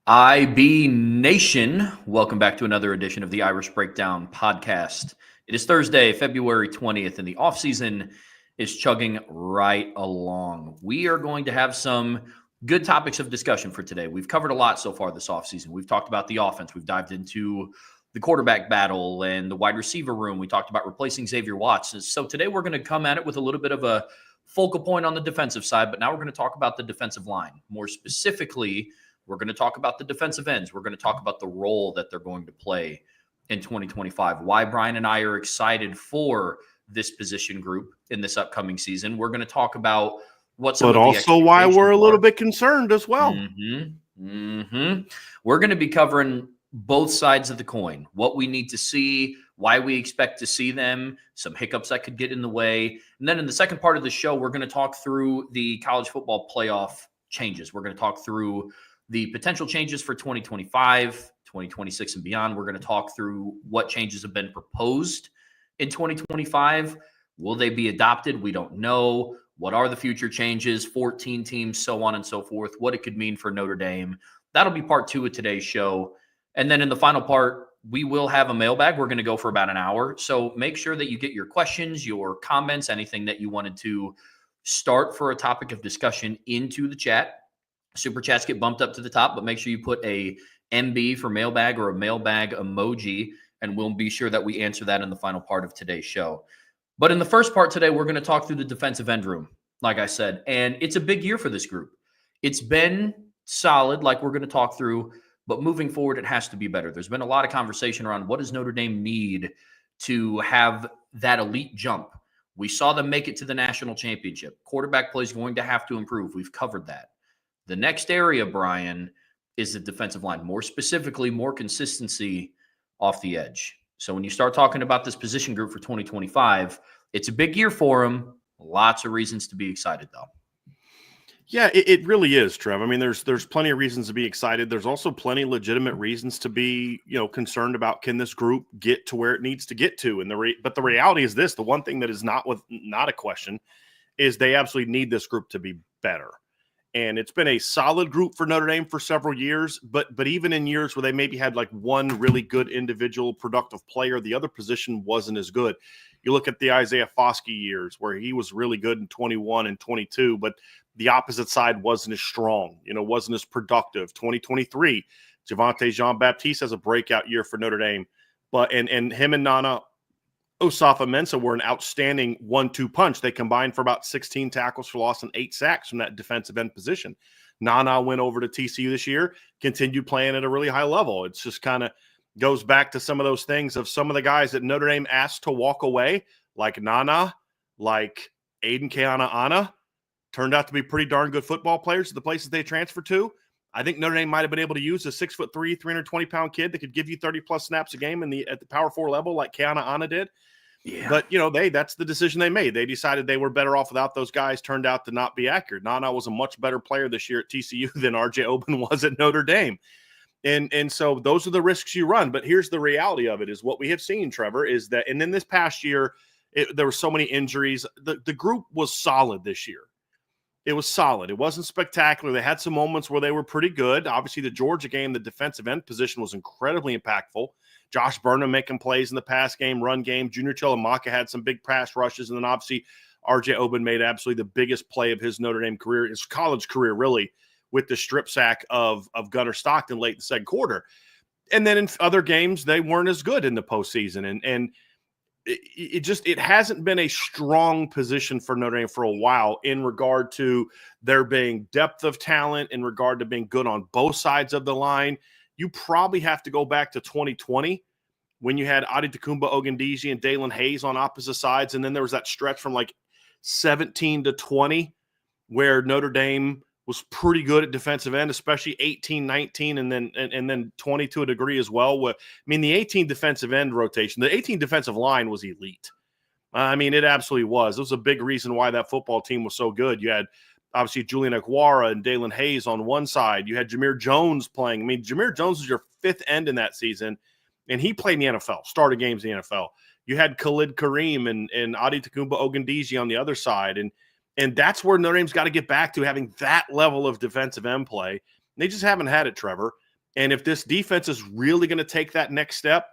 IB Nation, welcome back to another edition of the Irish Breakdown podcast. It is Thursday, February 20th, and the offseason is chugging right along. We are going to have some good topics of discussion for today. We've covered a lot so far this offseason. We've talked about the offense. We've dived into the quarterback battle and the wide receiver room. We talked about replacing Xavier Watts. So today we're going to come at it with a little bit of a focal point on the defensive side, but now we're going to talk about the defensive line. More specifically, we're going to talk about the defensive ends. We're going to talk about the role that they're going to play in 2025, why Bryan and I are excited for this position group in this upcoming season. We're going to talk about what some but of the also why we're a little bit concerned as well. We're going to be covering both sides of the coin, what we need to see, why we expect to see them, some hiccups that could get in the way. And then in the second part of the show, we're going to talk through the college football playoff changes. We're going to talk through the potential changes for 2025, 2026, and beyond. We're going to talk through what changes have been proposed in 2025. Will they be adopted? We don't know. What are the future changes? 14 teams, so on and so forth. What it could mean for Notre Dame. That'll be part two of today's show. And then in the final part, we will have a mailbag. We're going to go for about an hour. So make sure that you get your questions, your comments, anything that you wanted to start for a topic of discussion into the chat. Super chats get bumped up to the top, but make sure you put a MB for mailbag or a mailbag emoji, and we'll be sure that we answer that in the final part of today's show. But in the first part today, we're going to talk through the defensive end room, like I said, and it's a big year for this group. It's been solid, like we're going to talk through, but moving forward, it has to be better. There's been a lot of conversation around what does Notre Dame need to have that elite jump. We saw them make it to the national championship. Quarterback play is going to have to improve. We've covered that. The next area, Bryan, is the defensive line. More specifically, more consistency off the edge. So when you start talking about this position group for 2025, it's a big year for them. Lots of reasons to be excited, though. Yeah, it really is, Trev. I mean, there's plenty of reasons to be excited. There's also plenty of legitimate reasons to be, concerned about, can this group get to where it needs to get to? But the reality is this: the one thing that is not a question is they absolutely need this group to be better. And it's been a solid group for Notre Dame for several years, but even in years where they maybe had like one really good individual productive player, the other position wasn't as good. You look at the Isaiah Foskey years where he was really good in 21 and 22, but the opposite side wasn't as strong, wasn't as productive. 2023, Javonte Jean-Baptiste has a breakout year for Notre Dame, but and him and Nana Osafo-Mensah were an outstanding 1-2 punch. They combined for about 16 tackles for loss and 8 sacks from that defensive end position. Nana went over to TCU this year, continued playing at a really high level. It's just kind of goes back to some of those things of some of the guys that Notre Dame asked to walk away, like Nana, like Aiden Keanaaina, turned out to be pretty darn good football players at the places they transferred to. I think Notre Dame might have been able to use a 6'3", 320-pound kid that could give you 30-plus snaps a game at the Power 4 level like Keanaaina did. Yeah. But, that's the decision they made. They decided they were better off without those guys, turned out to not be accurate. Nana was a much better player this year at TCU than R.J. Oben was at Notre Dame. And so those are the risks you run. But here's the reality of it is what we have seen, Trevor, is that – and then this past year, there were so many injuries. The group was solid this year. It was solid. It wasn't spectacular. They had some moments where they were pretty good. Obviously, the Georgia game, the defensive end position was incredibly impactful. Josh Burnham making plays in the pass game, run game. Junior Chilamaka had some big pass rushes. And then obviously, R.J. Oben made absolutely the biggest play of his Notre Dame career, his college career, really, with the strip sack of Gunnar Stockton late in the second quarter. And then in other games, they weren't as good in the postseason. And it hasn't been a strong position for Notre Dame for a while in regard to there being depth of talent, in regard to being good on both sides of the line. You probably have to go back to 2020 when you had Adetokunbo Ogundeji and Dalen Hayes on opposite sides. And then there was that stretch from like 17 to 20 where Notre Dame was pretty good at defensive end, especially 18, 19, and then 20 to a degree as well. I mean, the 18 defensive end rotation, the 18 defensive line was elite. I mean, it absolutely was. It was a big reason why that football team was so good. You had obviously Julian Aguara and Dalen Hayes on one side. You had Jameer Jones playing. I mean, Jameer Jones was your fifth end in that season, and he played in the NFL, started games in the NFL. You had Khalid Kareem and Adetokunbo Ogundeji on the other side, and that's where Notre Dame's got to get back to, having that level of defensive end play. They just haven't had it, Trevor. And if this defense is really going to take that next step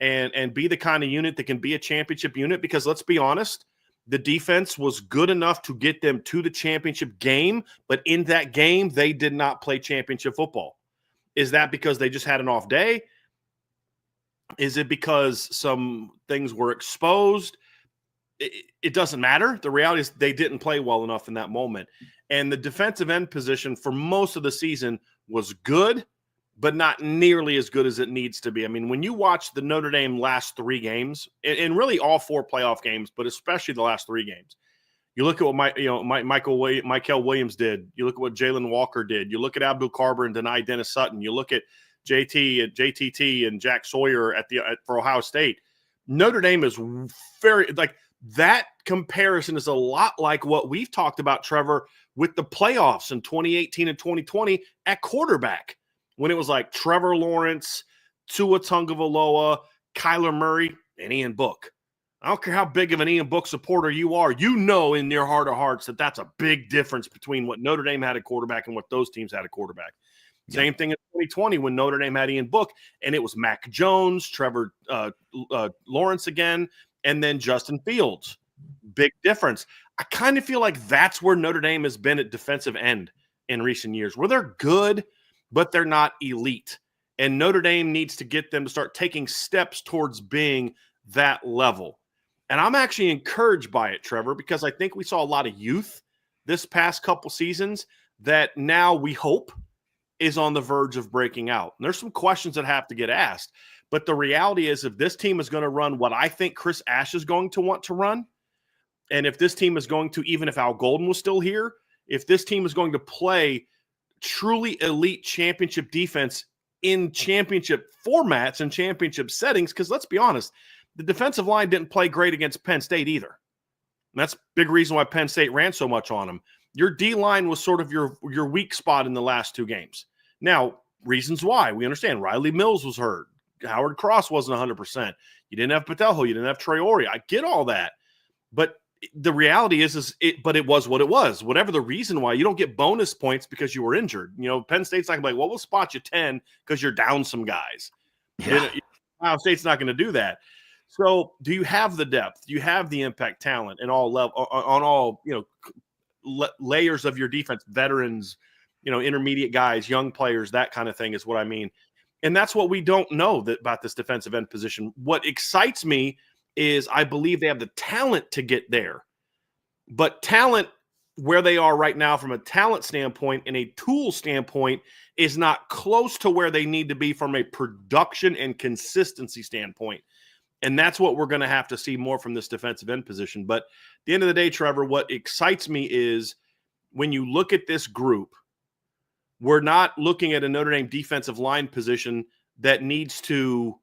and be the kind of unit that can be a championship unit, because let's be honest, the defense was good enough to get them to the championship game, but in that game, they did not play championship football. Is that because they just had an off day? Is it because some things were exposed? It doesn't matter. The reality is they didn't play well enough in that moment. And the defensive end position for most of the season was good, but not nearly as good as it needs to be. I mean, when you watch the Notre Dame last 3 games, and really all 4 playoff games, but especially the last 3 games, you look at what Michael Williams did. You look at what Jalen Walker did. You look at Abdul Carber and Denai Dennis Sutton. You look at JTT and Jack Sawyer for Ohio State. Notre Dame is very that comparison is a lot like what we've talked about, Trevor, with the playoffs in 2018 and 2020 at quarterback, when it was like Trevor Lawrence, Tua Tagovailoa, Kyler Murray, and Ian Book. I don't care how big of an Ian Book supporter you are, you know in your heart of hearts that that's a big difference between what Notre Dame had at quarterback and what those teams had at quarterback. Yeah. Same thing in 2020 when Notre Dame had Ian Book, and it was Mac Jones, Trevor Lawrence again, and then Justin Fields. Big difference. I kind of feel like that's where Notre Dame has been at defensive end in recent years, where they're good, but they're not elite. And Notre Dame needs to get them to start taking steps towards being that level. And I'm actually encouraged by it, Trevor, because I think we saw a lot of youth this past couple seasons that now we hope is on the verge of breaking out. And there's some questions that have to get asked. But the reality is, if this team is going to run what I think Chris Ash is going to want to run, and if this team is going to, even if Al Golden was still here, if this team is going to play truly elite championship defense in championship formats and championship settings, because let's be honest, the defensive line didn't play great against Penn State either. And that's a big reason why Penn State ran so much on them. Your D-line was sort of your weak spot in the last 2 games. Now, reasons why. We understand Riley Mills was hurt. Howard Cross wasn't 100%. You didn't have Patelho. You didn't have Traore. I get all that. But the reality is it was what it was. Whatever the reason why, you don't get bonus points because you were injured. You know, Penn State's not going to be like, well, we'll spot you 10 because you're down some guys. Yeah. Ohio State's not going to do that. So do you have the depth? Do you have the impact talent in all level, on all, layers of your defense, veterans, intermediate guys, young players, that kind of thing is what I mean. And that's what we don't know about this defensive end position. What excites me is I believe they have the talent to get there. But talent, where they are right now from a talent standpoint and a tool standpoint, is not close to where they need to be from a production and consistency standpoint. And that's what we're going to have to see more from this defensive end position. But at the end of the day, Trevor, what excites me is when you look at this group, we're not looking at a Notre Dame defensive line position that needs to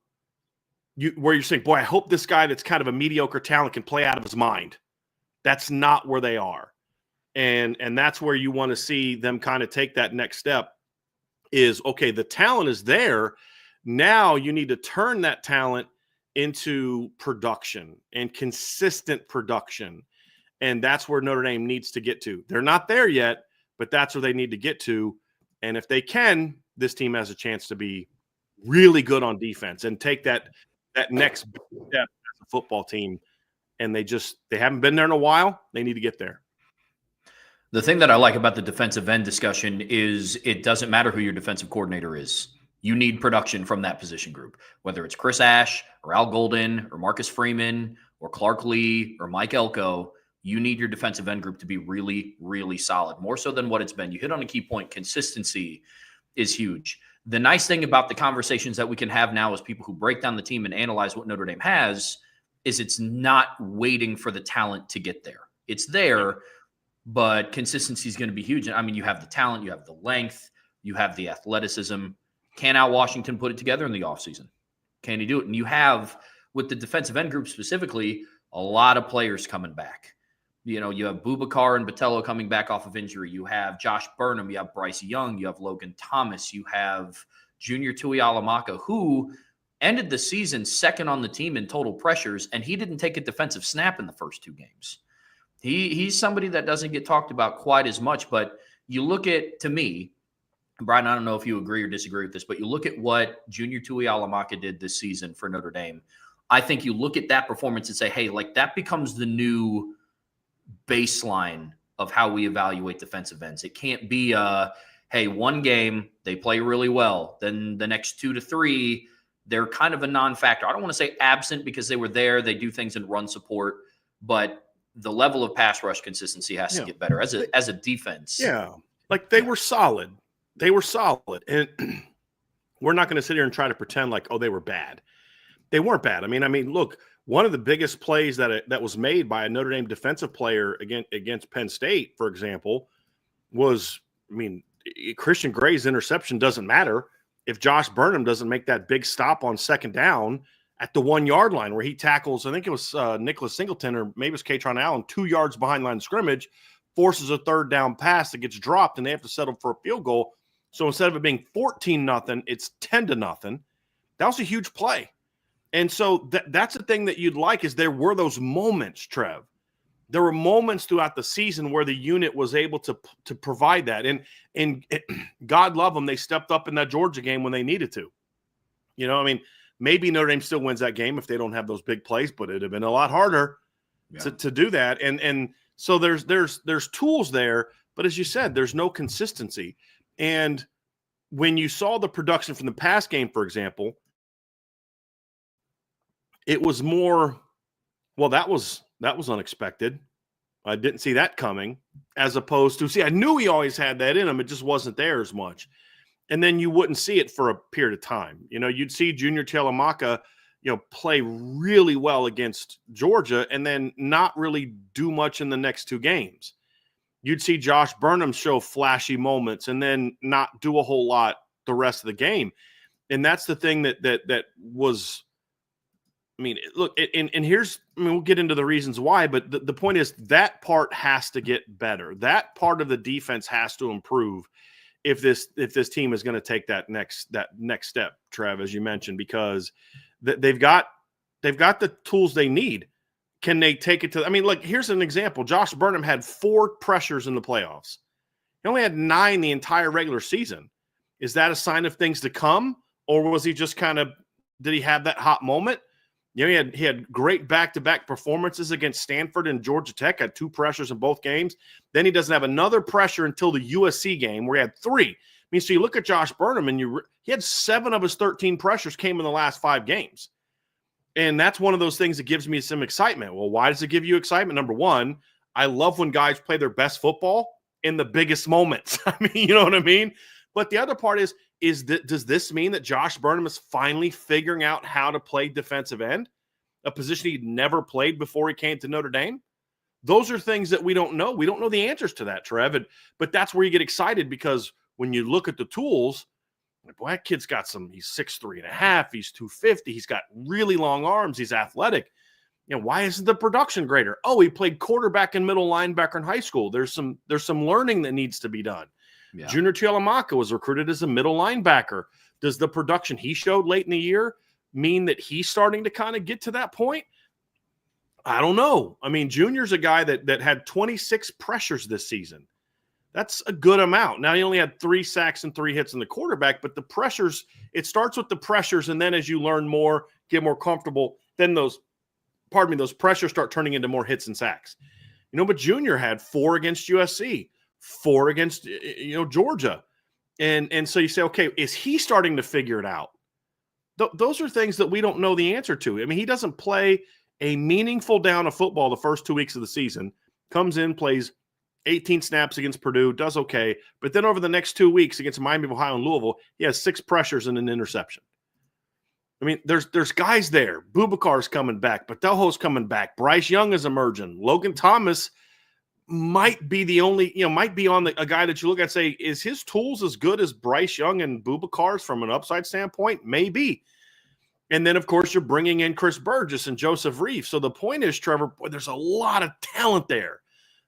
where you're saying, boy, I hope this guy that's kind of a mediocre talent can play out of his mind. That's not where they are. And that's where you want to see them kind of take that next step is, okay, the talent is there. Now you need to turn that talent into production and consistent production. And that's where Notre Dame needs to get to. They're not there yet, but that's where they need to get to. And if they can, this team has a chance to be really good on defense and take that next step as a football team. And they haven't been there in a while. They need to get there. The thing that I like about the defensive end discussion is it doesn't matter who your defensive coordinator is. You need production from that position group, whether it's Chris Ash or Al Golden or Marcus Freeman or Clark Lee or Mike Elko. You need your defensive end group to be really, really solid, more so than what it's been. You hit on a key point. Consistency is huge. The nice thing about the conversations that we can have now as people who break down the team and analyze what Notre Dame has is it's not waiting for the talent to get there. It's there, but consistency is going to be huge. I mean, you have the talent, you have the length, you have the athleticism. Can Al Washington put it together in the offseason? Can he do it? And you have, with the defensive end group specifically, a lot of players coming back. You have Boubacar and Botello coming back off of injury. You have Josh Burnham. You have Bryce Young. You have Logan Thomas. You have Junior Tuialamaka, who ended the season second on the team in total pressures, and he didn't take a defensive snap in the first 2 games. He's somebody that doesn't get talked about quite as much, but you look at, to me, Brian, I don't know if you agree or disagree with this, but you look at what Junior Tuihalamaka did this season for Notre Dame. I think you look at that performance and say, hey, like that becomes the new baseline of how we evaluate defensive ends. It can't be, hey, one game, they play really well. Then the next 2 to 3, they're kind of a non-factor. I don't want to say absent because they were there. They do things in run support, but the level of pass rush consistency has to get better as a defense. Yeah. Like they were solid. They were solid. And we're not going to sit here and try to pretend like, oh, they were bad. They weren't bad. I mean, look, one of the biggest plays that was made by a Notre Dame defensive player against Penn State, for example, was, Christian Gray's interception doesn't matter if Josh Burnham doesn't make that big stop on second down at the 1 yard line where he tackles, I think it was Nicholas Singleton or maybe it was Katron Allen, 2 yards behind line of scrimmage, forces a third down pass that gets dropped and they have to settle for a field goal. So instead of it being 14-0, it's 10-0. That was a huge play. And so that's the thing that you'd like is there were those moments, Trev. There were moments throughout the season where the unit was able to provide that. And God love them, they stepped up in that Georgia game when they needed to. Maybe Notre Dame still wins that game if they don't have those big plays, but it'd have been a lot harder to do that. And so there's tools there, but as you said, there's no consistency. And when you saw the production from the pass game, for example, it was more, well, that was unexpected. I didn't see that coming, as opposed to, I knew he always had that in him. It just wasn't there as much. And then you wouldn't see it for a period of time. You'd see Junior Tuihalamaka, play really well against Georgia and then not really do much in the next 2 games. You'd see Josh Burnham show flashy moments and then not do a whole lot the rest of the game. And that's the thing that was, look, and here's, we'll get into the reasons why, but the point is that part has to get better. That part of the defense has to improve if this team is going to take that next step, Trev, as you mentioned, because they've got the tools they need. Can they take it to? Look, here's an example. Josh Burnham had 4 pressures in the playoffs. He only had 9 the entire regular season. Is that a sign of things to come, or was he just did he have that hot moment? He had great back-to-back performances against Stanford and Georgia Tech, had 2 pressures in both games. Then he doesn't have another pressure until the USC game where he had 3. So you look at Josh Burnham and he had 7 of his 13 pressures came in the last 5 games. And that's one of those things that gives me some excitement. Well, why does it give you excitement? Number one, I love when guys play their best football in the biggest moments. You know what I mean? But the other part does this mean that Josh Burnham is finally figuring out how to play defensive end, a position he'd never played before he came to Notre Dame? Those are things that we don't know. We don't know the answers to that, Trev. But that's where you get excited because when you look at the tools, boy, that kid's got he's 6'3.5", he's 250, he's got really long arms, he's athletic. Why isn't the production greater? Oh, he played quarterback and middle linebacker in high school. There's some learning that needs to be done. Yeah. Junior Tuihalamaka was recruited as a middle linebacker. Does the production he showed late in the year mean that he's starting to kind of get to that point? I don't know. Junior's a guy that had 26 pressures this season. That's a good amount. Now, he only had 3 sacks and 3 hits in the quarterback, but the pressures, it starts with the pressures, and then as you learn more, get more comfortable, then those pressures start turning into more hits and sacks. But Junior had 4 against USC, 4 against, Georgia. And so you say, okay, is he starting to figure it out? Those are things that we don't know the answer to. He doesn't play a meaningful down of football the first 2 weeks of the season, comes in, plays 18 snaps against Purdue, does okay. But then over the next 2 weeks against Miami of Ohio and Louisville, he has 6 pressures and an interception. There's guys there. Bubakar's coming back. Patelho's coming back. Bryce Young is emerging. Logan Thomas might be the only, might be on a guy that you look at and say, is his tools as good as Bryce Young and Bubakar's from an upside standpoint? Maybe. And then, of course, you're bringing in Chris Burgess and Joseph Reeves. So the point is, Trevor, boy, there's a lot of talent there.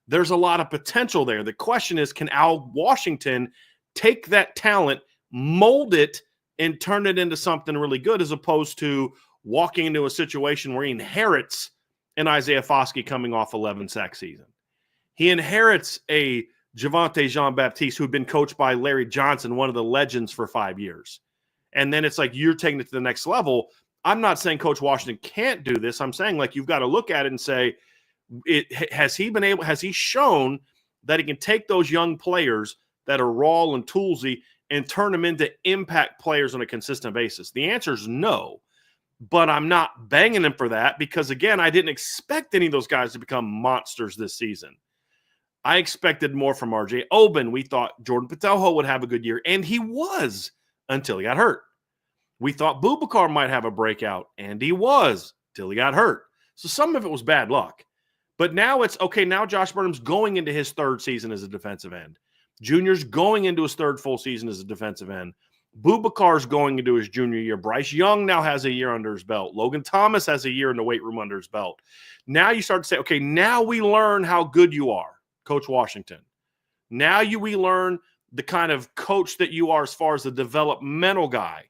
There's a lot of potential there. The question is, can Al Washington take that talent, mold it, and turn it into something really good, as opposed to walking into a situation where he inherits an Isaiah Foskey coming off 11 sack season. He inherits a Javonte Jean-Baptiste, who'd been coached by Larry Johnson, one of the legends, for 5 years. And then it's like you're taking it to the next level. I'm not saying Coach Washington can't do this. I'm saying, like, you've got to look at it and say, has he shown that he can take those young players that are raw and toolsy and turn them into impact players on a consistent basis? The answer is no. But I'm not banging him for that because, again, I didn't expect any of those guys to become monsters this season. I expected more from R.J. Oben. We thought Jordan Patelho would have a good year, and he was until he got hurt. We thought Boubacar might have a breakout, and he was till he got hurt. So some of it was bad luck. But now it's, okay, now Josh Burnham's going into his third season as a defensive end. Junior's going into his third full season as a defensive end. Boubacar's going into his junior year. Bryce Young now has a year under his belt. Logan Thomas has a year in the weight room under his belt. Now you start to say, okay, now we learn how good you are, Coach Washington. Now we learn the kind of coach that you are as far as the developmental guy.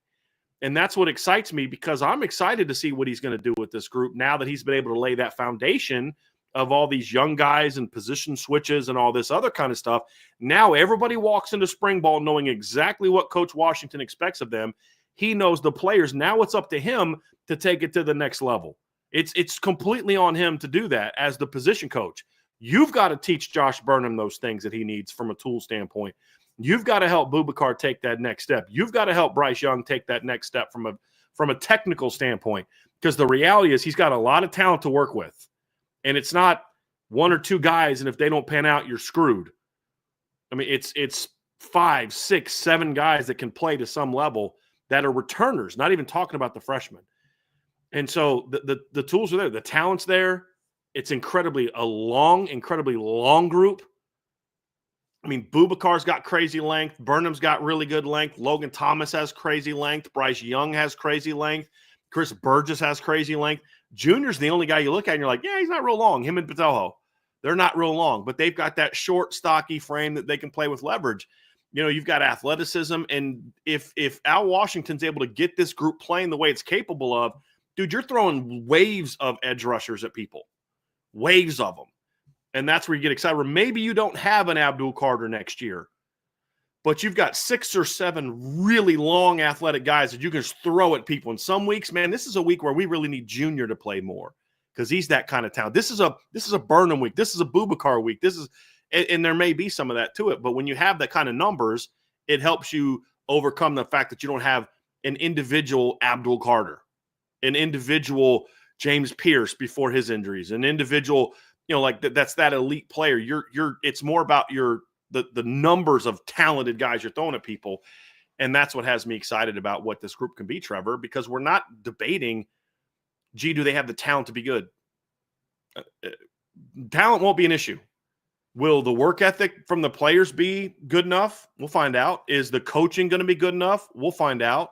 And that's what excites me because I'm excited to see what he's going to do with this group now that he's been able to lay that foundation of all these young guys and position switches and all this other kind of stuff. Now everybody walks into spring ball knowing exactly what Coach Washington expects of them. He knows the players. Now it's up to him to take it to the next level. It's completely on him to do that as the position coach. You've got to teach Josh Burnham those things that he needs from a tool standpoint. You've got to help Boubacar take that next step. You've got to help Bryce Young take that next step from a technical standpoint, because the reality is he's got a lot of talent to work with. And it's not one or two guys, and if they don't pan out, you're screwed. I mean, it's 5, 6, 7 guys that can play to some level that are returners, not even talking about the freshmen. And so the tools are there. The talent's there. It's incredibly long group. I mean, Boubacar's got crazy length. Burnham's got really good length. Logan Thomas has crazy length. Bryce Young has crazy length. Chris Burgess has crazy length. Junior's the only guy you look at and you're like, yeah, he's not real long. Him and Patelho, they're not real long, but they've got that short, stocky frame that they can play with leverage. You know, you've got athleticism, and if Al Washington's able to get this group playing the way it's capable of, dude, you're throwing waves of edge rushers at people, waves of them. And that's where you get excited. Or maybe you don't have an Abdul Carter next year, but you've got 6 or 7 really long athletic guys that you can just throw at people. And some weeks, man, this is a week where we really need Junior to play more because he's that kind of talent. This is a Burnham week. This is a Boubacar week. And there may be some of that to it. But when you have that kind of numbers, it helps you overcome the fact that you don't have an individual Abdul Carter, an individual James Pierce before his injuries, an individual, you know, like that's that elite player. It's more about the numbers of talented guys you're throwing at people. And that's what has me excited about what this group can be, Trevor, because we're not debating, gee, do they have the talent to be good? Talent won't be an issue. Will the work ethic from the players be good enough? We'll find out. Is the coaching going to be good enough? We'll find out.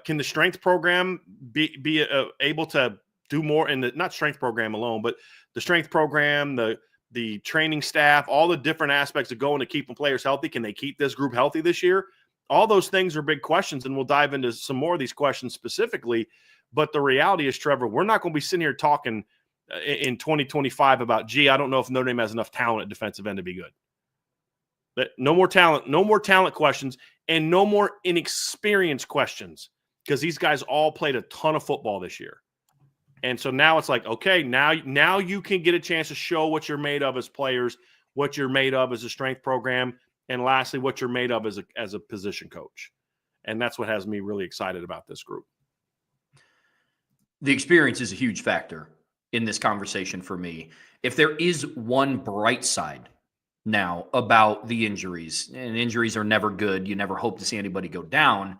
Can the strength program be able to do more in the, not strength program alone, but the strength program, the training staff, all the different aspects of going to keeping players healthy? Can they keep this group healthy this year? All those things are big questions, and we'll dive into some more of these questions specifically. But the reality is, Trevor, we're not going to be sitting here talking in 2025 about, gee, I don't know if Notre Dame has enough talent at defensive end to be good. But no more talent questions, and no more inexperienced questions, because these guys all played a ton of football this year. And so now it's like, okay, now you can get a chance to show what you're made of as players, what you're made of as a strength program, and lastly, what you're made of as a position coach. And that's what has me really excited about this group. The experience is a huge factor in this conversation for me. If there is one bright side now about the injuries, and injuries are never good, you never hope to see anybody go down,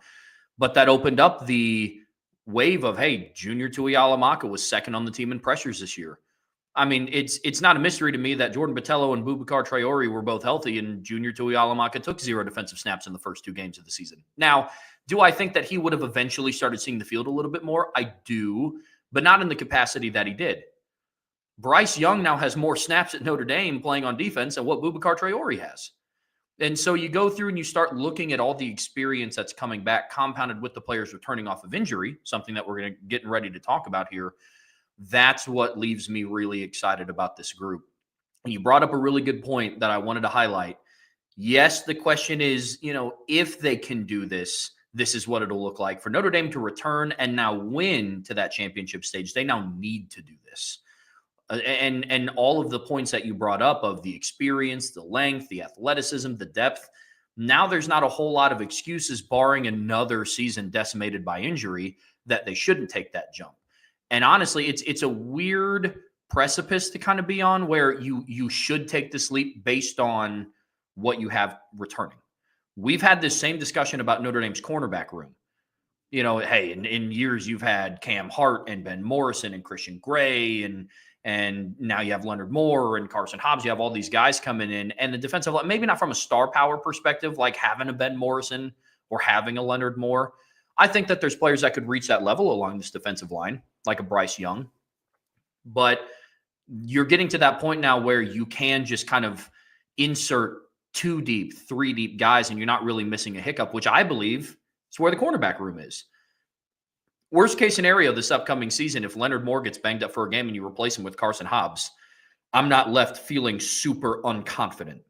but that opened up the wave of, hey, Junior Tuihalamaka was second on the team in pressures this year. I mean, it's not a mystery to me that Jordan Botelho and Boubacar Traore were both healthy, and Junior Tuihalamaka took 0 defensive snaps in the first 2 games of the season. Now, do I think that he would have eventually started seeing the field a little bit more? I do, but not in the capacity that he did. Bryce Young now has more snaps at Notre Dame playing on defense than what Boubacar Traore has. And so you go through and you start looking at all the experience that's coming back, compounded with the players returning off of injury, something that we're going to get ready to talk about here. That's what leaves me really excited about this group. And you brought up a really good point that I wanted to highlight. Yes, the question is, if they can do this, this is what it'll look like. For Notre Dame to return and now win to that championship stage, they now need to do this. And all of the points that you brought up of the experience, the length, the athleticism, the depth, now there's not a whole lot of excuses barring another season decimated by injury that they shouldn't take that jump. And honestly, it's a weird precipice to kind of be on where you should take this leap based on what you have returning. We've had this same discussion about Notre Dame's cornerback room. Hey, in years you've had Cam Hart and Ben Morrison and Christian Gray and now you have Leonard Moore and Carson Hobbs. You have all these guys coming in, and the defensive line, maybe not from a star power perspective, like having a Ben Morrison or having a Leonard Moore. I think that there's players that could reach that level along this defensive line, like a Bryce Young. But you're getting to that point now where you can just kind of insert 2 deep, 3 deep guys, and you're not really missing a hiccup, which I believe is where the cornerback room is. Worst case scenario this upcoming season, if Leonard Moore gets banged up for a game and you replace him with Carson Hobbs, I'm not left feeling super unconfident.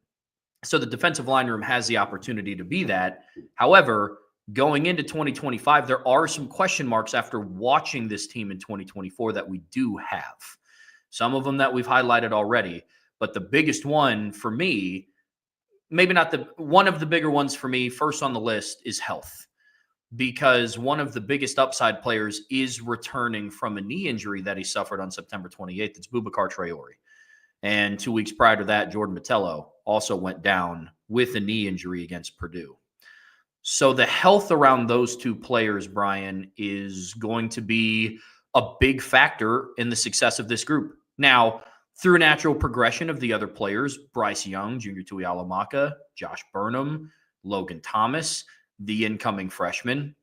So the defensive line room has the opportunity to be that. However, going into 2025, there are some question marks after watching this team in 2024 that we do have. Some of them that we've highlighted already, but the biggest one for me, maybe not one of the bigger ones for me, first on the list is health. Because one of the biggest upside players is returning from a knee injury that he suffered on September 28th. It's Boubacar Traore. And 2 weeks prior to that, Jordan Botelho also went down with a knee injury against Purdue. So the health around those 2 players, Bryan, is going to be a big factor in the success of this group. Now, through natural progression of the other players, Bryce Young, Junior Tuihalamaka, Josh Burnham, Logan Thomas, the incoming freshman,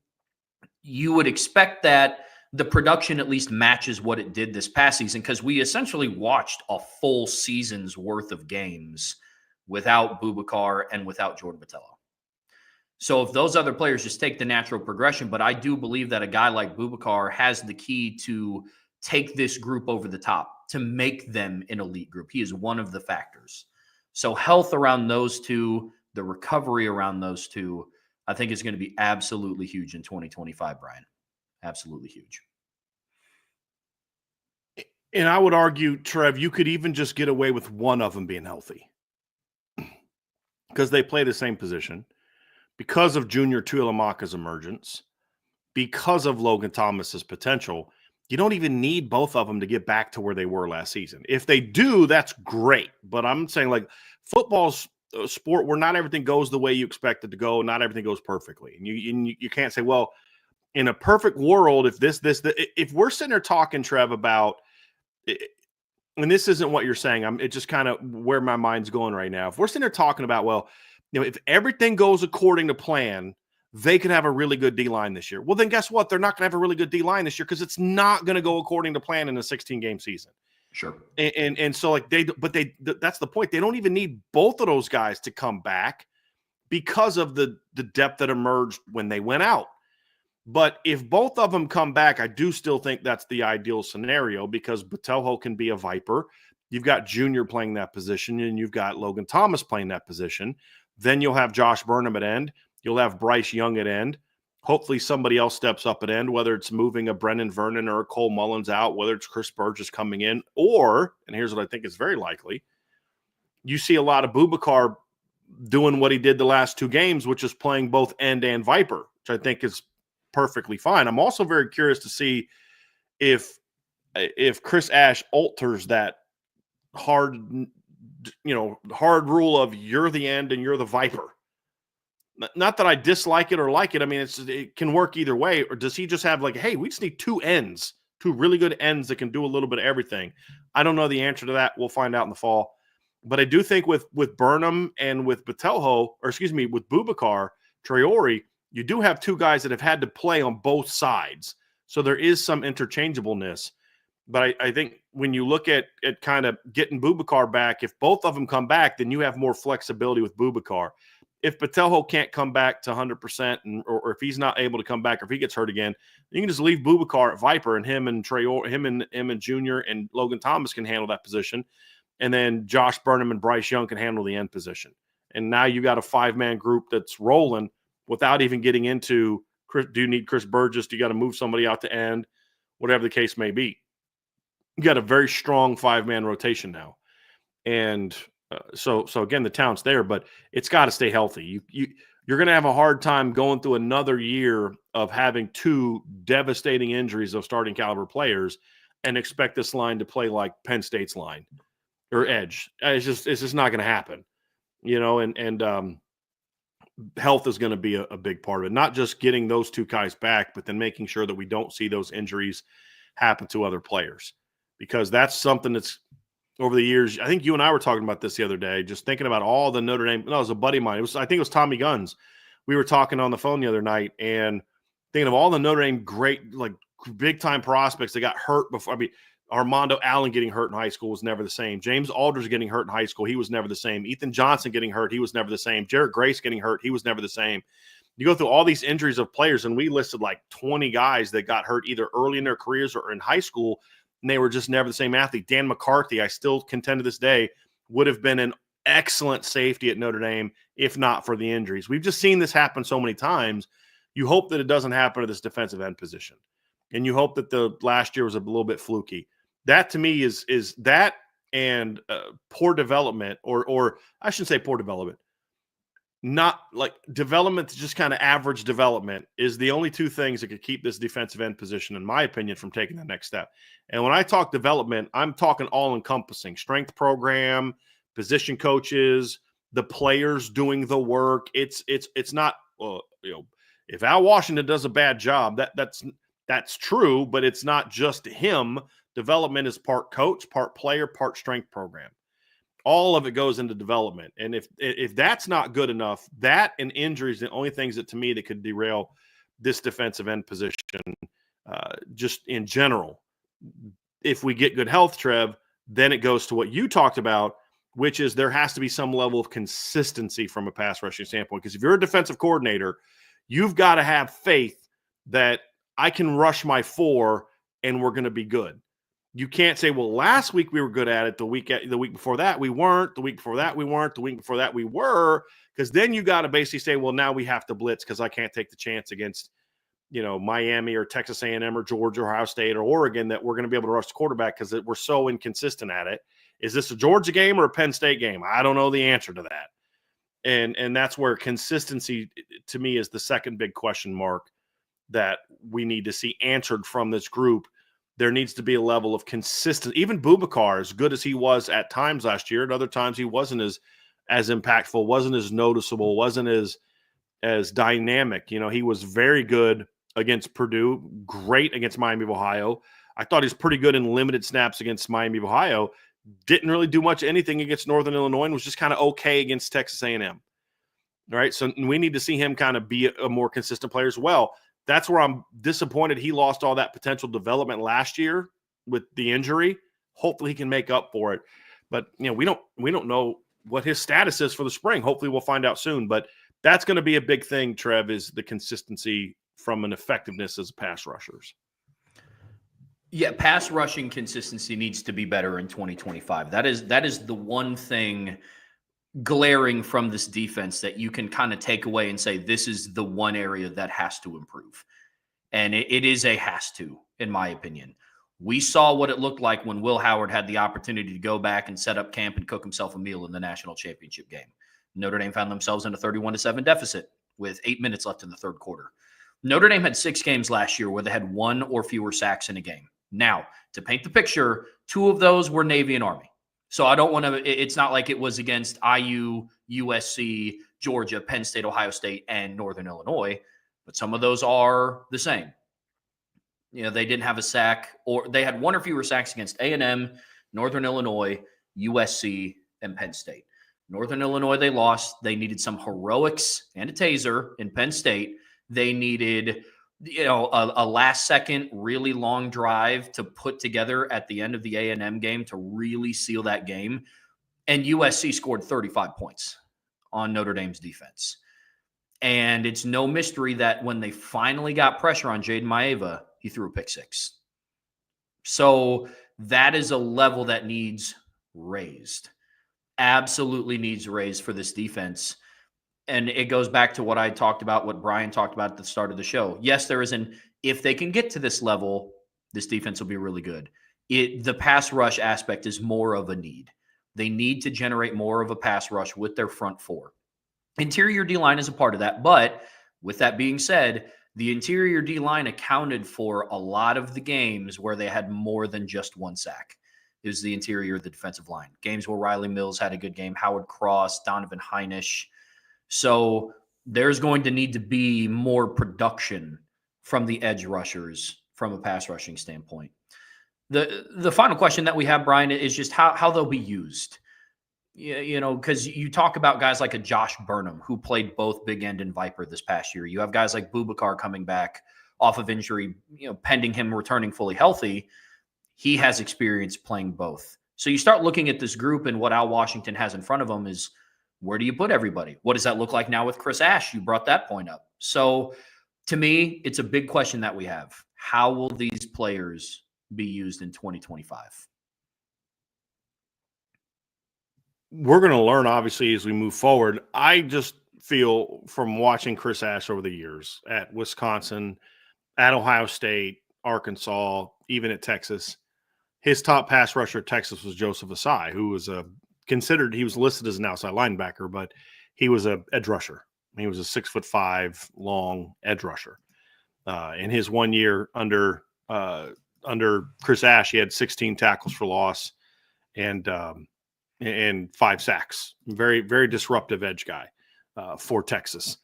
you would expect that the production at least matches what it did this past season, because we essentially watched a full season's worth of games without Boubacar and without Jordan Botelho. So if those other players just take the natural progression, but I do believe that a guy like Boubacar has the key to take this group over the top, to make them an elite group. He is one of the factors. So health around those 2, the recovery around those 2, I think is going to be absolutely huge in 2025, Bryan. Absolutely huge. And I would argue, Trev, you could even just get away with one of them being healthy because they play the same position, because of Junior Tuihalamaka's emergence, because of Logan Thomas's potential. You don't even need both of them to get back to where they were last season. If they do, that's great. But I'm saying, like, football's a sport where not everything goes the way you expect it to go. Not everything goes perfectly. And you can't say, well, in a perfect world, if we're sitting there talking, Trev, about, and this isn't what you're saying, it's just kind of where my mind's going right now. If we're sitting there talking about, well, if everything goes according to plan, they could have a really good D-line this year. Well, then guess what? They're not going to have a really good D-line this year because it's not going to go according to plan in a 16-game season. Sure. And so, like, that's the point. They don't even need both of those guys to come back because of the depth that emerged when they went out. But if both of them come back, I do still think that's the ideal scenario because Botelho can be a Viper. You've got Junior playing that position, and you've got Logan Thomas playing that position. Then you'll have Josh Burnham at end. You'll have Bryce Young at end. Hopefully somebody else steps up at end, whether it's moving a Brendan Vernon or a Cole Mullins out, whether it's Chris Burgess coming in, or, and here's what I think is very likely, you see a lot of Boubacar doing what he did the last 2 games, which is playing both end and Viper, which I think is perfectly fine. I'm also very curious to see if Chris Ash alters that hard rule of you're the end and you're the Viper. Not that I dislike it or like it. I mean, it can work either way. Or does he just have like, hey, we just need 2 ends, 2 really good ends that can do a little bit of everything? I don't know the answer to that. We'll find out in the fall. But I do think with Burnham and with Botelho, with Boubacar Traore, you do have 2 guys that have had to play on both sides. So there is some interchangeableness. But I think when you look at kind of getting Boubacar back, if both of them come back, then you have more flexibility with Boubacar. If Botelho can't come back to 100%, or if he's not able to come back, or if he gets hurt again, you can just leave Boubacar at Viper, and him and Junior and Logan Thomas can handle that position, and then Josh Burnham and Bryce Young can handle the end position. And now you got a 5-man group that's rolling without even getting into, do you need Chris Burgess? Do you got to move somebody out to end? Whatever the case may be. You got a very strong 5-man rotation now. And so again, the talent's there, but it's got to stay healthy. You're going to have a hard time going through another year of having 2 devastating injuries of starting caliber players and expect this line to play like Penn State's line or edge. It's just not going to happen, and health is going to be a big part of it. Not just getting those 2 guys back, but then making sure that we don't see those injuries happen to other players, because that's something that's over the years. I think you and I were talking about this the other day, just thinking about all the Notre Dame. No, it was a buddy of mine. I think it was Tommy Guns. We were talking on the phone the other night and thinking of all the Notre Dame great, like big time prospects that got hurt before. I mean, Armando Allen getting hurt in high school was never the same. James Alders getting hurt in high school, he was never the same. Ethan Johnson getting hurt, he was never the same. Jarrett Grace getting hurt, he was never the same. You go through all these injuries of players, and we listed like 20 guys that got hurt either early in their careers or in high school, and they were just never the same athlete. Dan McCarthy, I still contend to this day, would have been an excellent safety at Notre Dame if not for the injuries. We've just seen this happen so many times. You hope that it doesn't happen to this defensive end position, and you hope that the last year was a little bit fluky. That to me is that and poor development, or I shouldn't say poor development, not like development, just kind of average development is the only 2 things that could keep this defensive end position, in my opinion, from taking the next step. And when I talk development, I'm talking all encompassing: strength program, position coaches, the players doing the work. It's not, if Al Washington does a bad job, that's true, but it's not just him. Development is part coach, part player, part strength program. All of it goes into development. And if that's not good enough, that and injuries, the only things that to me that could derail this defensive end position, just in general. If we get good health, Trev, then it goes to what you talked about, which is there has to be some level of consistency from a pass rushing standpoint. Because if you're a defensive coordinator, you've got to have faith that I can rush my 4 and we're going to be good. You can't say, well, last week we were good at it. The week before that we weren't. The week before that we weren't. The week before that we were. Because then you got to basically say, well, now we have to blitz because I can't take the chance against, Miami or Texas A&M or Georgia or Ohio State or Oregon that we're going to be able to rush the quarterback because we're so inconsistent at it. Is this a Georgia game or a Penn State game? I don't know the answer to that. And that's where consistency to me is the second big question mark that we need to see answered from this group. There needs to be a level of consistency. Even Boubacar, as good as he was at times last year, at other times he wasn't as impactful, wasn't as noticeable, wasn't as dynamic. He was very good against Purdue, great against Miami of Ohio. I thought he was pretty good in limited snaps against Miami of Ohio. Didn't really do much anything against Northern Illinois and was just kind of okay against Texas A&M. All right, so we need to see him kind of be a more consistent player as well. That's where I'm disappointed he lost all that potential development last year with the injury. Hopefully he can make up for it. But, we don't know what his status is for the spring. Hopefully we'll find out soon. But that's going to be a big thing, Trev, is the consistency from an effectiveness as pass rushers. Yeah, pass rushing consistency needs to be better in 2025. That is the one thing glaring from this defense that you can kind of take away and say this is the one area that has to improve. And it is a has to, in my opinion. We saw what it looked like when Will Howard had the opportunity to go back and set up camp and cook himself a meal in the national championship game. Notre Dame found themselves in a 31-7 deficit with 8 minutes left in the third quarter. Notre Dame had 6 games last year where they had 1 or fewer sacks in a game. Now, to paint the picture, 2 of those were Navy and Army. So I don't want to – it's not like it was against IU, USC, Georgia, Penn State, Ohio State, and Northern Illinois, but some of those are the same. They didn't have a sack, or they had 1 or fewer sacks against A&M, Northern Illinois, USC, and Penn State. Northern Illinois, they lost. They needed some heroics and a taser in Penn State. They needed – a last-second, really long drive to put together at the end of the A&M game to really seal that game. And USC scored 35 points on Notre Dame's defense. And it's no mystery that when they finally got pressure on Jaden Maeva, he threw a pick 6. So that is a level that needs raised. absolutely needs raised for this defense. And it goes back to what I talked about, what Bryan talked about at the start of the show. Yes, there is if they can get to this level, this defense will be really good. The pass rush aspect is more of a need. They need to generate more of a pass rush with their front four. Interior D-line is a part of that. But with that being said, the interior D-line accounted for a lot of the games where they had more than just one sack. It was the interior of the defensive line. Games where Riley Mills had a good game, Howard Cross, Donovan Heinisch. So there's going to need to be more production from the edge rushers from a pass rushing standpoint. The final question that we have, Bryan, is just how they'll be used. Because you talk about guys like a Josh Burnham, who played both big end and Viper this past year. You have guys like Boubacar coming back off of injury, pending him returning fully healthy. He has experience playing both. So you start looking at this group, and what Al Washington has in front of him is, where do you put everybody? What does that look like now with Chris Ash? You brought that point up. So to me, it's a big question that we have. How will these players be used in 2025? We're going to learn, obviously, as we move forward. I just feel from watching Chris Ash over the years at Wisconsin, at Ohio State, Arkansas, even at Texas, his top pass rusher at Texas was Joseph Asai, who was he was listed as an outside linebacker, but he was an edge rusher. He was a 6'5" long edge rusher. In his 1 year under Chris Ash, he had 16 tackles for loss and 5 sacks. Very, very disruptive edge guy for Texas.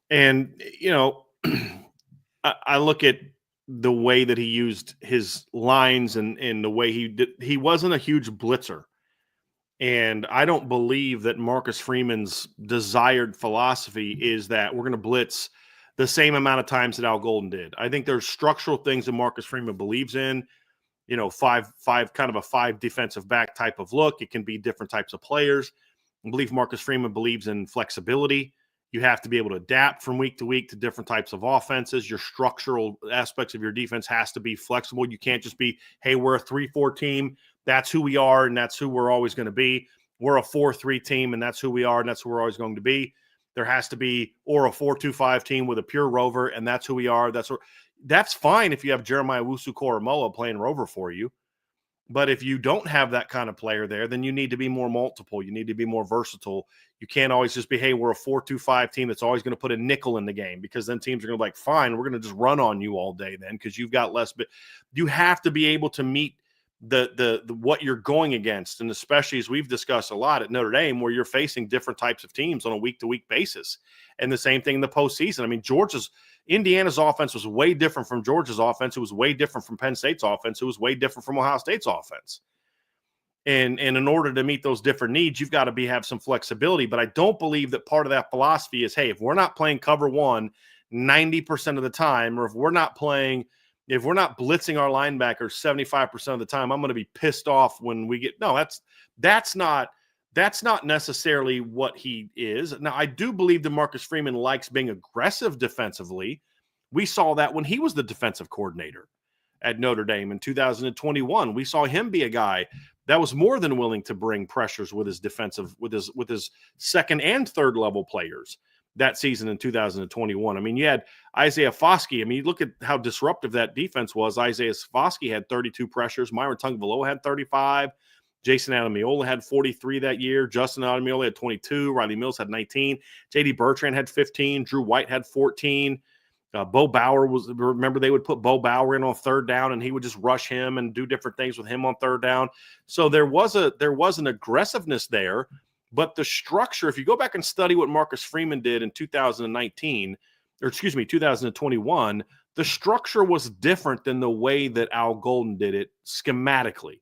And, I look at the way that he used his lines and the way he wasn't a huge blitzer. And I don't believe that Marcus Freeman's desired philosophy is that we're going to blitz the same amount of times that Al Golden did. I think there's structural things that Marcus Freeman believes in. Five kind of a 5 defensive back type of look. It can be different types of players. I believe Marcus Freeman believes in flexibility. You have to be able to adapt from week to week to different types of offenses. Your structural aspects of your defense has to be flexible. You can't just be, hey, we're a 3-4 team. That's who we are, and that's who we're always going to be. We're a 4-3 team, and that's who we are, and that's who we're always going to be. There has to be, or a 4-2-5 team with a pure rover, and that's who we are. That's fine if you have Jeremiah Wusu-Koramoah playing rover for you. But if you don't have that kind of player there, then you need to be more multiple. You need to be more versatile. You can't always just be, hey, we're a 4-2-5 team that's always going to put a nickel in the game, because then teams are going to be like, fine, we're going to just run on you all day then because you've got less. But you have to be able to meet the what you're going against, and especially as we've discussed a lot at Notre Dame, where you're facing different types of teams on a week-to-week basis. And the same thing in the postseason. I mean, Indiana's offense was way different from Georgia's offense. It was way different from Penn State's offense. It was way different from Ohio State's offense. And in order to meet those different needs, you've got to have some flexibility. But I don't believe that part of that philosophy is, hey, if we're not playing cover 1 90% of the time, or if we're not blitzing our linebackers 75% of the time, I'm going to be pissed off when we get – no, that's not necessarily what he is. Now, I do believe that Marcus Freeman likes being aggressive defensively. We saw that when he was the defensive coordinator at Notre Dame in 2021. We saw him be a guy that was more than willing to bring pressures with his second and third level players that season in 2021. I mean, you had Isaiah Foskey. I mean, you look at how disruptive that defense was. Isaiah Foskey had 32 pressures. Myron Tungvaloa had 35. Jason Adamiola had 43 that year. Justin Adamiola had 22. Riley Mills had 19. J.D. Bertrand had 15. Drew White had 14. Bo Bauer remember they would put Bo Bauer in on third down, and he would just rush him and do different things with him on third down. So there was an aggressiveness there, but the structure, if you go back and study what Marcus Freeman did in 2021, the structure was different than the way that Al Golden did it schematically.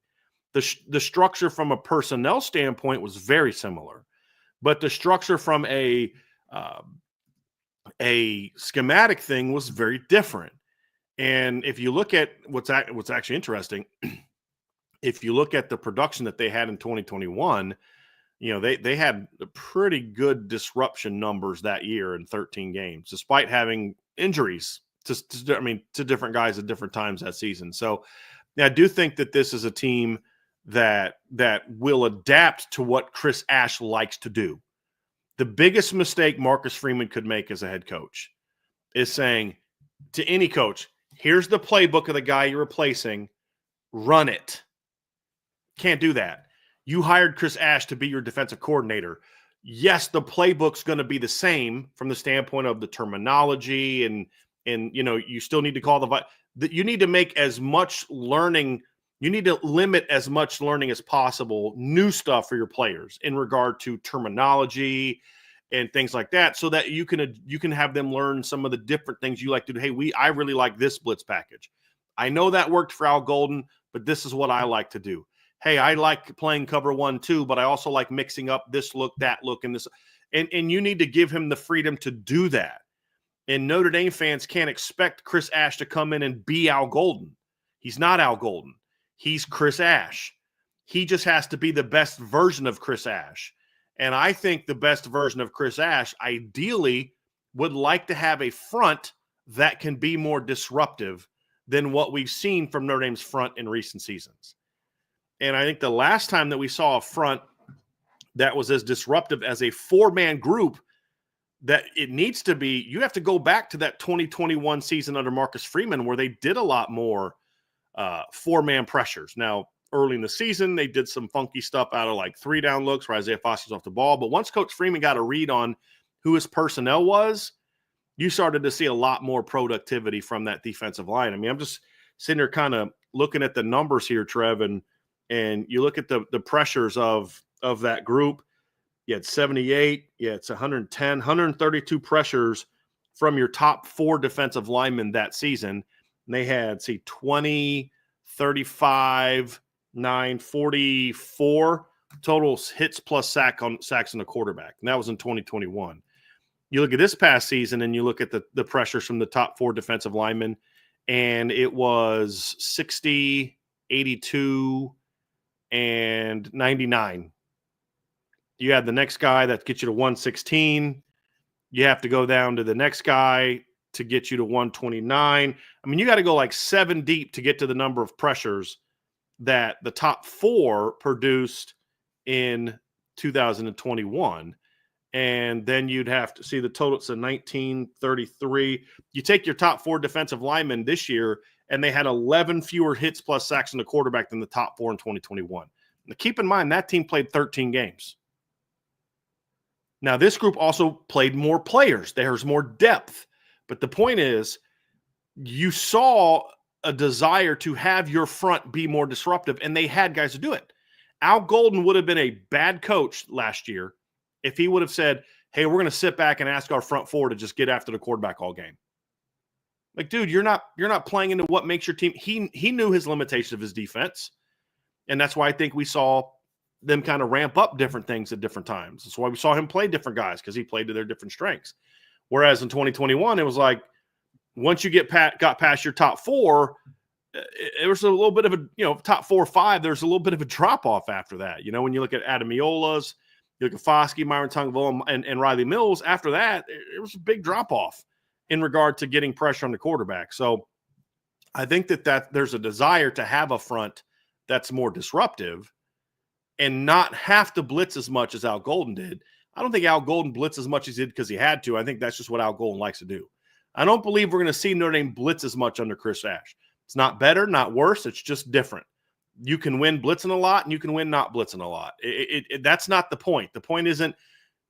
The structure from a personnel standpoint was very similar, but the structure from a schematic thing was very different. And if you look at what's actually interesting, if you look at the production that they had in 2021, they had pretty good disruption numbers that year in 13 games, despite having injuries to different guys at different times that season. So yeah, I do think that this is a team that will adapt to what Chris Ash likes to do. The biggest mistake Marcus Freeman could make as a head coach is saying to any coach, here's the playbook of the guy you're replacing, run it. Can't do that. You hired Chris Ash to be your defensive coordinator. Yes, the playbook's going to be the same from the standpoint of the terminology and you still need to call you need to make as much learning. You need to limit as much learning as possible, new stuff for your players in regard to terminology and things like that, so that you can have them learn some of the different things you like to do. Hey, I really like this blitz package. I know that worked for Al Golden, but this is what I like to do. Hey, I like playing cover 1 too, but I also like mixing up this look, that look, and this. And you need to give him the freedom to do that. And Notre Dame fans can't expect Chris Ash to come in and be Al Golden. He's not Al Golden. He's Chris Ash. He just has to be the best version of Chris Ash. And I think the best version of Chris Ash ideally would like to have a front that can be more disruptive than what we've seen from Notre Dame's front in recent seasons. And I think the last time that we saw a front that was as disruptive as a 4-man group that it needs to be, you have to go back to that 2021 season under Marcus Freeman where they did a lot more 4-man pressures. Now, early in the season, they did some funky stuff out of like 3-down looks where Isaiah Foskey's off the ball. But once Coach Freeman got a read on who his personnel was, you started to see a lot more productivity from that defensive line. I mean, I'm just sitting there kind of looking at the numbers here, Trev, and you look at the pressures of that group. You had 78. Yeah, it's 110, 132 pressures from your top 4 defensive linemen that season. And they had, 20, 35, 9, 44 total hits plus sacks on the quarterback. And that was in 2021. You look at this past season and you look at the pressures from the top 4 defensive linemen, and it was 60, 82, and 99. You had the next guy that gets you to 116. You have to go down to the next guy to get you to 129. I mean, you got to go like 7 deep to get to the number of pressures that the top 4 produced in 2021. And then you'd have to see the total. It's a 1933. You take your top 4 defensive linemen this year, and they had 11 fewer hits plus sacks on the quarterback than the top 4 in 2021. Now, keep in mind, that team played 13 games. Now, this group also played more players. There's more depth. But the point is, you saw a desire to have your front be more disruptive, and they had guys to do it. Al Golden would have been a bad coach last year if he would have said, hey, we're going to sit back and ask our front 4 to just get after the quarterback all game. Like, dude, you're not playing into what makes your team. He knew his limitations of his defense, and that's why I think we saw them kind of ramp up different things at different times. That's why we saw him play different guys, because he played to their different strengths. Whereas in 2021, it was like once you got past your top 4, it was a little bit of a, top 4 or 5, there's a little bit of a drop-off after that. When you look at Adam Miola's, you look at Foskey, Myron Tungville, and Riley Mills, after that, it was a big drop-off in regard to getting pressure on the quarterback. So I think that there's a desire to have a front that's more disruptive and not have to blitz as much as Al Golden did. I don't think Al Golden blitzed as much as he did because he had to. I think that's just what Al Golden likes to do. I don't believe we're going to see Notre Dame blitz as much under Chris Ash. It's not better, not worse. It's just different. You can win blitzing a lot, and you can win not blitzing a lot. That's not the point. The point isn't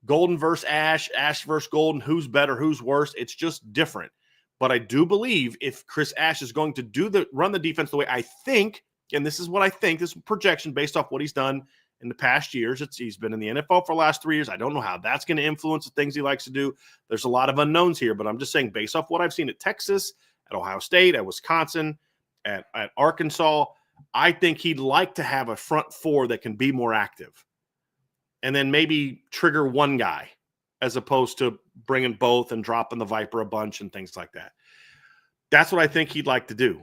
Golden versus Ash, Ash versus Golden, who's better, who's worse. It's just different. But I do believe if Chris Ash is going to run the defense the way I think, and this is what I think, this is projection based off what he's done in the past years. He's been in the NFL for the last 3 years. I don't know how that's going to influence the things he likes to do. There's a lot of unknowns here, but I'm just saying based off what I've seen at Texas, at Ohio State, at Wisconsin, at Arkansas, I think he'd like to have a front 4 that can be more active and then maybe trigger one guy as opposed to bringing both and dropping the Viper a bunch and things like that. That's what I think he'd like to do.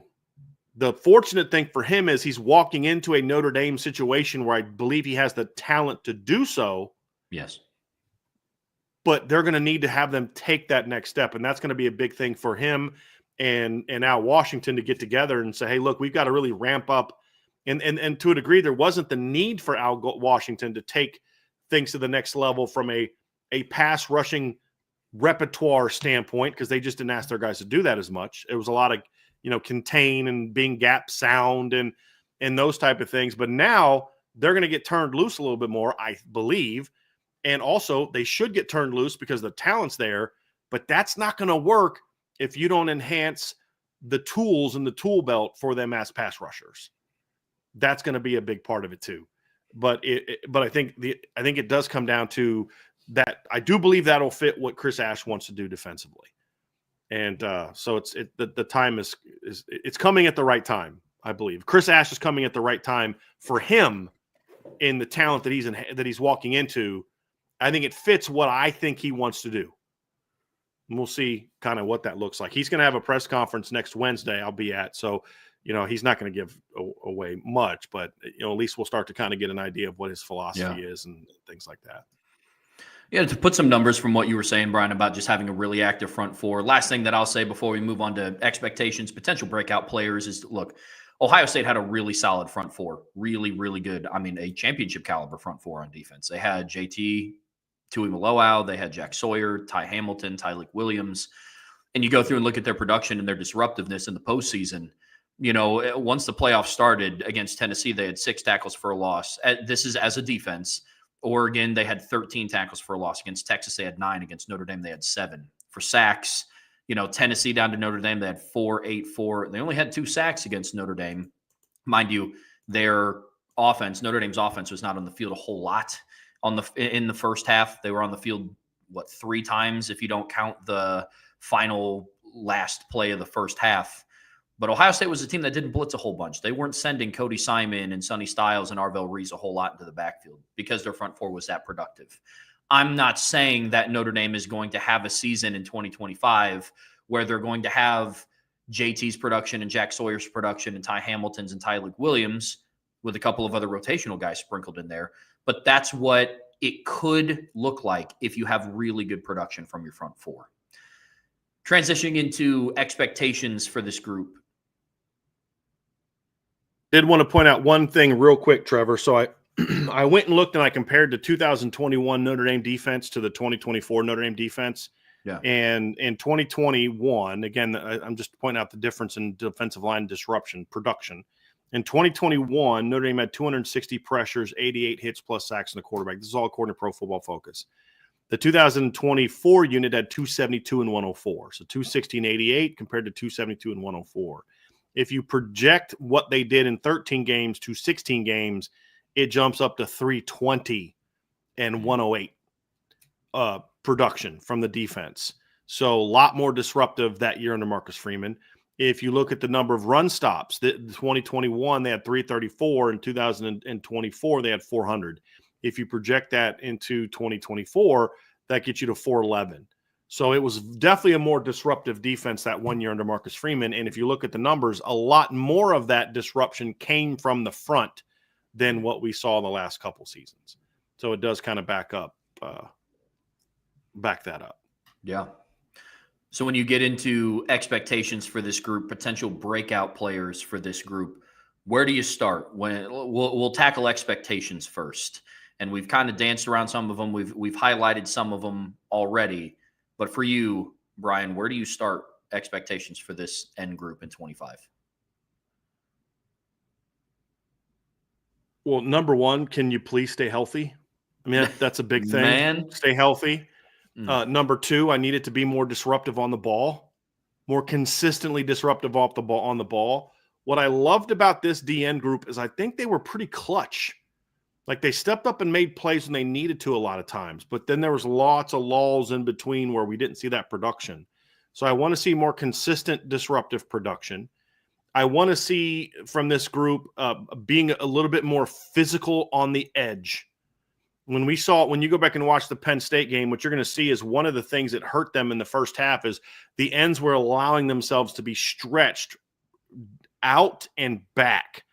The fortunate thing for him is he's walking into a Notre Dame situation where I believe he has the talent to do so. Yes. But they're going to need to have them take that next step, and that's going to be a big thing for him and Al Washington to get together and say, hey, look, we've got to really ramp up And to a degree, there wasn't the need for Al Washington to take things to the next level from a pass rushing repertoire standpoint, because they just didn't ask their guys to do that as much. It was a lot of, contain and being gap sound and those type of things. But now they're going to get turned loose a little bit more, I believe. And also they should get turned loose because the talent's there, but that's not going to work if you don't enhance the tools in the tool belt for them as pass rushers. That's going to be a big part of it too. But I think it does come down to that. I do believe that'll fit what Chris Ash wants to do defensively. And so the time is it's coming at the right time, I believe. Chris Ash is coming at the right time for him in the talent that he's walking into. I think it fits what I think he wants to do. And we'll see kind of what that looks like. He's going to have a press conference next Wednesday I'll be at. So, he's not going to give away much, but, at least we'll start to kind of get an idea of what his philosophy is and things like that. Yeah, to put some numbers from what you were saying, Brian, about just having a really active front four. Last thing that I'll say before we move on to expectations, potential breakout players is, look, Ohio State had a really solid front four, really, really good. I mean, a championship caliber front four on defense. They had JT Tuimoloau, they had Jack Sawyer, Ty Hamilton, Tyleik Williams. And you go through and look at their production and their disruptiveness in the postseason. Once the playoffs started against Tennessee, they had 6 tackles for a loss. This is as a defense. Oregon, they had 13 tackles for a loss. Against Texas, they had 9. Against Notre Dame, they had 7. For sacks, Tennessee down to Notre Dame, they had 4, 8, 4. They only had 2 sacks against Notre Dame. Mind you, their offense, Notre Dame's offense, was not on the field a whole lot in the first half. They were on the field, 3 times if you don't count the final last play of the first half. But Ohio State was a team that didn't blitz a whole bunch. They weren't sending Cody Simon and Sonny Styles and Arvell Reese a whole lot into the backfield because their front four was that productive. I'm not saying that Notre Dame is going to have a season in 2025 where they're going to have JT's production and Jack Sawyer's production and Ty Hamilton's and Tyleik Williams with a couple of other rotational guys sprinkled in there. But that's what it could look like if you have really good production from your front four. Transitioning into expectations for this group. Did want to point out one thing real quick, Trevor. So I went and looked and I compared the 2021 Notre Dame defense to the 2024 Notre Dame defense. Yeah. And in 2021, again, I'm just pointing out the difference in defensive line disruption production. In 2021, Notre Dame had 260 pressures, 88 hits plus sacks in the quarterback. This is all according to Pro Football Focus. The 2024 unit had 272 and 104. So 260 and 88 compared to 272 and 104. If you project what they did in 13 games to 16 games, it jumps up to 320 and 108 production from the defense. So a lot more disruptive that year under Marcus Freeman. If you look at the number of run stops, the 2021, they had 334. In 2024, they had 400. If you project that into 2024, that gets you to 411. So it was definitely a more disruptive defense that 1 year under Marcus Freeman. And if you look at the numbers, a lot more of that disruption came from the front than what we saw in the last couple seasons. So it does kind of back that up. Yeah. So when you get into expectations for this group, potential breakout players for this group, where do you start? We'll tackle expectations first. And we've kind of danced around some of them. We've highlighted some of them already. But for you, Brian, where do you start expectations for this end group in 25? Well, number one, can you please stay healthy? I mean, that's a big thing. Man. Stay healthy. Number two, I need it to be more disruptive on the ball, more consistently disruptive on the ball. What I loved about this DN group is I think they were pretty clutch. Like they stepped up and made plays when they needed to a lot of times, but then there was lots of lulls in between where we didn't see that production. So I want to see more consistent disruptive production. I want to see from this group being a little bit more physical on the edge. When you go back and watch the Penn State game, what you're going to see is one of the things that hurt them in the first half is the ends were allowing themselves to be stretched out and back.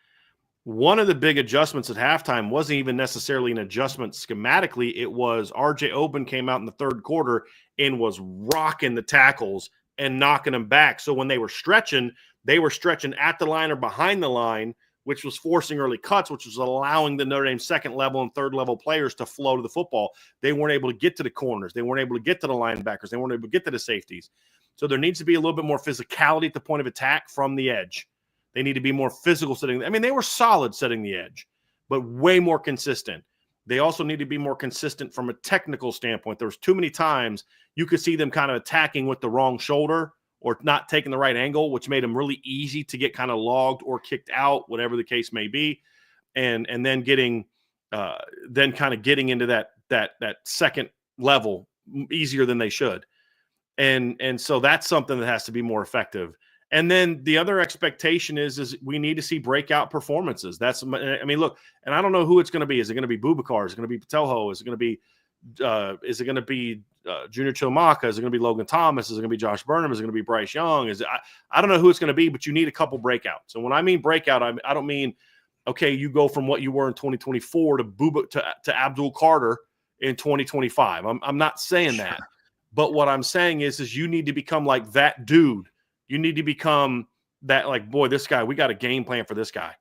One of the big adjustments at halftime wasn't even necessarily an adjustment schematically. It was RJ Oben came out in the third quarter and was rocking the tackles and knocking them back. So when they were stretching at the line or behind the line, which was forcing early cuts, which was allowing the Notre Dame second level and third level players to flow to the football. They weren't able to get to the corners. They weren't able to get to the linebackers. They weren't able to get to the safeties. So there needs to be a little bit more physicality at the point of attack from the edge. They need to be more physical setting. I mean, they were solid setting the edge, but way more consistent. They also need to be more consistent from a technical standpoint. There was too many times you could see them kind of attacking with the wrong shoulder or not taking the right angle, which made them really easy to get kind of logged or kicked out, whatever the case may be, and then getting getting into that second level easier than they should, and so that's something that has to be more effective. And then the other expectation is we need to see breakout performances. I mean, look, and I don't know who it's going to be. Is it going to be Bubakar? Is it going to be Patelho? Is it going to be Junior Chilmaka? Is it going to be Logan Thomas? Is it going to be Josh Burnham? Is it going to be Bryce Young? I don't know who it's going to be, but you need a couple breakouts. And when I mean breakout, I don't mean, okay, you go from what you were in 2024 to Abdul Carter in 2025. I'm not saying that. But what I'm saying is you need to become like that dude. You need to become that, like, boy, this guy, we got a game plan for this guy.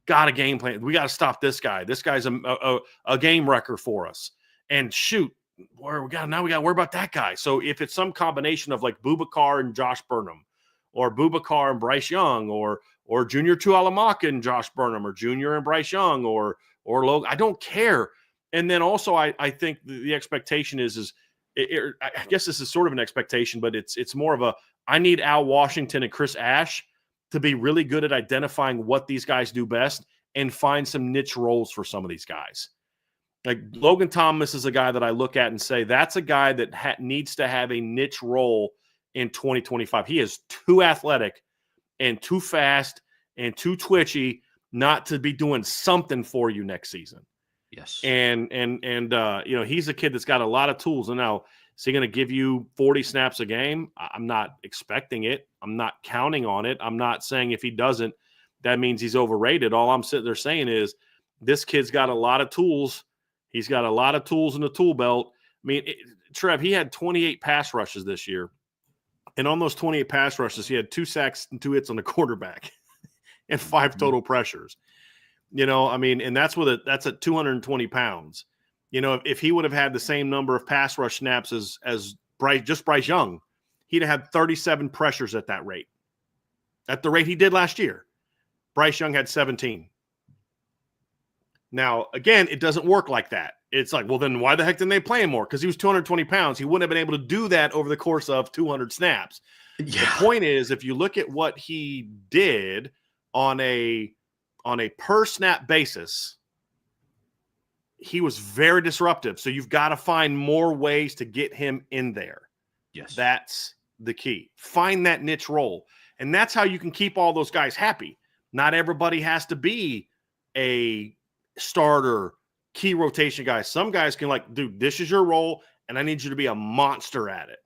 Got a game plan. We got to stop this guy. This guy's a game wrecker for us. And shoot, now we got to worry about that guy. So if it's some combination of like Bubakar and Josh Burnham, or Bubakar and Bryce Young, or Junior Tuihalamaka and Josh Burnham, or Junior and Bryce Young, or Logan, I don't care. And then also I think the expectation is I guess this is sort of an expectation, but it's more of I need Al Washington and Chris Ash to be really good at identifying what these guys do best and find some niche roles for some of these guys. Like Logan Thomas is a guy that I look at and say, that's a guy that needs to have a niche role in 2025. He is too athletic and too fast and too twitchy not to be doing something for you next season. Yes. And he's a kid that's got a lot of tools. And now, is he going to give you 40 snaps a game? I'm not expecting it. I'm not counting on it. I'm not saying if he doesn't, that means he's overrated. All I'm sitting there saying is this kid's got a lot of tools. He's got a lot of tools in the tool belt. I mean, Trev, he had 28 pass rushes this year. And on those 28 pass rushes, he had 2 sacks and 2 hits on the quarterback and 5 total pressures. I mean, and that's at 220 pounds. If he would have had the same number of pass rush snaps as Bryce Young, he'd have had 37 pressures at that rate. At the rate he did last year. Bryce Young had 17. Now, again, it doesn't work like that. It's like, well, then why the heck didn't they play him more? Because he was 220 pounds. He wouldn't have been able to do that over the course of 200 snaps. Yeah. The point is, if you look at what he did on a per snap basis, he was very disruptive. So you've got to find more ways to get him in there. Yes. That's the key. Find that niche role. And that's how you can keep all those guys happy. Not everybody has to be a starter, key rotation guy. Some guys can dude, this is your role, and I need you to be a monster at it.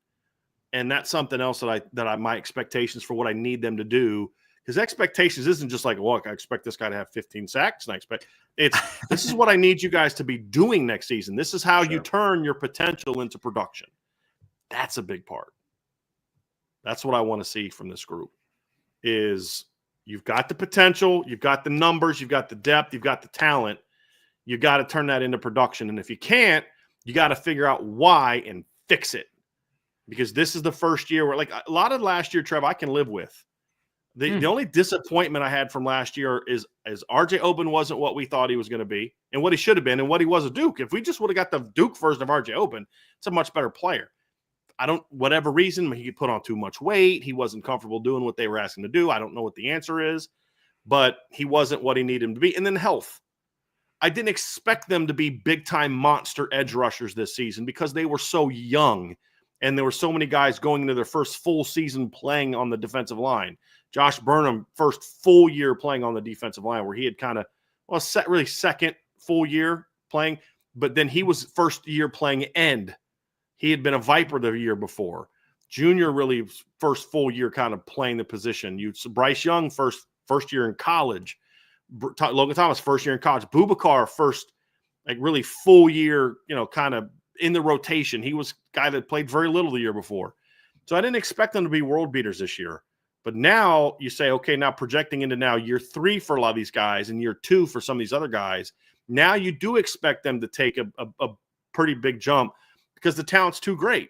And that's something else that my expectations for what I need them to do. Because expectations isn't just like, look, I expect this guy to have 15 sacks, and this is what I need you guys to be doing next season. This is how you turn your potential into production. That's a big part. That's what I want to see from this group is you've got the potential, you've got the numbers, you've got the depth, you've got the talent. You got to turn that into production. And if you can't, you got to figure out why and fix it. Because this is the first year where, a lot of last year, Trev, I can live with. The only disappointment I had from last year is RJ Oben wasn't what we thought he was going to be and what he should have been and what he was a Duke. If we just would have got the Duke version of RJ Oben, it's a much better player. Whatever reason, he put on too much weight. He wasn't comfortable doing what they were asking to do. I don't know what the answer is, but he wasn't what he needed him to be. And then health. I didn't expect them to be big-time monster edge rushers this season because they were so young and there were so many guys going into their first full season playing on the defensive line. Josh Burnham, first full year playing on the defensive line, where he had second full year playing, but then he was first year playing end. He had been a Viper the year before. Junior really first full year kind of playing the position. Bryce Young first year in college. Logan Thomas first year in college. Bubakar first really full year, kind of in the rotation. He was a guy that played very little the year before. So I didn't expect them to be world beaters this year. But now you say, okay, now projecting into now year 3 for a lot of these guys and year 2 for some of these other guys, now you do expect them to take a pretty big jump because the talent's too great.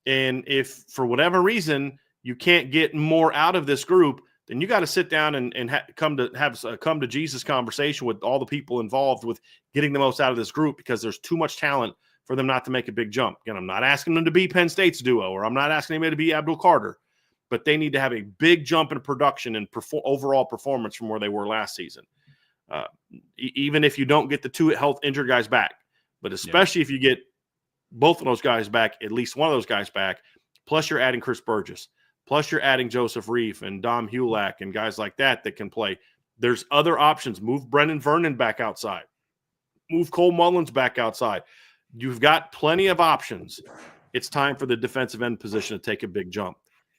And if for whatever reason you can't get more out of this group, then you got to sit down and come to Jesus conversation with all the people involved with getting the most out of this group, because there's too much talent for them not to make a big jump. Again, I'm not asking them to be Penn State's duo, or I'm not asking anybody to be Abdul Carter, but they need to have a big jump in production and overall performance from where they were last season. Even if you don't get the 2 health injured guys back, but especially if you get both of those guys back, at least one of those guys back, plus you're adding Chris Burgess, plus you're adding Joseph Reif and Dom Hulak and guys like that can play. There's other options. Move Brendan Vernon back outside. Move Cole Mullins back outside. You've got plenty of options. It's time for the defensive end position to take a big jump.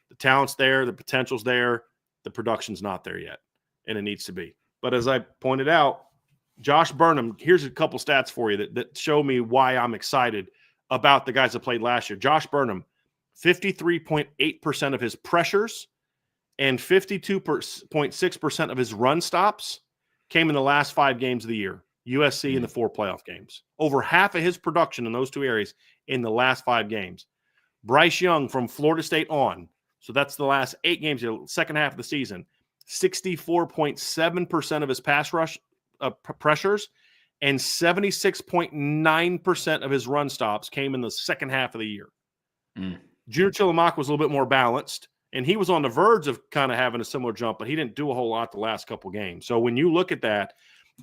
The talent's there. The potential's there. The production's not there yet, and it needs to be. But as I pointed out, Josh Burnham, here's a couple stats for you that show me why I'm excited about the guys that played last year. Josh Burnham, 53.8% of his pressures and 52.6% of his run stops came in the last 5 games of the year. USC in the 4 playoff games. Over half of his production in those 2 areas in the last 5 games. Bryce Young from Florida State on, so that's the last 8 games, the second half of the season, 64.7% of his pass rush pressures and 76.9% of his run stops came in the second half of the year. Junior Chilliwack was a little bit more balanced, and he was on the verge of kind of having a similar jump, but he didn't do a whole lot the last couple games. So when you look at that,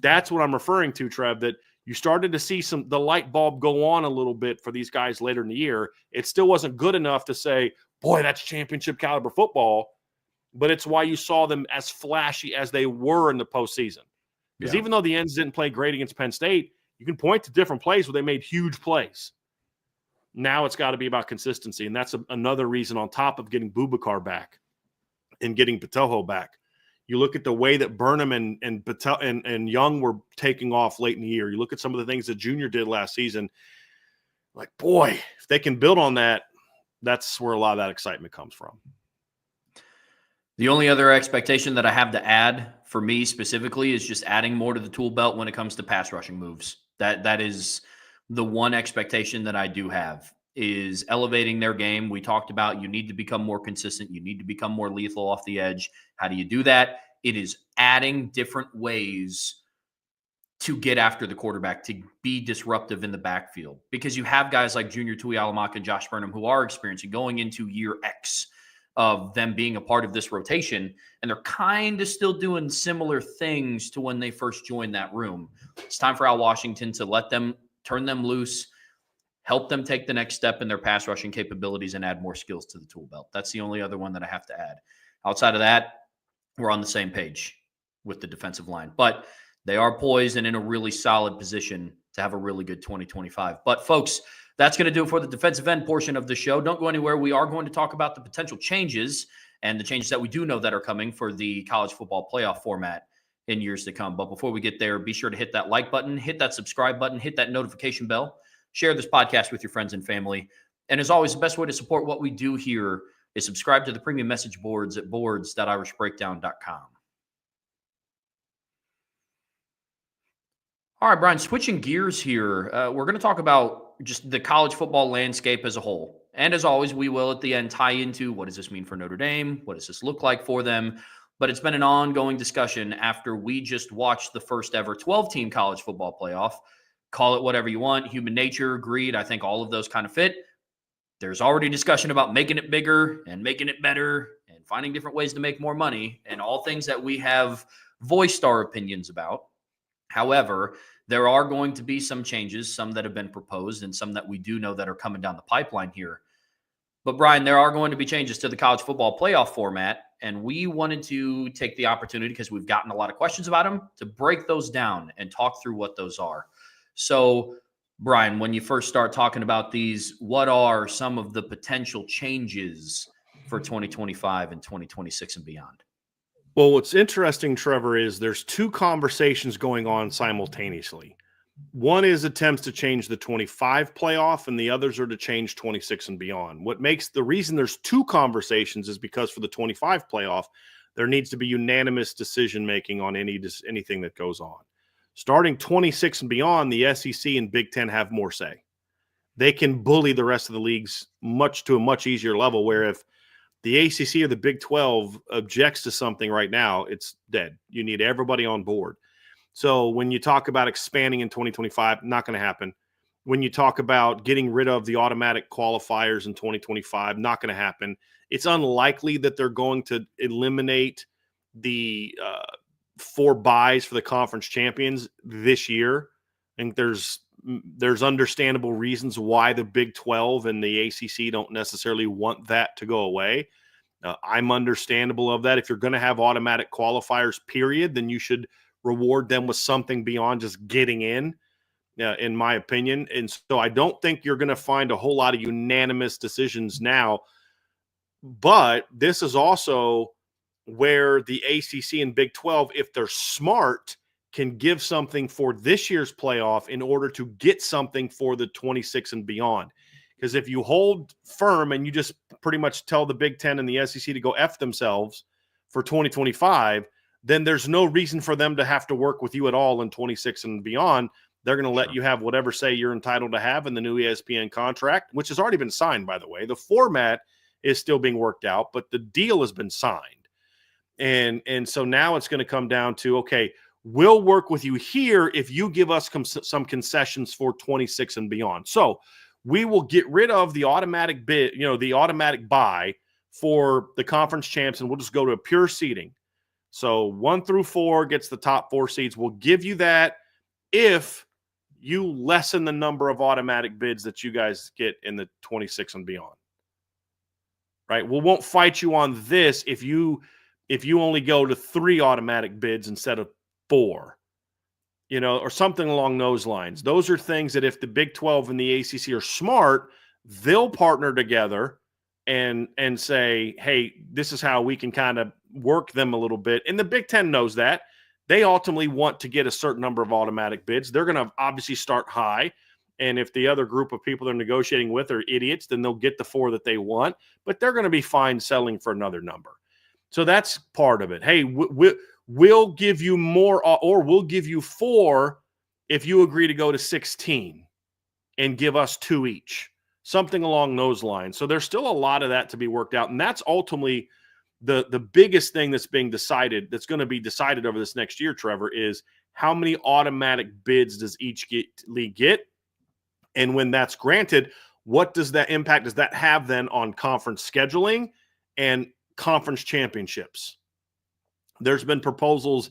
that's what I'm referring to, Trev, that you started to see the light bulb go on a little bit for these guys later in the year. It still wasn't good enough to say, boy, that's championship caliber football, but it's why you saw them as flashy as they were in the postseason. Because even though the ends didn't play great against Penn State, you can point to different plays where they made huge plays. Now it's got to be about consistency, and that's another reason on top of getting Boubacar back and getting Patojo back. You look at the way that Burnham and Patel and Young were taking off late in the year. You look at some of the things that Junior did last season. Like, boy, if they can build on that, that's where a lot of that excitement comes from. The only other expectation that I have to add for me specifically is just adding more to the tool belt when it comes to pass rushing moves. That is the one expectation that I do have, is elevating their game. We talked about you need to become more consistent. You need to become more lethal off the edge. How do you do that? It is adding different ways to get after the quarterback, to be disruptive in the backfield, because you have guys like Junior Tuihalamaka and Josh Burnham who are experiencing going into year X of them being a part of this rotation, and they're kind of still doing similar things to when they first joined that room. It's time for Al Washington to turn them loose, help them take the next step in their pass rushing capabilities, and add more skills to the tool belt. That's the only other one that I have to add. Outside of that, we're on the same page with the defensive line. But they are poised and in a really solid position to have a really good 2025. But, folks, that's going to do it for the defensive end portion of the show. Don't go anywhere. We are going to talk about the potential changes and the changes that we do know that are coming for the college football playoff format in years to come. But before we get there, be sure to hit that like button, hit that subscribe button, hit that notification bell, share this podcast with your friends and family. And as always, the best way to support what we do here is subscribe to the premium message boards at boards.irishbreakdown.com. All right, Brian, switching gears here, we're going to talk about just the college football landscape as a whole. And as always, we will at the end tie into what does this mean for Notre Dame? What does this look like for them? But it's been an ongoing discussion after we just watched the first ever 12-team college football playoff. Call it whatever you want, human nature, greed, I think all of those kind of fit. There's already discussion about making it bigger and making it better and finding different ways to make more money, and all things that we have voiced our opinions about. However, there are going to be some changes, some that have been proposed and some that we do know that are coming down the pipeline here. But, Brian, there are going to be changes to the college football playoff format, and we wanted to take the opportunity, because we've gotten a lot of questions about them, to break those down and talk through what those are. So, Brian, when you first start talking about these, what are some of the potential changes for 2025 and 2026 and beyond? Well, what's interesting, Trevor, is there's 2 conversations going on simultaneously. One is attempts to change the 25 playoff, and the others are to change 26 and beyond. What makes the reason there's two conversations is because for the 25 playoff, there needs to be unanimous decision-making on anything that goes on. Starting 26 and beyond, the SEC and Big Ten have more say. They can bully the rest of the leagues to a much easier level, where if the ACC or the Big 12 objects to something right now, it's dead. You need everybody on board. So when you talk about expanding in 2025, not going to happen. When you talk about getting rid of the automatic qualifiers in 2025, not going to happen. It's unlikely that they're going to eliminate the 4 buys for the conference champions this year. I think there's understandable reasons why the Big 12 and the ACC don't necessarily want that to go away. I'm understandable of that. If you're going to have automatic qualifiers, period, then you should reward them with something beyond just getting in my opinion. And so I don't think you're going to find a whole lot of unanimous decisions now. But this is also where the ACC and Big 12, if they're smart, can give something for this year's playoff in order to get something for the 26 and beyond. Because if you hold firm and you just pretty much tell the Big 10 and the SEC to go F themselves for 2025, then there's no reason for them to have to work with you at all in 26 and beyond. They're going to let you have whatever say you're entitled to have in the new ESPN contract, which has already been signed, by the way. The format is still being worked out, but the deal has been signed. And so now it's going to come down to, okay, we'll work with you here if you give us some concessions for 26 and beyond. So we will get rid of the automatic bid, the automatic buy for the conference champs, and we'll just go to a pure seeding. So 1 through 4 gets the top 4 seeds. We'll give you that if you lessen the number of automatic bids that you guys get in the 26 and beyond. Right? We won't fight you on this if you only go to 3 automatic bids instead of 4, or something along those lines. Those are things that if the Big 12 and the ACC are smart, they'll partner together and say, hey, this is how we can kind of work them a little bit. And the Big 10 knows that. They ultimately want to get a certain number of automatic bids. They're going to obviously start high. And if the other group of people they're negotiating with are idiots, then they'll get the 4 that they want. But they're going to be fine selling for another number. So that's part of it. Hey, we'll give you more, or we'll give you 4 if you agree to go to 16 and give us 2 each. Something along those lines. So there's still a lot of that to be worked out. And that's ultimately the biggest thing that's being decided, that's going to be decided over this next year, Trevor, is how many automatic bids does each league get? And when that's granted, what does that impact does that have then on conference scheduling and conference championships? There's been proposals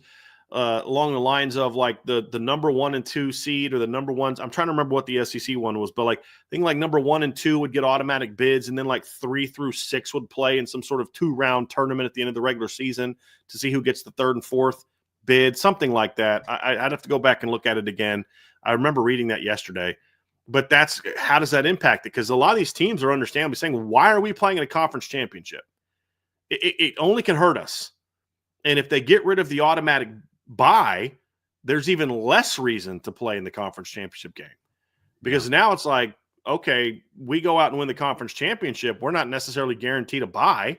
along the lines of like the number 1 and 2 seed, or the number ones. I'm trying to remember what the SEC one was, but like I think like number 1 and 2 would get automatic bids, and then like 3 through 6 would play in some sort of 2-round tournament at the end of the regular season to see who gets the 3rd and 4th bid, something like that. I'd have to go back and look at it again. I remember reading that yesterday, but that's how does that impact it? Because a lot of these teams are understandably saying, why are we playing in a conference championship? It only can hurt us. And if they get rid of the automatic buy, there's even less reason to play in the conference championship game. Because now it's like, okay, we go out and win the conference championship. We're not necessarily guaranteed a bye.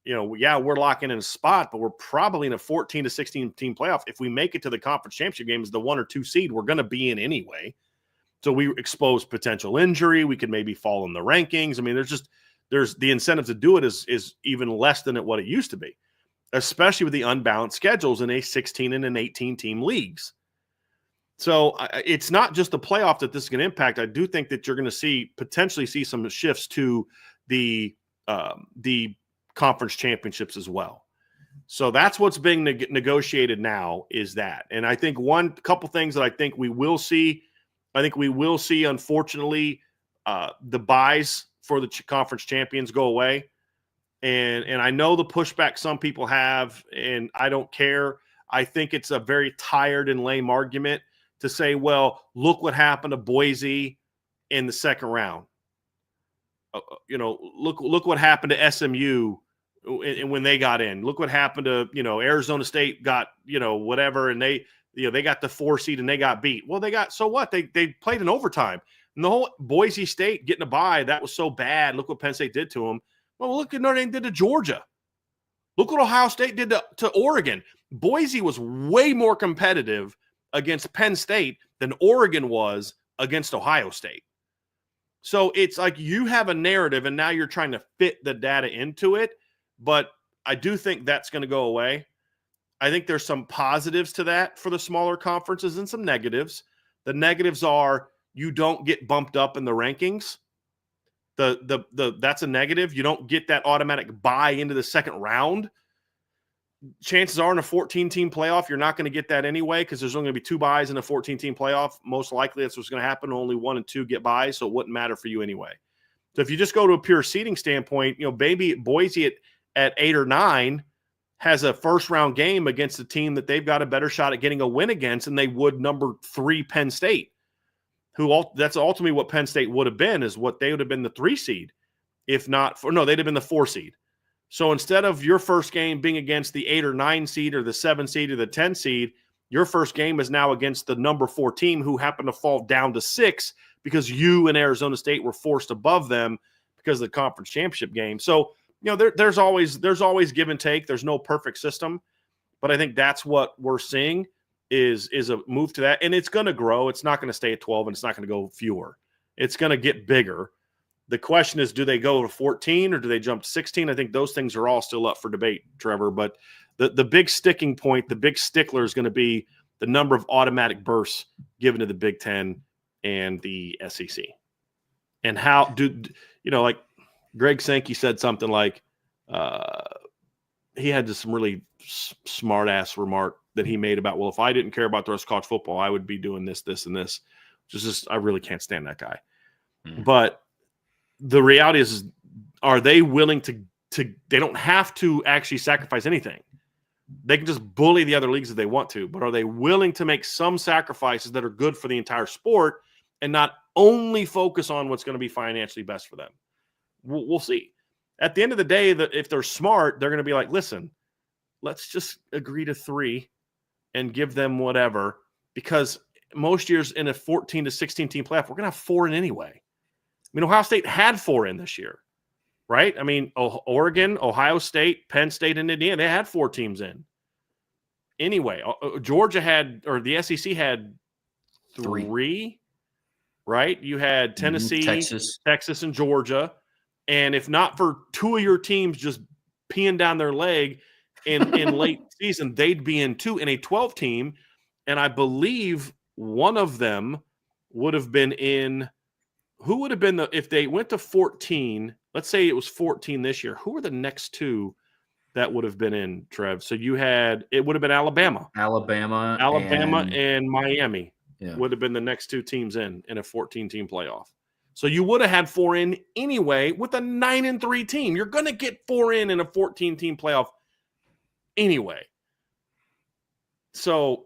We're locking in a spot, but we're probably in a 14 to 16 team playoff. If we make it to the conference championship game as the 1 or 2 seed, we're going to be in anyway. So we expose potential injury. We could maybe fall in the rankings. I mean, there's the incentive to do it is even less than what it used to be, especially with the unbalanced schedules in a 16 and an 18 team leagues. So it's not just the playoff that this is going to impact. I do think that you're going to potentially see some shifts to the conference championships as well. So that's what's being negotiated now, is that. And I think couple things that I think we will see. I think we will see, unfortunately, the buys for the conference champions go away. And I know the pushback some people have, and I don't care. I think it's a very tired and lame argument to say, well, look what happened to Boise in the second round. Look what happened to SMU when they got in. Look what happened to, Arizona State got, whatever, and they got the 4 seed and they got beat. Well, so what? They played in overtime. And the whole Boise State getting a bye, that was so bad. Look what Penn State did to them. Well, look what Notre Dame did to Georgia. Look what Ohio State did to Oregon. Boise was way more competitive against Penn State than Oregon was against Ohio State. So it's like you have a narrative and now you're trying to fit the data into it. But I do think that's going to go away. I think there's some positives to that for the smaller conferences and some negatives. The negatives are you don't get bumped up in the rankings. That's a negative. You don't get that automatic bye into the second round. Chances are in a 14-team playoff, you're not going to get that anyway because there's only going to be 2 byes in a 14-team playoff. Most likely that's what's going to happen. Only 1 and 2 get byes, so it wouldn't matter for you anyway. So if you just go to a pure seeding standpoint, maybe Boise at 8 or 9 has a first-round game against a team that they've got a better shot at getting a win against than they would number 3 Penn State, that's ultimately what Penn State would have been, is what they would have been the 3 seed. If not, they'd have been the 4 seed. So instead of your first game being against the 8 or 9 seed or the 7 seed or the 10 seed, your first game is now against the number 4 team who happened to fall down to 6 because you and Arizona State were forced above them because of the conference championship game. So, there's always give and take. There's no perfect system, but I think that's what we're seeing is a move to that. And it's going to grow. It's not going to stay at 12 and it's not going to go fewer. It's going to get bigger. The question is, do they go to 14 or do they jump to 16? I think those things are all still up for debate, Trevor. But the big sticking point, the big stickler is going to be the number of automatic berths given to the Big Ten and the SEC. And how like Greg Sankey said something like he had some really smart-ass remark that he made about, well, if I didn't care about the rest of college football, I would be doing this, this, and this. Just I really can't stand that guy. But the reality is, are they willing to they don't have to actually sacrifice anything. They can just bully the other leagues if they want to, but are they willing to make some sacrifices that are good for the entire sport and not only focus on what's going to be financially best for them? We'll see. At the end of the day, that if they're smart, they're going to be like, listen, let's just agree to 3 and give them whatever, because most years in a 14 to 16 team playoff, we're going to have 4 in anyway. I mean, Ohio State had 4 in this year, right? I mean, Oregon, Ohio State, Penn State, and Indiana, they had 4 teams in. Anyway, Georgia had, or the SEC had 3, right? You had Tennessee, Texas, and Georgia. And if not for 2 of your teams just peeing down their leg in late season, they'd be in 2 in a 12 team. And I believe one of them would have been in, who would have been if they went to 14, let's say it was 14 this year, who were the next 2 that would have been in, Trev? So it would have been Alabama and Miami would have been the next 2 teams in a 14-team playoff. So you would have had 4 in anyway with a 9-3 team. You're going to get 4 in a 14-team playoff anyway. So,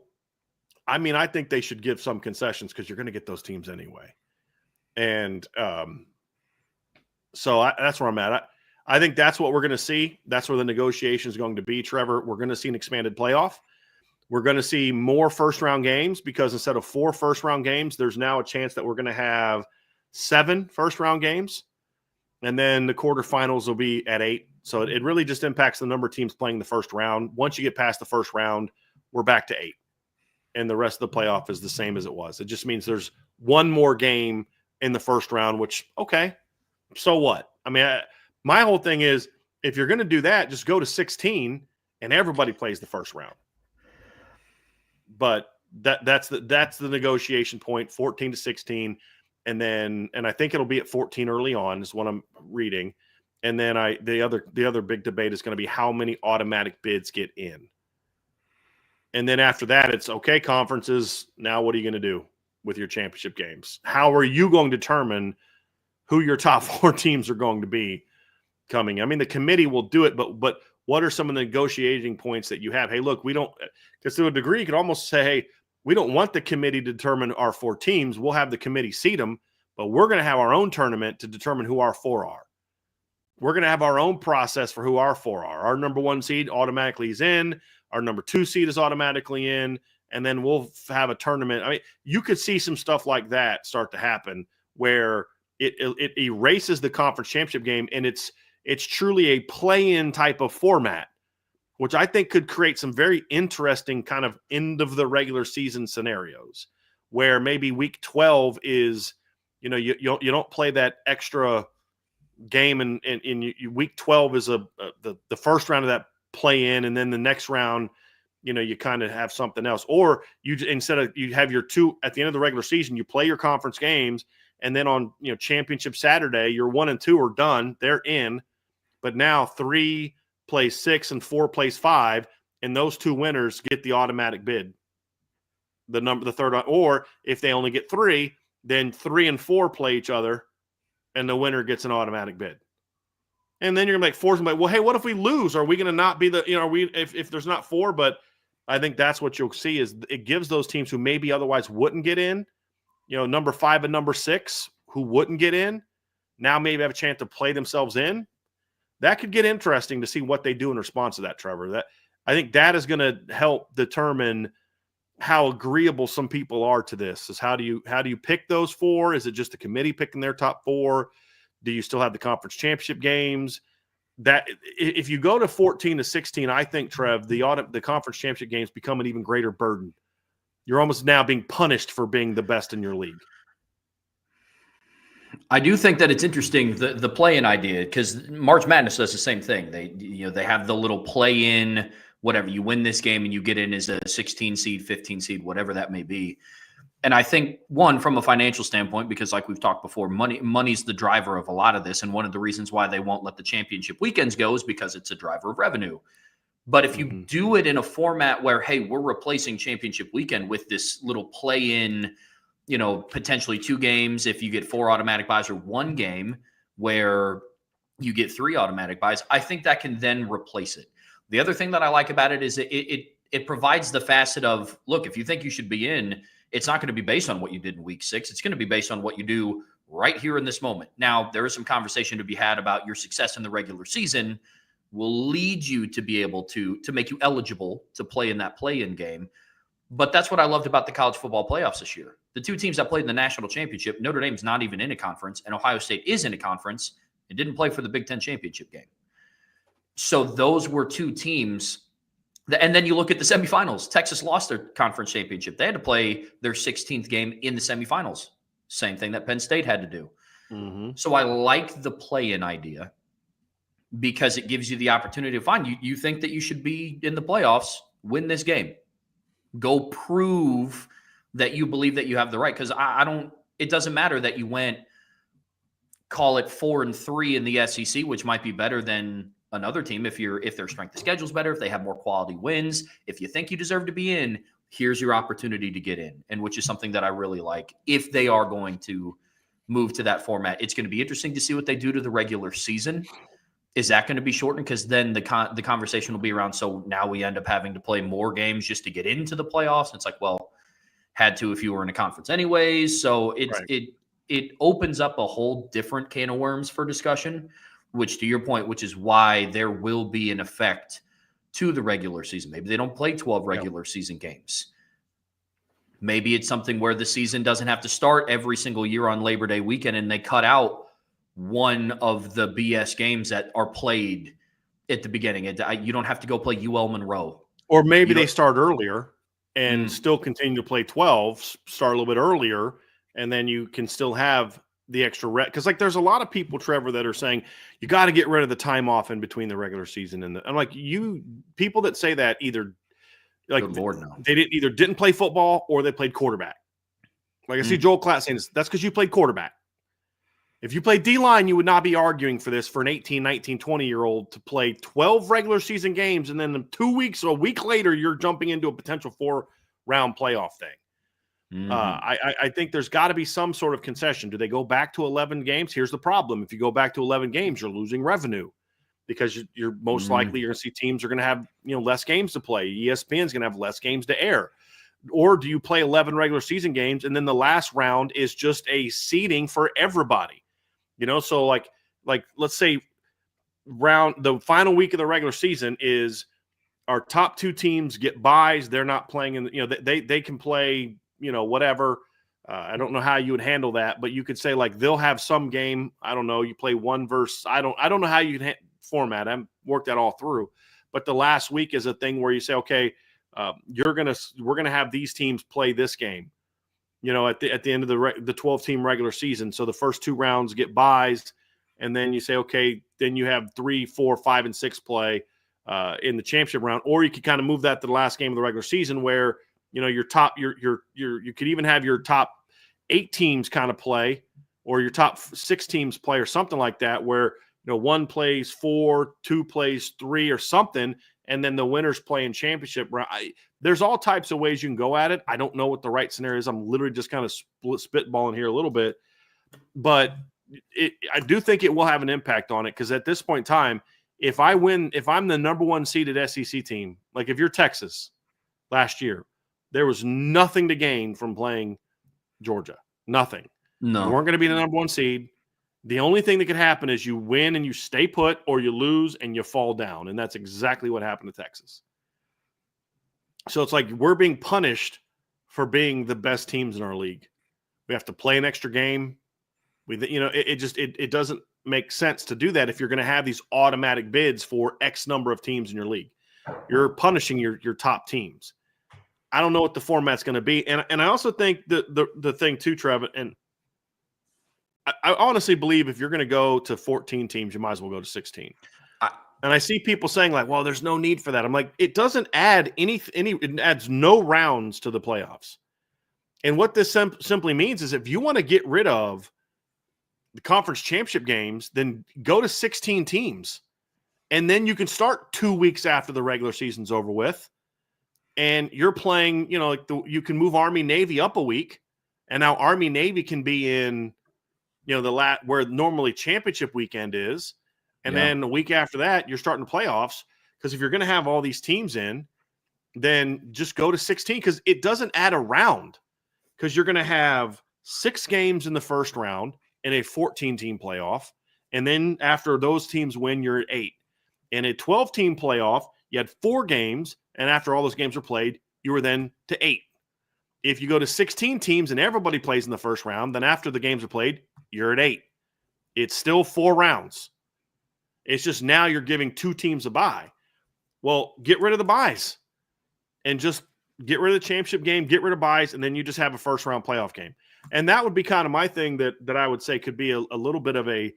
I mean, I think they should give some concessions because you're going to get those teams anyway. And so that's where I'm at. I think that's what we're going to see. That's where the negotiation is going to be, Trevor. We're going to see an expanded playoff. We're going to see more first-round games because instead of 4 first-round games, there's now a chance that we're going to have 7 first-round games. And then the quarterfinals will be at 8. So it really just impacts the number of teams playing the first round. Once you get past the first round, we're back to 8. And the rest of the playoff is the same as it was. It just means there's one more game in the first round, which, okay, so what? I mean, my whole thing is if you're going to do that, just go to 16 and everybody plays the first round. But that's the negotiation point, 14 to 16. And I think it'll be at 14 early on is what I'm reading. And then the other big debate is going to be how many automatic bids get in. And then after that, it's okay, conferences. Now what are you going to do with your championship games? How are you going to determine who your top 4 teams are going to be coming? I mean, the committee will do it, but what are some of the negotiating points that you have? Hey, look, we don't, because to a degree, you could almost say, hey, we don't want the committee to determine our 4 teams. We'll have the committee seed them, but we're going to have our own tournament to determine who our 4 are. We're going to have our own process for who our 4 are. Our number 1 seed automatically is in. Our number 2 seed is automatically in. and then we'll have a tournament. I mean, you could see some stuff like that start to happen where it erases the conference championship game, and it's truly a play-in type of format, which I think could create some very interesting kind of end of the regular season scenarios where maybe week 12 is, you don't play that extra game, and week 12 is the first round of that play-in, and then the next round, you kind of have something else. Or instead of you have your two at the end of the regular season, you play your conference games, and then on championship Saturday, your 1 and 2 are done, they're in, but now 3 plays 6 and 4 plays 5, and those 2 winners get the automatic bid. The third, or if they only get 3, then 3 and 4 play each other, and the winner gets an automatic bid. And then you're gonna force them like, well, hey, what if we lose? Are we gonna not be are we if there's not 4? But I think that's what you'll see is it gives those teams who maybe otherwise wouldn't get in, number 5 and number 6 who wouldn't get in, now maybe have a chance to play themselves in. That could get interesting to see what they do in response to that, Trevor. I think that is going to help determine how agreeable some people are to this. Is how do you pick those 4? Is it just the committee picking their top 4? Do you still have the conference championship games? That if you go to 14 to 16, I think, Trev, the conference championship games become an even greater burden. You're almost now being punished for being the best in your league. I do think that it's interesting, the play-in idea, because March Madness does the same thing. They have the little play-in, whatever. You win this game and you get in as a 16 seed, 15 seed, whatever that may be. And I think, one, from a financial standpoint, because like we've talked before, money's the driver of a lot of this. And one of the reasons why they won't let the championship weekends go is because it's a driver of revenue. But if you do it in a format where, hey, we're replacing championship weekend with this little play-in, potentially 2 games if you get 4 automatic buys, or 1 game where you get 3 automatic buys, I think that can then replace it. The other thing that I like about it is it provides the facet of, look, if you think you should be in, it's not going to be based on what you did in week 6. It's going to be based on what you do right here in this moment. Now, there is some conversation to be had about your success in the regular season will lead you to be able to make you eligible to play in that play-in game. But that's what I loved about the college football playoffs this year. The 2 teams that played in the national championship, Notre Dame's not even in a conference, and Ohio State is in a conference and didn't play for the Big Ten championship game. So those were 2 teams. And then you look at the semifinals. Texas lost their conference championship. They had to play their 16th game in the semifinals. Same thing that Penn State had to do. Mm-hmm. So I like the play-in idea because it gives you the opportunity to find you think that you should be in the playoffs, win this game. Go prove that you believe that you have the right. Because it doesn't matter that you went, call it 4-3 in the SEC, which might be better than another team if their strength of schedule is better, if they have more quality wins. If you think you deserve to be in, here's your opportunity to get in, and which is something that I really like. If they are going to move to that format, it's going to be interesting to see what they do to the regular season. Is that going to be shortened? Because then the conversation will be around, so now we end up having to play more games just to get into the playoffs. And it's like, well, had to if you were in a conference anyways. So it opens up a whole different can of worms for discussion, which, to your point, which is why there will be an effect to the regular season. Maybe they don't play 12 regular season games. Maybe it's something where the season doesn't have to start every single year on Labor Day weekend, and they cut out one of the BS games that are played at the beginning. You don't have to go play UL Monroe. Or maybe they start earlier and still continue to play 12, start a little bit earlier, and then you can still have the extra because there's a lot of people, Trevor, that are saying you got to get rid of the time off in between the regular season and I'm like, people that say that either they didn't play football or they played quarterback. I see Joel Klatt saying that's because you played quarterback. If you played D-line, you would not be arguing for this for an 18, 19, 20-year-old to play 12 regular season games, and then 2 weeks or a week later, you're jumping into a potential 4-round playoff thing. I think there's got to be some sort of concession. Do they go back to 11 games? Here's the problem. If you go back to 11 games, you're losing revenue because you're most likely you're going to see teams are going to have less games to play. ESPN's going to have less games to air. Or do you play 11 regular season games, and then the last round is just a seeding for everybody? So let's say the final week of the regular season is our top 2 teams get buys. They're not playing in, they can play, whatever. I don't know how you would handle that, but you could say like they'll have some game. I don't know. You play one verse. I don't know how you can format. I haven't worked that all through, but the last week is a thing where you say, okay, we're gonna have these teams play this game. At the end of the 12-team regular season. So the first 2 rounds get buys, and then you say, okay, then you have 3, 4, 5, and 6 play in the championship round, or you could kind of move that to the last game of the regular season, where you could even have your top 8 teams kind of play, or your top 6 teams play, or something like that, where 1 plays 4, 2 plays 3, or something, and then the winners play in championship round. There's all types of ways you can go at it. I don't know what the right scenario is. I'm literally just kind of spitballing here a little bit. But I do think it will have an impact on it, because at this point in time, if I'm the number 1 seeded SEC team, like if you're Texas last year, there was nothing to gain from playing Georgia. Nothing. No. You weren't going to be the number 1 seed. The only thing that could happen is you win and you stay put, or you lose and you fall down. And that's exactly what happened to Texas. So it's like we're being punished for being the best teams in our league. We have to play an extra game. It doesn't make sense to do that if you're going to have these automatic bids for X number of teams in your league. You're punishing your top teams. I don't know what the format's going to be. And I also think the thing too, Trevor, and I honestly believe if you're going to go to 14 teams, you might as well go to 16. And I see people saying like, well, there's no need for that. I'm like, it doesn't add it adds no rounds to the playoffs. And what this simply means is if you want to get rid of the conference championship games, then go to 16 teams. And then you can start 2 weeks after the regular season's over with. And you're playing, you can move Army Navy up a week. And now Army Navy can be in, where normally championship weekend is. And then a week after that, you're starting the playoffs. Because if you're going to have all these teams in, then just go to 16, because it doesn't add a round. Because you're going to have 6 games in the first round in a 14-team playoff. And then after those teams win, you're at 8. In a 12-team playoff, you had 4 games. And after all those games were played, you were then to 8. If you go to 16 teams and everybody plays in the first round, then after the games are played, you're at 8. It's still 4 rounds. It's just now you're giving 2 teams a bye. Well, get rid of the byes and just get rid of the championship game, get rid of byes, and then you just have a first-round playoff game. And that would be kind of my thing that I would say could be a little bit of a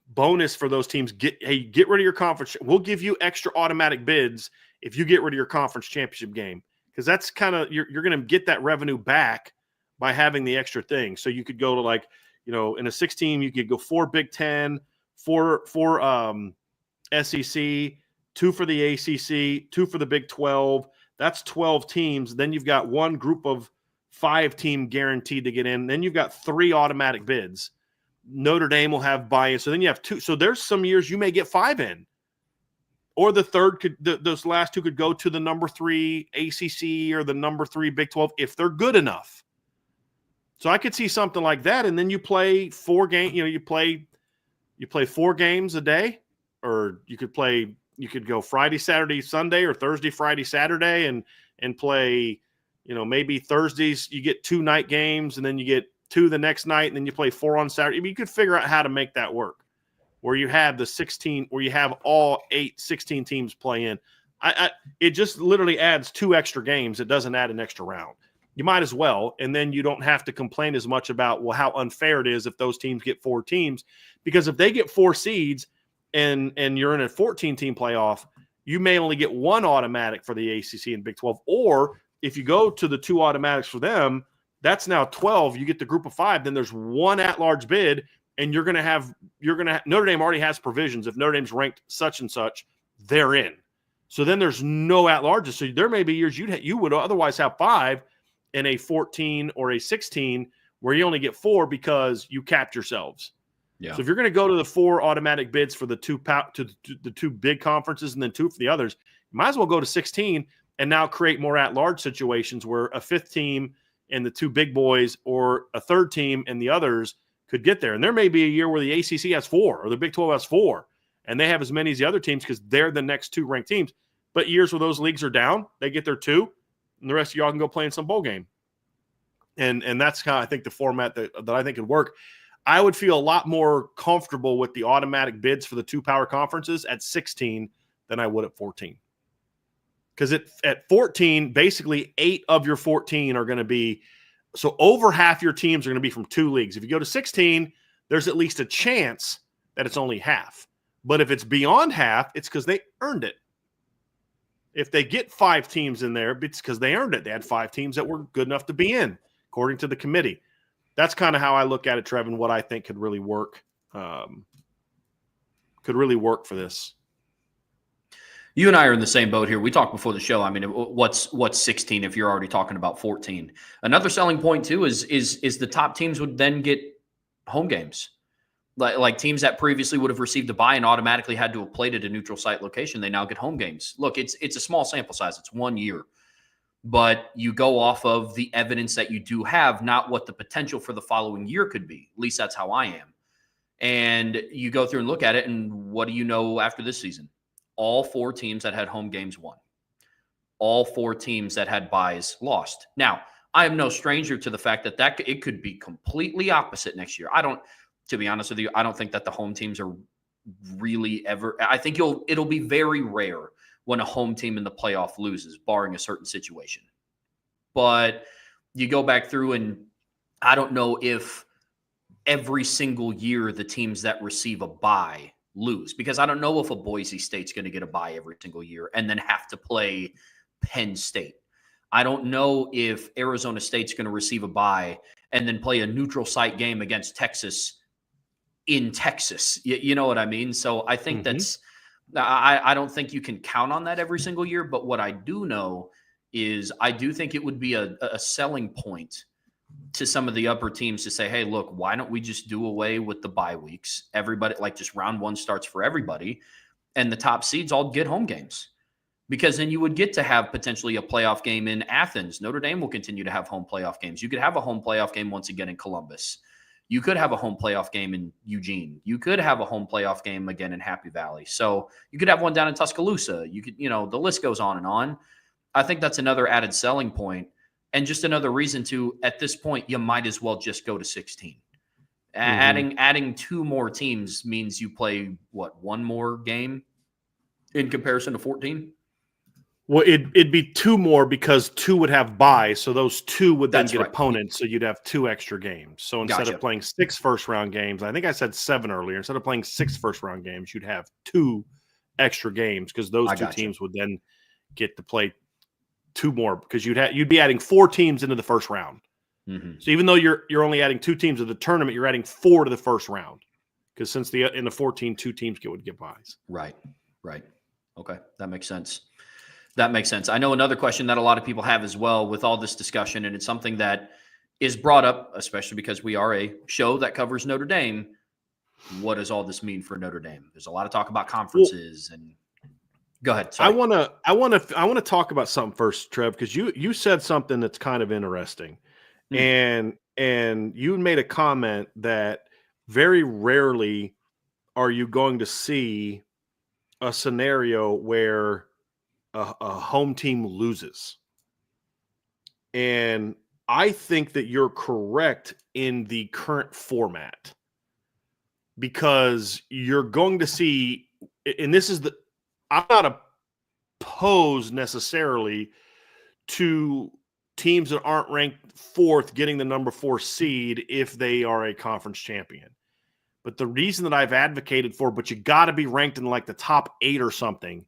bonus for those teams. Get rid of your conference. We'll give you extra automatic bids if you get rid of your conference championship game, because that's kind of you're going to get that revenue back by having the extra thing. So you could go to like, in a 6-team, you could go 4 Big Ten, 4 SEC, 2 for the ACC, 2 for the Big 12. That's 12 teams. Then you've got 1 group of 5 team guaranteed to get in. Then you've got 3 automatic bids. Notre Dame will have buy-in. So then you have 2. So there's some years you may get 5 in. Or the third those last 2 could go to the number 3 ACC or the number 3 Big 12 if they're good enough. So I could see something like that, and then you play 4 games. You play 4 games a day, or you could go Friday, Saturday, Sunday, or Thursday, Friday, Saturday, and play. Maybe Thursdays you get 2 night games, and then you get 2 the next night, and then you play 4 on Saturday. You could figure out how to make that work, where you have the 16, where you have all 16 teams play in. It just literally adds 2 extra games. It doesn't add an extra round. You might as well, and then you don't have to complain as much about, well, how unfair it is if those teams get 4 teams, because if they get 4 seeds and you're in a 14-team playoff, you may only get 1 automatic for the ACC and Big 12, or if you go to the 2 automatics for them, that's now 12. You get the group of 5, then there's 1 at-large bid, and you're going to have Notre Dame already has provisions. If Notre Dame's ranked such and such, they're in. So then there's no at-larges. So there may be years you would otherwise have 5 in a 14 or a 16 where you only get 4 because you capped yourselves. Yeah. So if you're going to go to the 4 automatic bids for the 2 big conferences and then 2 for the others, you might as well go to 16 and now create more at-large situations where a 5th team and the 2 big boys, or a 3rd team and the others, could get there. And there may be a year where the ACC has 4 or the Big 12 has 4, and they have as many as the other teams because they're the next 2 ranked teams. But years where those leagues are down, they get their 2, and the rest of y'all can go play in some bowl game. And that's kind of, I think, the format that I think could work. I would feel a lot more comfortable with the automatic bids for the 2 power conferences at 16 than I would at 14. Because at 14, basically 8 of your 14 are going to be – so over half your teams are going to be from 2 leagues. If you go to 16, there's at least a chance that it's only half. But if it's beyond half, it's because they earned it. If they get 5 teams in there, it's because they earned it. They had 5 teams that were good enough to be in, according to the committee. That's kind of how I look at it, Trev, and what I think could really work. For this. You and I are in the same boat here. We talked before the show. I mean, what's 16 if you're already talking about 14? Another selling point too is the top teams would then get home games. Like teams that previously would have received a bye and automatically had to have played at a neutral site location, they now get home games. Look, it's a small sample size. It's 1 year. But you go off of the evidence that you do have, not what the potential for the following year could be. At least that's how I am. And you go through and look at it, and what do you know after this season? All 4 teams that had home games won. All 4 teams that had byes lost. Now, I am no stranger to the fact that it could be completely opposite next year. To be honest with you, I don't think that the home teams are really ever. I think it'll be very rare when a home team in the playoff loses, barring a certain situation. But you go back through, and I don't know if every single year the teams that receive a bye lose, because I don't know if a Boise State's going to get a bye every single year and then have to play Penn State. I don't know if Arizona State's going to receive a bye and then play a neutral site game against Texas in Texas. You know what I mean? So I think I don't think you can count on that every single year. But what I do know is I do think it would be a selling point to some of the upper teams to say, hey, look, why don't we just do away with the bye weeks? Everybody, like, just round 1 starts for everybody, and the top seeds all get home games. Because then you would get to have potentially a playoff game in Athens. Notre Dame will continue to have home playoff games. You could have a home playoff game once again in Columbus. You could have a home playoff game in Eugene. You could have a home playoff game again in Happy Valley. So you could have one down in Tuscaloosa. You could, the list goes on and on. I think that's another added selling point, and just another reason to, at this point, you might as well just go to 16. Adding 2 more teams means you play, 1 more game in comparison to 14? Well, it'd be 2 more because 2 would have byes, so those 2 would then get opponents, so you'd have 2 extra games. So instead of playing 6 first-round games, I think I said 7 earlier, instead of playing 6 first-round games, you'd have 2 extra games because those 2 teams would then get to play 2 more, because you'd be adding 4 teams into the first round. Mm-hmm. So even though you're only adding 2 teams to the tournament, you're adding 4 to the first round, because since in the 14, 2 teams would get byes. Right. Okay, that makes sense. I know another question that a lot of people have as well with all this discussion, and it's something that is brought up, especially because we are a show that covers Notre Dame. What does all this mean for Notre Dame? There's a lot of talk about conferences and. Go ahead. Sorry. I want to talk about something first, Trev, because you said something that's kind of interesting, and you made a comment that very rarely are you going to see a scenario where a home team loses, and I think that you're correct in the current format, because you're going to see, and this is I'm not opposed necessarily to teams that aren't ranked 4th getting the number 4 seed if they are a conference champion. But the reason that I've advocated for, but you got to be ranked in like the top 8 or something,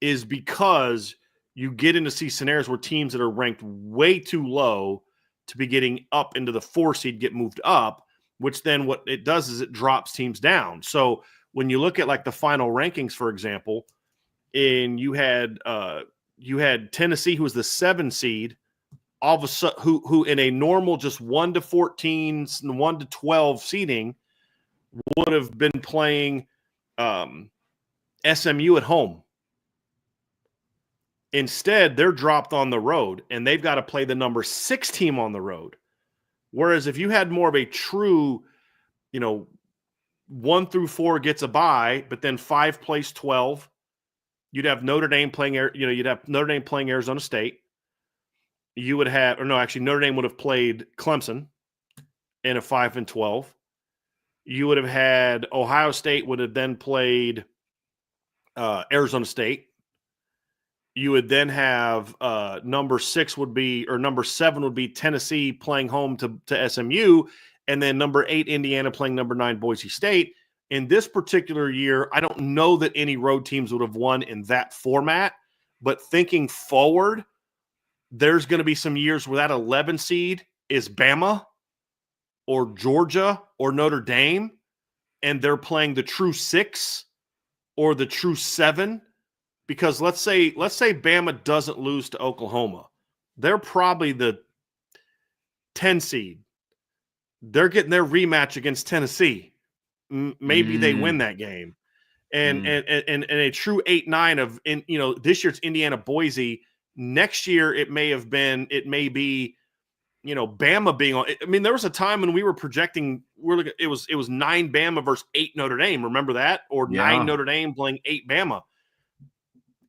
is because you get into see scenarios where teams that are ranked way too low to be getting up into the 4 seed get moved up, which then what it does is it drops teams down. So when you look at like the final rankings, for example, and you had Tennessee, who was the 7 seed, all of a sudden, who in a normal just 1 to 14, 1 to 12 seeding would have been playing SMU at home. Instead, they're dropped on the road, and they've got to play the number 6 team on the road. Whereas if you had more of a true, 1 through 4 gets a bye, but then 5 plays 12. You'd have Notre Dame playing, you'd have Notre Dame playing Arizona State. You would have, or no, actually, Notre Dame would have played Clemson in a 5 and 12. You would have had Ohio State would have then played Arizona State. You would then have number 7 would be Tennessee playing home to SMU, and then number 8 Indiana playing number 9 Boise State. In this particular year, I don't know that any road teams would have won in that format, but thinking forward, there's going to be some years where that 11 seed is Bama or Georgia or Notre Dame, and they're playing the true 6 or the true 7. Because let's say Bama doesn't lose to Oklahoma. They're probably the 10 seed. They're getting their rematch against Tennessee. Maybe they win that game. And a true 8-9 of this year it's Indiana Boise. Next year it may be Bama being on. I mean, there was a time when we were projecting it was 9 Bama versus 8 Notre Dame. Remember that? Or 9 Notre Dame playing 8 Bama.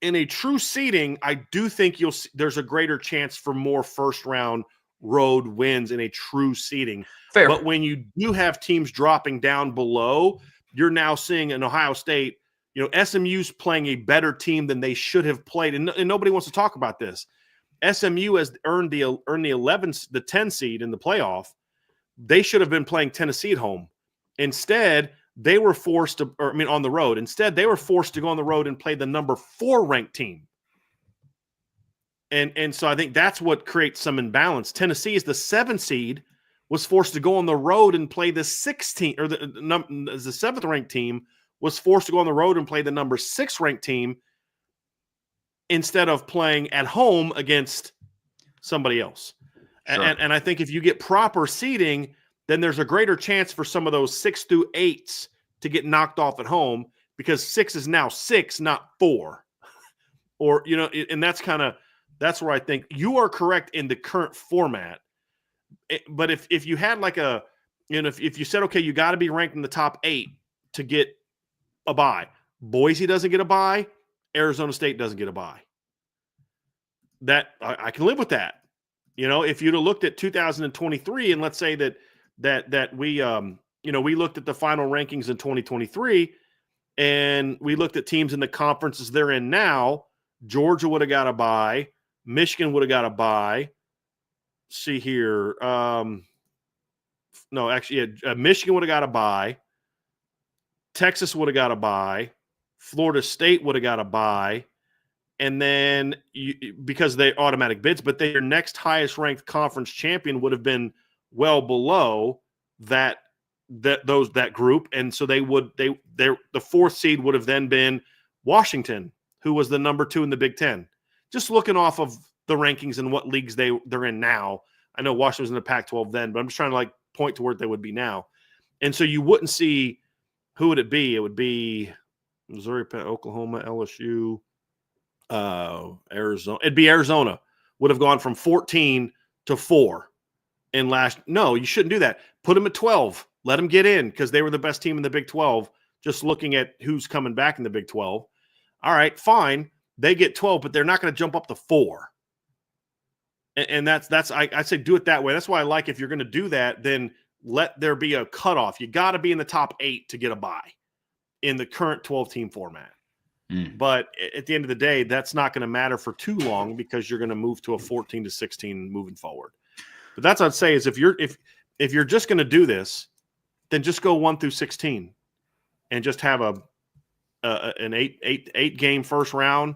In a true seeding, I do think there's a greater chance for more first round road wins in a true seeding. Fair. But when you do have teams dropping down below, you're now seeing in Ohio State, SMU's playing a better team than they should have played. And nobody wants to talk about this. SMU has earned the 10 seed in the playoff. They should have been playing Tennessee at home. Instead, they were forced on the road. Instead, they were forced to go on the road and play the number 4 ranked team. And so I think that's what creates some imbalance. Tennessee is the 7 seed, was forced to go on the road and play the 16th, or the 7th ranked team was forced to go on the road and play the number 6 ranked team instead of playing at home against somebody else. Sure. And I think if you get proper seeding, then there's a greater chance for some of those 6 through 8s to get knocked off at home, because 6 is now 6, not 4. Or, and that's where I think you are correct in the current format. But if you had if you said, okay, you got to be ranked in the top 8 to get a bye, Boise doesn't get a bye, Arizona State doesn't get a bye. That I can live with that. If you'd have looked at 2023 and let's say that we we looked at the final rankings in 2023 and we looked at teams in the conferences they're in now, Georgia would have got a bye, Michigan would have got a bye. See here. Michigan would have got a bye. Texas would have got a bye. Florida State would have got a bye. And then because they automatic bids, but their next highest ranked conference champion would have been well below that group. And so the 4th seed would have then been Washington, who was the number 2 in the Big Ten. Just looking off of the rankings and what leagues they're in now. I know Washington was in the Pac-12 then, but I'm just trying to point to where they would be now. And so you wouldn't see, who would it be? It would be Missouri, Oklahoma, LSU, Arizona. It'd be Arizona. Would have gone from 14 to 4 in no, you shouldn't do that. Put them at 12. Let them get in because they were the best team in the Big 12, just looking at who's coming back in the Big 12. All right, fine. They get 12, but they're not going to jump up to 4. And I say do it that way. That's why I like, if you're going to do that, then let there be a cutoff. You got to be in the top 8 to get a bye in the current 12-team format. But at the end of the day, that's not going to matter for too long because you're going to move to a 14 to 16 moving forward. But that's what I'd say is if you're just going to do this, then just go 1 through 16 and just have an 8 game first round,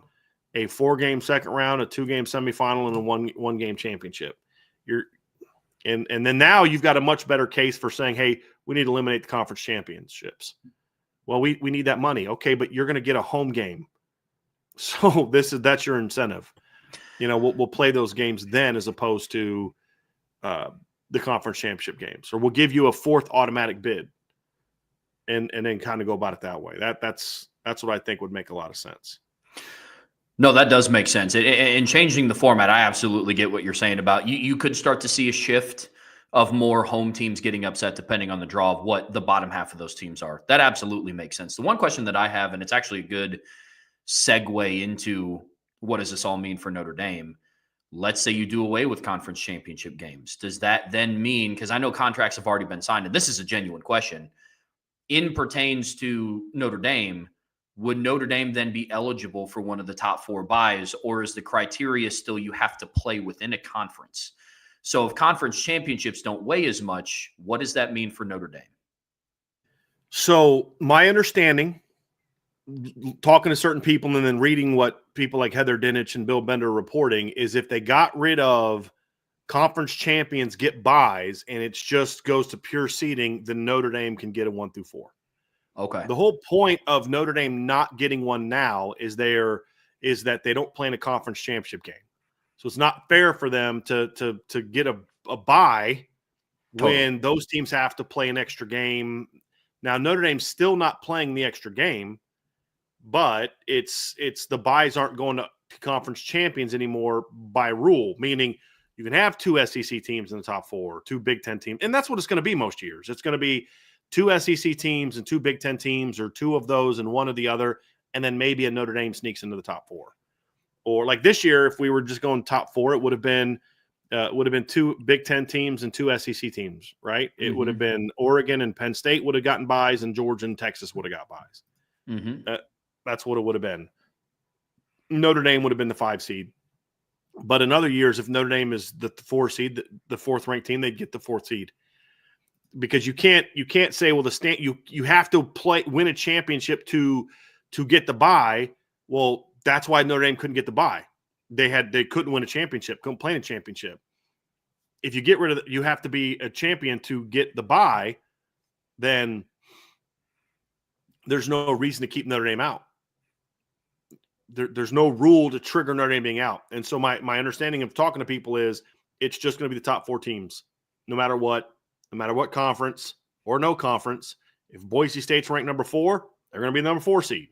a 4-game second round, a 2-game semifinal, and a 1-game championship. And then now you've got a much better case for saying, hey, we need to eliminate the conference championships. Well, we need that money. Okay, but you're going to get a home game. So that's your incentive. We'll play those games then as opposed to the conference championship games. Or we'll give you a 4th automatic bid and then kind of go about it that way. That's what I think would make a lot of sense. No, that does make sense. In changing the format, I absolutely get what you're saying about you could start to see a shift of more home teams getting upset depending on the draw of what the bottom half of those teams are. That absolutely makes sense. The one question that I have, and it's actually a good segue into what does this all mean for Notre Dame? Let's say you do away with conference championship games. Does that then mean, because I know contracts have already been signed, and this is a genuine question, in pertains to Notre Dame, would Notre Dame then be eligible for one of the top 4 buys, or is the criteria still you have to play within a conference? So if conference championships don't weigh as much, what does that mean for Notre Dame? So my understanding, talking to certain people and then reading what people like Heather Dinich and Bill Bender are reporting, is if they got rid of conference champions get buys and it just goes to pure seeding, then Notre Dame can get a 1 through 4. Okay. The whole point of Notre Dame not getting one now is that they don't play in a conference championship game. So it's not fair for them to get a bye when those teams have to play an extra game. Now Notre Dame's still not playing the extra game, but it's the buys aren't going to conference champions anymore by rule, meaning you can have 2 SEC teams in the top 4, 2 Big Ten teams, and that's what it's going to be most years. It's going to be 2 SEC teams and 2 Big Ten teams, or 2 of those and 1 of the other, and then maybe a Notre Dame sneaks into the top 4. Or like this year, if we were just going top 4, it would have been 2 Big Ten teams and 2 SEC teams, right? It would have been Oregon and Penn State would have gotten buys, and Georgia and Texas would have got buys. That's what it would have been. Notre Dame would have been the 5 seed. But in other years, if Notre Dame is the 4 seed, the 4th ranked team, they'd get the 4th seed. Because you can't say, well, you have to win a championship to get the bye. Well, that's why Notre Dame couldn't get the bye. They couldn't win a championship, couldn't play in a championship. If you get rid of you have to be a champion to get the bye, then there's no reason to keep Notre Dame out. There's no rule to trigger Notre Dame being out. And so my understanding of talking to people is it's just going to be the top 4 teams, no matter what conference or no conference. If Boise State's ranked number 4, they're going to be the number 4 seed.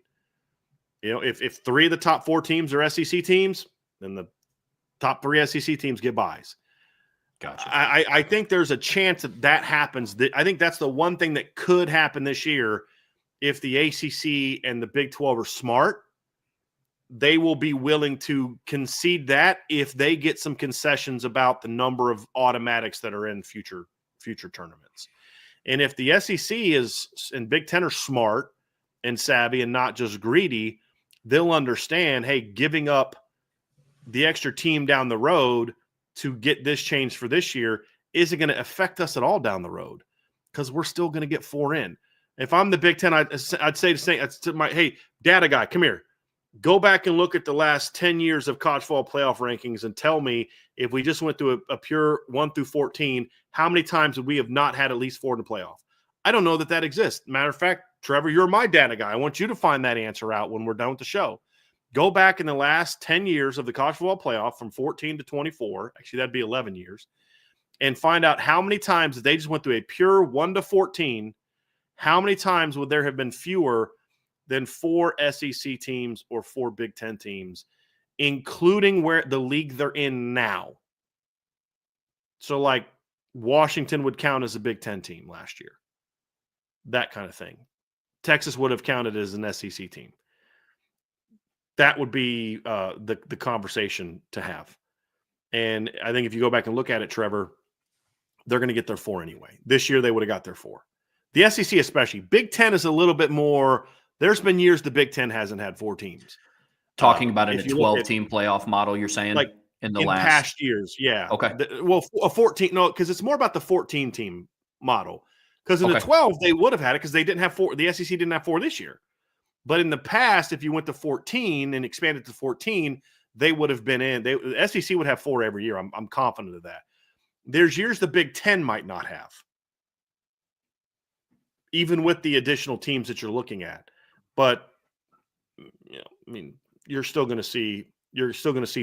If 3 of the top 4 teams are SEC teams, then the top 3 SEC teams get buys. Gotcha. I think there's a chance that happens. I think that's the one thing that could happen this year. If the ACC and the Big 12 are smart, they will be willing to concede that if they get some concessions about the number of automatics that are in future tournaments. And if the SEC and Big Ten are smart and savvy and not just greedy, they'll understand, hey, giving up the extra team down the road to get this change for this year isn't going to affect us at all down the road because we're still going to get 4 in. If I'm the Big Ten, I'd say to my, hey, data guy, come here. Go back and look at the last 10 years of college football playoff rankings and tell me if we just went through a pure 1 through 14, how many times would we have not had at least 4 in the playoff? I don't know that exists. Matter of fact, Trevor, you're my data guy. I want you to find that answer out when we're done with the show. Go back in the last 10 years of the college football playoff from 14 to 24. Actually, that'd be 11 years. And find out how many times they just went through a pure 1 to 14. How many times would there have been fewer than 4 SEC teams or 4 Big Ten teams, including where the league they're in now? So like Washington would count as a Big Ten team last year. That kind of thing. Texas would have counted as an SEC team. That would be the conversation to have. And I think if you go back and look at it, Trevor, they're going to get their 4 anyway. This year they would have got their 4. The SEC especially. Big Ten is a little bit more. There's been years the Big Ten hasn't had 4 teams. Talking about in a 12-team playoff model, you're saying? Like in past years, yeah. Okay. A 14, no, because it's more about the 14-team model. Because in the 12, they would have had it because they didn't have 4. The SEC didn't have 4 this year. But in the past, if you went to 14 and expanded to 14, they would have been in. The SEC would have 4 every year. I'm confident of that. There's years the Big Ten might not have, even with the additional teams that you're looking at. But you're still going to see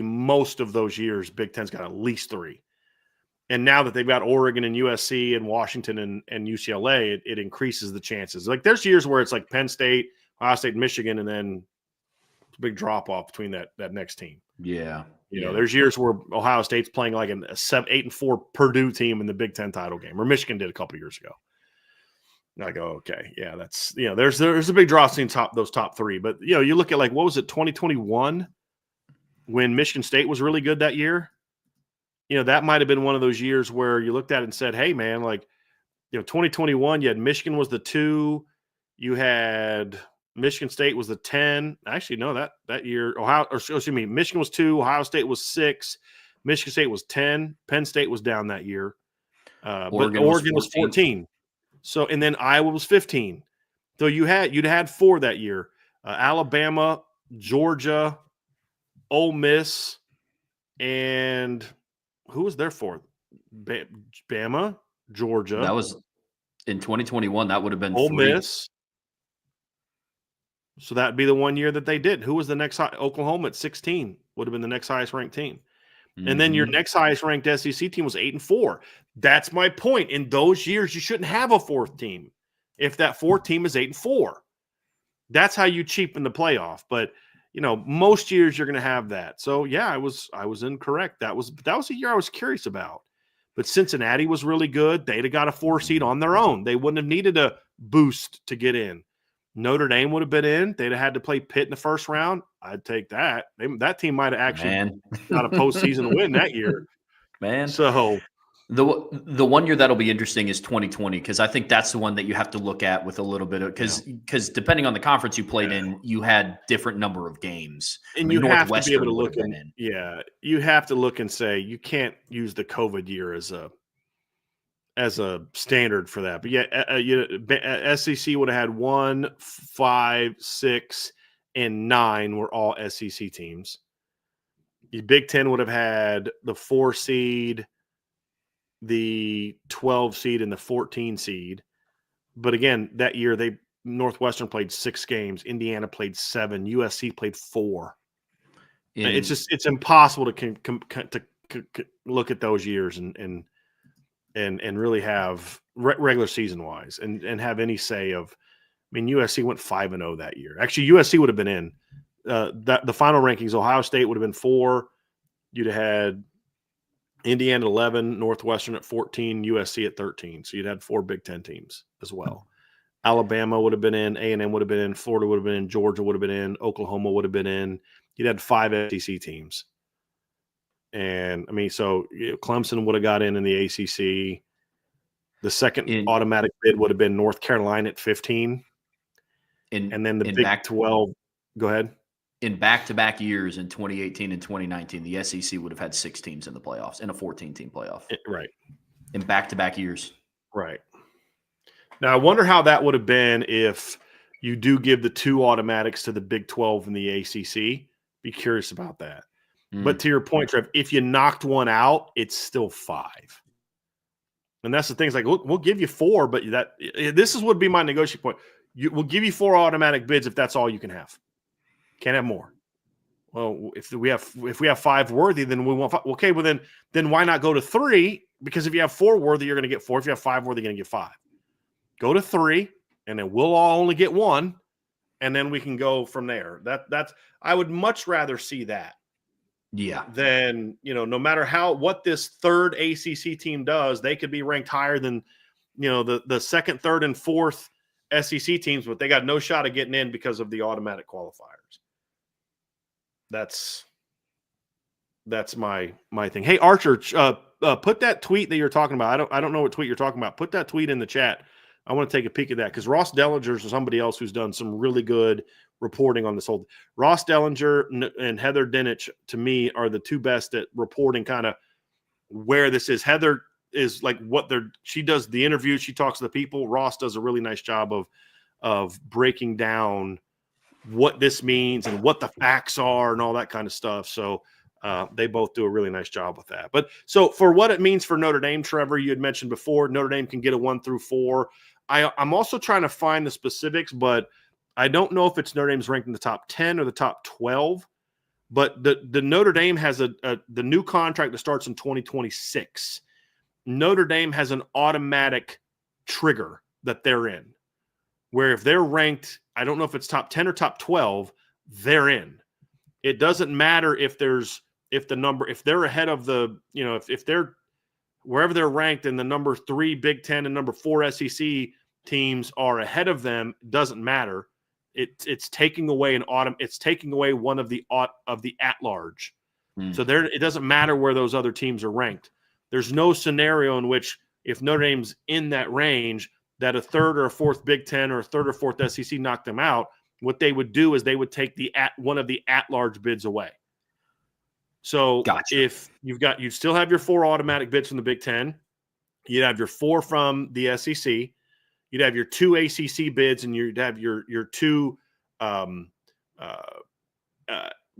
most of those years Big Ten's got at least 3. And now that they've got Oregon and USC and Washington and UCLA, it increases the chances. Like there's years where it's like Penn State, Ohio State, Michigan, and then It's a big drop off between that next team. Yeah. You know, there's years where Ohio State's playing like a 8-4 Purdue team in the Big Ten title game, or Michigan did a couple years ago. And I go, okay, yeah, that's, you know, there's a big drop between those top three. But, you know, you look at like, what was it, 2021 when Michigan State was really good that year? You know, that might have been one of those years where you looked at it and said, hey, man, like, you know, 2021, you had Michigan was the 2. You had Michigan State was the 10. Actually, no, that year, Michigan was 2. Ohio State was 6. Michigan State was 10. Penn State was down that year. But Oregon was 14. So, and then Iowa was 15. So you'd had 4 that year. Alabama, Georgia, Ole Miss, and who was there for? Bama, Georgia. That was in 2021. That would have been Ole 3. Miss. So that'd be the one year that they did. Who was the next high? Oklahoma at 16 would have been the next highest ranked team. Mm-hmm. And then your next highest ranked SEC team was 8-4. That's my point. In those years, you shouldn't have a 4th team if that 4th team is 8-4. That's how you cheapen the playoff. But you know, most years you're going to have that. So yeah, I was incorrect. That was a year I was curious about. But Cincinnati was really good. They'd have got a 4 seed on their own. They wouldn't have needed a boost to get in. Notre Dame would have been in. They'd have had to play Pitt in the first round. I'd take that. That team might have actually got a postseason win that year. Man. So the one year that'll be interesting is 2020, because I think that's the one that you have to look at with a little bit of because depending on the conference you played in, you had different number of games. And you have to be able to look in. Yeah, you have to look and say you can't use the COVID year as a standard for that. But yeah, SEC would have had 1, 5, 6, and 9 were all SEC teams. The Big Ten would have had the 4 seed, the 12 seed, and the 14 seed. But again, that year Northwestern played 6 games, Indiana played 7, USC played 4. It's impossible to look at those years and really have regular season wise and have any say of. I mean, USC went 5-0 that year. Actually, USC would have been in the final rankings. Ohio State would have been 4. You'd have had Indiana 11, Northwestern at 14, USC at 13. So you'd had 4 Big Ten teams as well. Alabama would have been in, A&M would have been in, Florida would have been in, Georgia would have been in, Oklahoma would have been in. You'd had 5 SEC teams. And I mean, so Clemson would have got in the ACC. The second automatic bid would have been North Carolina at 15. And then the Big 12. Go ahead. In back-to-back years in 2018 and 2019, the SEC would have had 6 teams in the playoffs in a 14-team playoff. Right. In back-to-back years. Right. Now, I wonder how that would have been if you do give the 2 automatics to the Big 12 and the ACC. Be curious about that. But to your point, Trev, if you knocked one out, it's still 5. And that's the thing. It's like, we'll give you 4, but this would be my negotiation point. We'll give you 4 automatic bids if that's all you can have. Can't have more. Well, if we have 5 worthy, then we want 5. Okay, well then why not go to 3? Because if you have 4 worthy, you're going to get 4. If you have 5 worthy, you're going to get 5. Go to 3, and then we'll all only get 1, and then we can go from there. That's I would much rather see that. Yeah. Then, no matter what this third ACC team does, they could be ranked higher than, the second, third, and fourth SEC teams, but they got no shot of getting in because of the automatic qualifiers. That's my thing. Hey, Archer, put that tweet that you're talking about. I don't know what tweet you're talking about. Put that tweet in the chat. I want to take a peek at that because Ross Dellinger is somebody else who's done some really good reporting on this whole. Ross Dellinger and Heather Dinich, to me, are the 2 best at reporting kind of where this is. Heather is like she does the interviews, she talks to the people. Ross does a really nice job of breaking down what this means and what the facts are and all that kind of stuff. So they both do a really nice job with that. But so for what it means for Notre Dame, Trevor, you had mentioned before, Notre Dame can get a 1 through 4. I'm also trying to find the specifics, but I don't know if it's Notre Dame's ranked in the top 10 or the top 12. But the Notre Dame has the new contract that starts in 2026. Notre Dame has an automatic trigger that they're in, where if they're ranked, I don't know if it's top 10 or top 12, they're in. It doesn't matter if they're ahead of the, if they're wherever they're ranked and the number 3 Big Ten and number 4 SEC teams are ahead of them, doesn't matter. It's taking away it's taking away one of the at-large. So it doesn't matter where those other teams are ranked. There's no scenario in which if Notre Dame's in that range that a 3rd or a 4th Big Ten or a 3rd or 4th SEC knocked them out. What they would do is they would take one of the at-large bids away. So if you'd still have your 4 automatic bids from the Big Ten, you'd have your 4 from the SEC, you'd have your 2 ACC bids, and you'd have your 2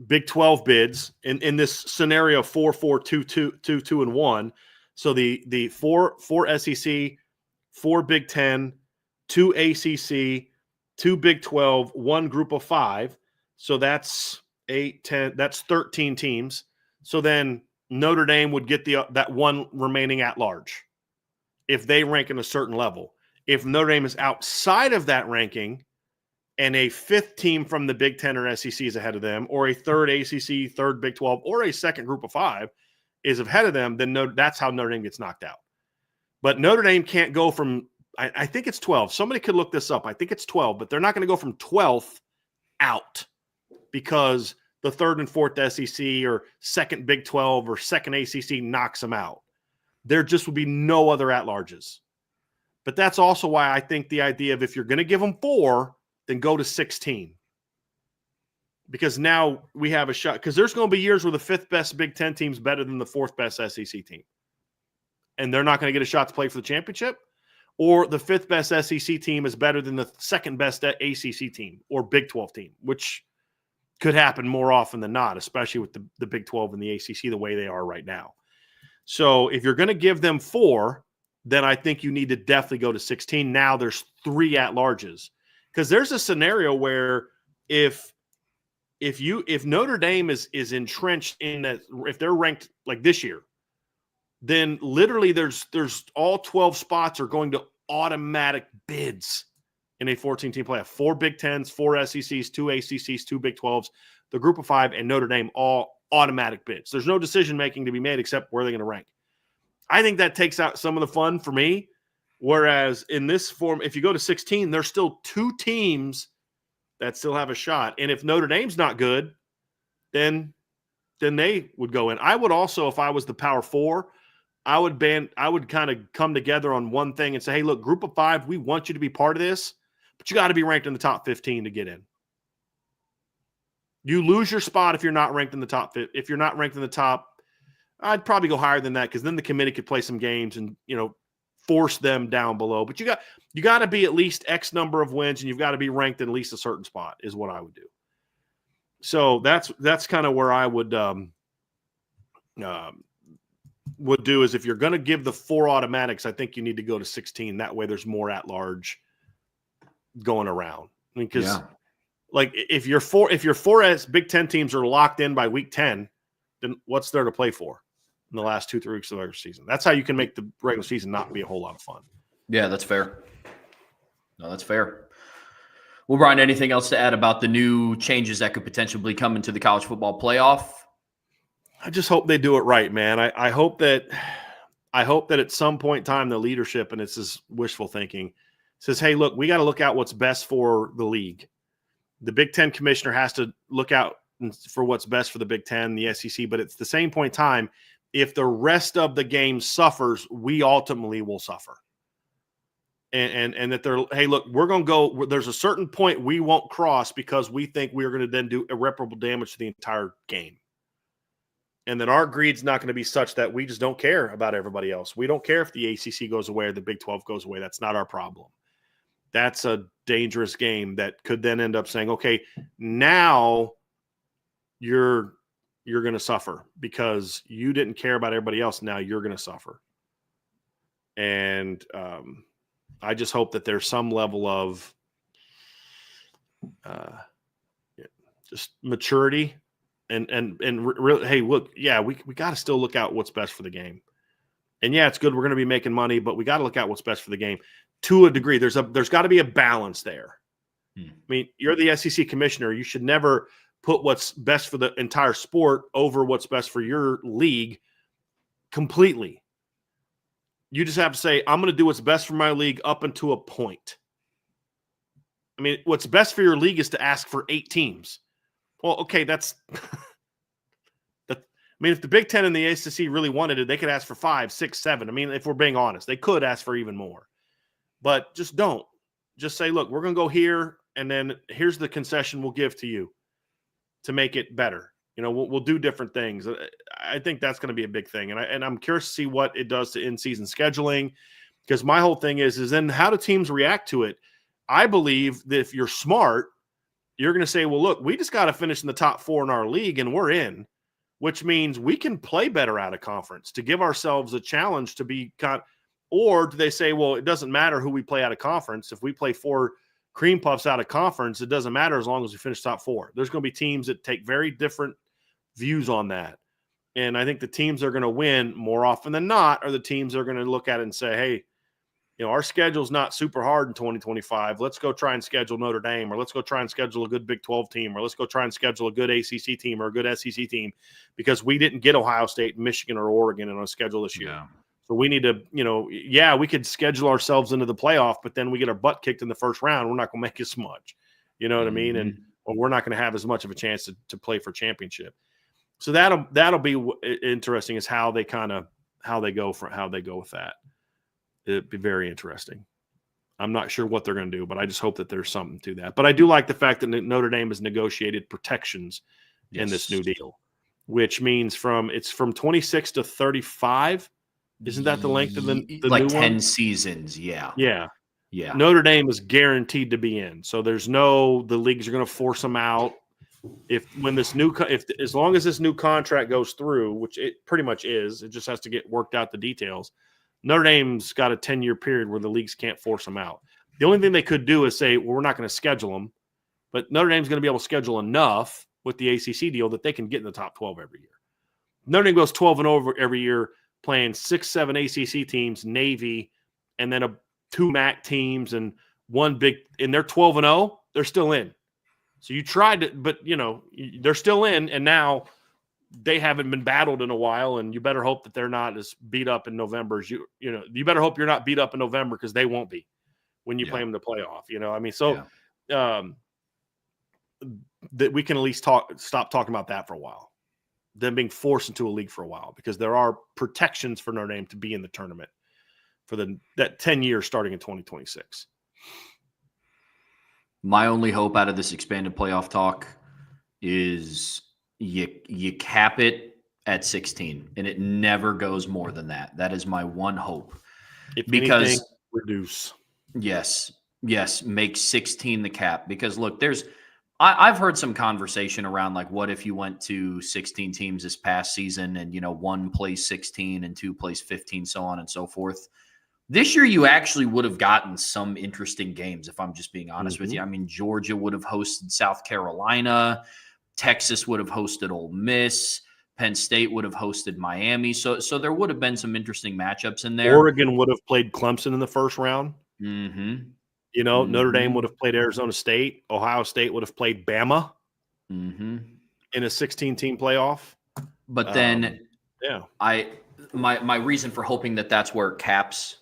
Big 12 bids in this scenario 4-4-2-2-2-2-1. So the 4 SEC, 4 Big 10, 2 ACC, 2 Big 12, 1 group of 5. So that's 8, 10, that's 13 teams. So then Notre Dame would get that one remaining at large if they rank in a certain level. If Notre Dame is outside of that ranking and a 5th team from the Big 10 or SEC is ahead of them, or a 3rd ACC, 3rd Big 12, or a 2nd group of 5 is ahead of them, then that's how Notre Dame gets knocked out. But Notre Dame can't go from, I think it's 12. Somebody could look this up. I think it's 12, but they're not going to go from 12th out because the 3rd and 4th SEC or 2nd Big 12 or 2nd ACC knocks them out. There just would be no other at-larges. But that's also why I think the idea of if you're going to give them 4, then go to 16. Because now we have a shot. Because there's going to be years where the 5th best Big Ten team is better than the 4th best SEC team. And they're not going to get a shot to play for the championship. Or the 5th best SEC team is better than the 2nd best ACC team or Big 12 team, which could happen more often than not, especially with the Big 12 and the ACC the way they are right now. So if you're going to give them 4, then I think you need to definitely go to 16. Now there's 3 at-larges. Because there's a scenario where if Notre Dame is entrenched in that, if they're ranked like this year, then literally there's all 12 spots are going to automatic bids in a 14-team playoff. 4 Big Tens, 4 SECs, 2 ACCs, 2 Big 12s, the group of 5, and Notre Dame, all automatic bids. There's no decision-making to be made except where they're going to rank. I think that takes out some of the fun for me, whereas in this form, if you go to 16, there's still 2 teams that still have a shot. And if Notre Dame's not good, then they would go in. I would also, if I was the Power 4, I would kind of come together on one thing and say, hey, look, group of 5, we want you to be part of this, but you got to be ranked in the top 15 to get in. You lose your spot if you're not ranked in the top. If you're not ranked in the top, I'd probably go higher than that because then the committee could play some games and, force them down below. But you got to be at least X number of wins and you've got to be ranked in at least a certain spot is what I would do. So that's kind of where I would do is if you're going to give the 4 automatics, I think you need to go to 16. That way there's more at large going around. I mean, because like if your 4 Big Ten teams are locked in by week 10, then what's there to play for in the last 2-3 weeks of the regular season? That's how you can make the regular season not be a whole lot of fun. Yeah, that's fair. No, that's fair. Well, Bryan, anything else to add about the new changes that could potentially come into the college football playoff? I just hope they do it right, man. I hope that at some point in time the leadership, and it's just wishful thinking, says, hey, look, we got to look out what's best for the league. The Big Ten commissioner has to look out for what's best for the Big Ten, the SEC, but it's the same point in time, if the rest of the game suffers, we ultimately will suffer. And that they're, hey, look, we're going to go, there's a certain point we won't cross because we think we're going to then do irreparable damage to the entire game. And that our greed's not going to be such that we just don't care about everybody else. We don't care if the ACC goes away or the Big 12 goes away. That's not our problem. That's a dangerous game that could then end up saying, okay, now you're going to suffer because you didn't care about everybody else. Now you're going to suffer. And I just hope that there's some level of just maturity and really, hey, look, yeah, we got to still look out what's best for the game. And yeah, it's good. We're going to be making money, but we got to look out what's best for the game to a degree. There's got to be a balance there. I mean, you're the SEC commissioner. You should never put what's best for the entire sport over what's best for your league completely. You just have to say, I'm going to do what's best for my league up until a point. I mean, what's best for your league is to ask for 8 teams. Well, okay, that's I mean, if the Big Ten and the ACC really wanted it, they could ask for 5, 6, 7. I mean, if we're being honest, they could ask for even more. But just don't. Just say, look, we're going to go here, and then here's the concession we'll give to you to make it better. You know, we'll do different things. I think that's going to be a big thing. And I'm curious to see what it does to in-season scheduling, because my whole thing is then how do teams react to it? I believe that if you're smart, you're going to say, well, look, we just got to finish in the top 4 in our league, and we're in, which means we can play better out of conference to give ourselves a challenge to be or do they say, well, it doesn't matter who we play out of conference. If we play 4 cream puffs out of conference, it doesn't matter as long as we finish top 4. There's going to be teams that take very different views on that. And I think the teams that are going to win more often than not are the teams that are going to look at it and say, hey, you know, our schedule's not super hard in 2025. Let's go try and schedule Notre Dame, or let's go try and schedule a good Big 12 team, or let's go try and schedule a good ACC team or a good SEC team, because we didn't get Ohio State, Michigan, or Oregon on a schedule this year. Yeah. So we need to, you know, yeah, we could schedule ourselves into the playoff, but then we get our butt kicked in the first round. We're not going to make as much, you know what I mean? And we're not going to have as much of a chance to play for championship. So that'll be interesting, is how they go with that. It'd be very interesting. I'm not sure what they're going to do, but I just hope that there's something to that. But I do like the fact that Notre Dame has negotiated protections in this new deal, which means it's from 26 to 35. Isn't that the length of the like new 10 one? Seasons? Yeah. Yeah. Yeah. Notre Dame is guaranteed to be in. So there's the leagues are going to force them out. As long as this new contract goes through, which it pretty much is, it just has to get worked out the details. Notre Dame's got a 10-year period where the leagues can't force them out. The only thing they could do is say, well, we're not going to schedule them, but Notre Dame's going to be able to schedule enough with the ACC deal that they can get in the top 12 every year. Notre Dame goes 12-0 every year, playing 6, 7 ACC teams, Navy, and then 2 MAC teams and one big, and they're 12-0, they're still in. So you tried to, but you know, they're still in, and now they haven't been battled in a while, and you better hope that they're not as beat up in November as you better hope you're not beat up in November, because they won't be when you play them in the playoff. You know, I mean, so that we can at least stop talking about that for a while, them being forced into a league for a while, because there are protections for Notre Dame to be in the tournament for that 10 years starting in 2026. My only hope out of this expanded playoff talk is you cap it at 16, and it never goes more than that. That is my one hope. Because anything, reduce. Yes, make 16 the cap. Because look, I've heard some conversation around, like, what if you went to 16 teams this past season, and one plays 16 and 2 plays 15, so on and so forth. This year, you actually would have gotten some interesting games, if I'm just being honest with you. I mean, Georgia would have hosted South Carolina. Texas would have hosted Ole Miss. Penn State would have hosted Miami. So there would have been some interesting matchups in there. Oregon would have played Clemson in the first round. Notre Dame would have played Arizona State. Ohio State would have played Bama in a 16-team playoff. But then my reason for hoping that that's where it caps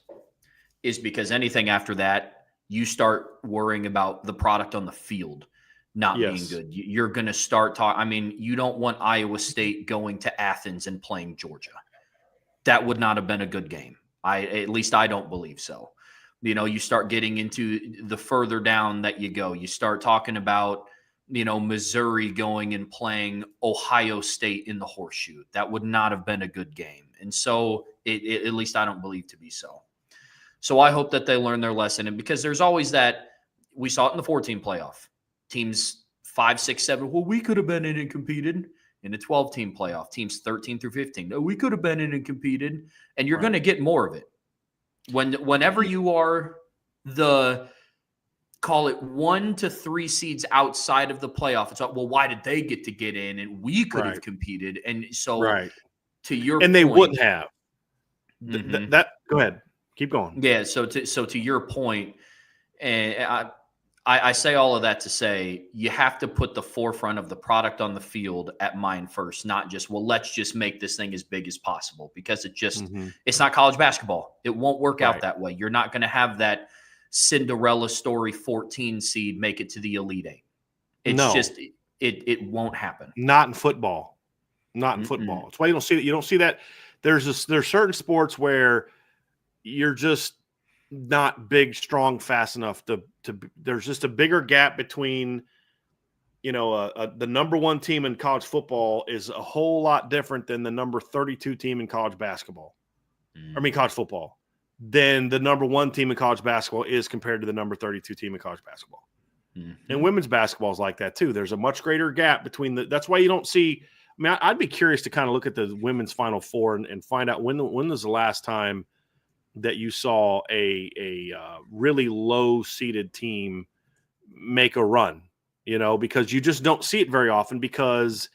is because anything after that, you start worrying about the product on the field not being good. You're going to start talking. I mean, you don't want Iowa State going to Athens and playing Georgia. That would not have been a good game. At least I don't believe so. You start getting into the further down that you go. You start talking about, Missouri going and playing Ohio State in the Horseshoe. That would not have been a good game. And so at least I don't believe to be so. So I hope that they learn their lesson. And because there's always that, we saw it in the 14 playoff. Teams 5, 6, 7, well, we could have been in and competed. In the 12-team playoff, teams 13 through 15. No, we could have been in and competed. And you're going to get more of it. Whenever you are call it 1 to 3 seeds outside of the playoff, it's like, well, why did they get to get in and we could have competed? And so to your point, they wouldn't have. Go ahead. Keep going. Yeah, so to your point, and I say all of that to say you have to put the forefront of the product on the field at mind first, not just, well, let's just make this thing as big as possible, because it's not college basketball. It won't work out that way. You're not going to have that Cinderella story 14 seed make it to the Elite Eight. It's just, it won't happen. Not in football. Not in football. That's why you don't see that. You don't see that. There's certain sports where you're just not big, strong, fast enough to there's just a bigger gap between, the number one team in college football is a whole lot different than the number 32 team in college basketball. College football. Than the number one team in college basketball is compared to the number 32 team in college basketball. And women's basketball is like that too. There's a much greater gap between that's why you don't see. I mean, I'd be curious to kind of look at the women's Final Four and find out when was the last time that you saw a really low-seeded team make a run, because you just don't see it very often because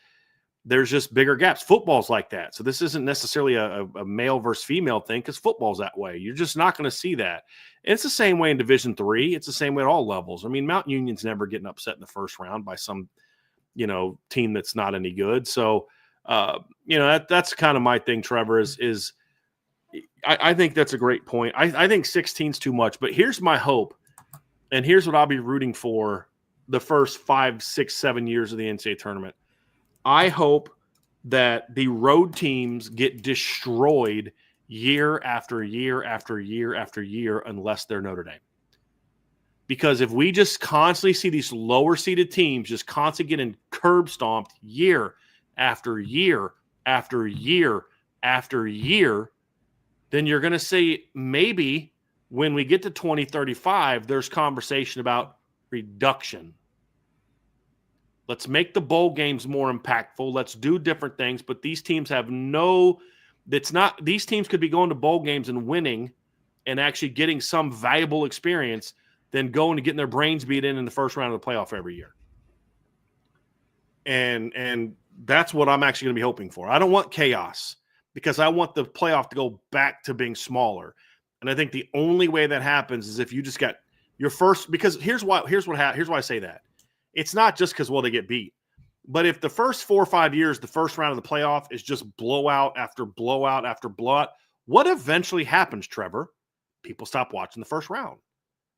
there's just bigger gaps. Football's like that. So this isn't necessarily a male versus female thing because football's that way. You're just not going to see that. And it's the same way in Division III. It's the same way at all levels. I mean, Mount Union's never getting upset in the first round by some, team that's not any good. So, that's kind of my thing, Trevor, is I think that's a great point. I think 16's too much, but here's my hope, and here's what I'll be rooting for the first 5, 6, 7 years of the NCAA tournament. I hope that the road teams get destroyed year after year after year after year unless they're Notre Dame. Because if we just constantly see these lower-seeded teams just constantly getting curb stomped year after year after year after year, then you're going to see maybe when we get to 2035, there's conversation about reduction. Let's make the bowl games more impactful. Let's do different things. But these teams have these teams could be going to bowl games and winning and actually getting some valuable experience than going to getting their brains beat in the first round of the playoff every year. And that's what I'm actually going to be hoping for. I don't want chaos because I want the playoff to go back to being smaller. And I think the only way that happens is if you just got your first, because here's why I say that. It's not just because, they get beat. But if the first 4 or 5 years, the first round of the playoff is just blowout after blowout after blowout, what eventually happens, Trevor? People stop watching the first round.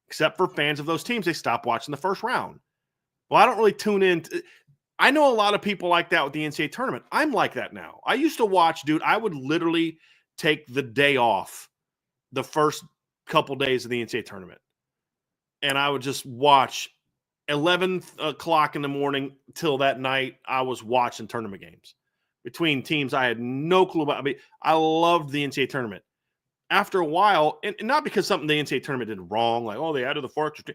Except for fans of those teams, they stop watching the first round. Well, I don't really tune in. I know a lot of people like that with the NCAA tournament. I'm like that now. I used to watch, dude, I would literally take the day off the first couple days of the NCAA tournament. And I would just watch 11 o'clock in the morning till that night. I was watching tournament games between teams I had no clue about. I mean, I loved the NCAA tournament. After a while, and not because something the NCAA tournament did wrong, like, they added the 4 extra.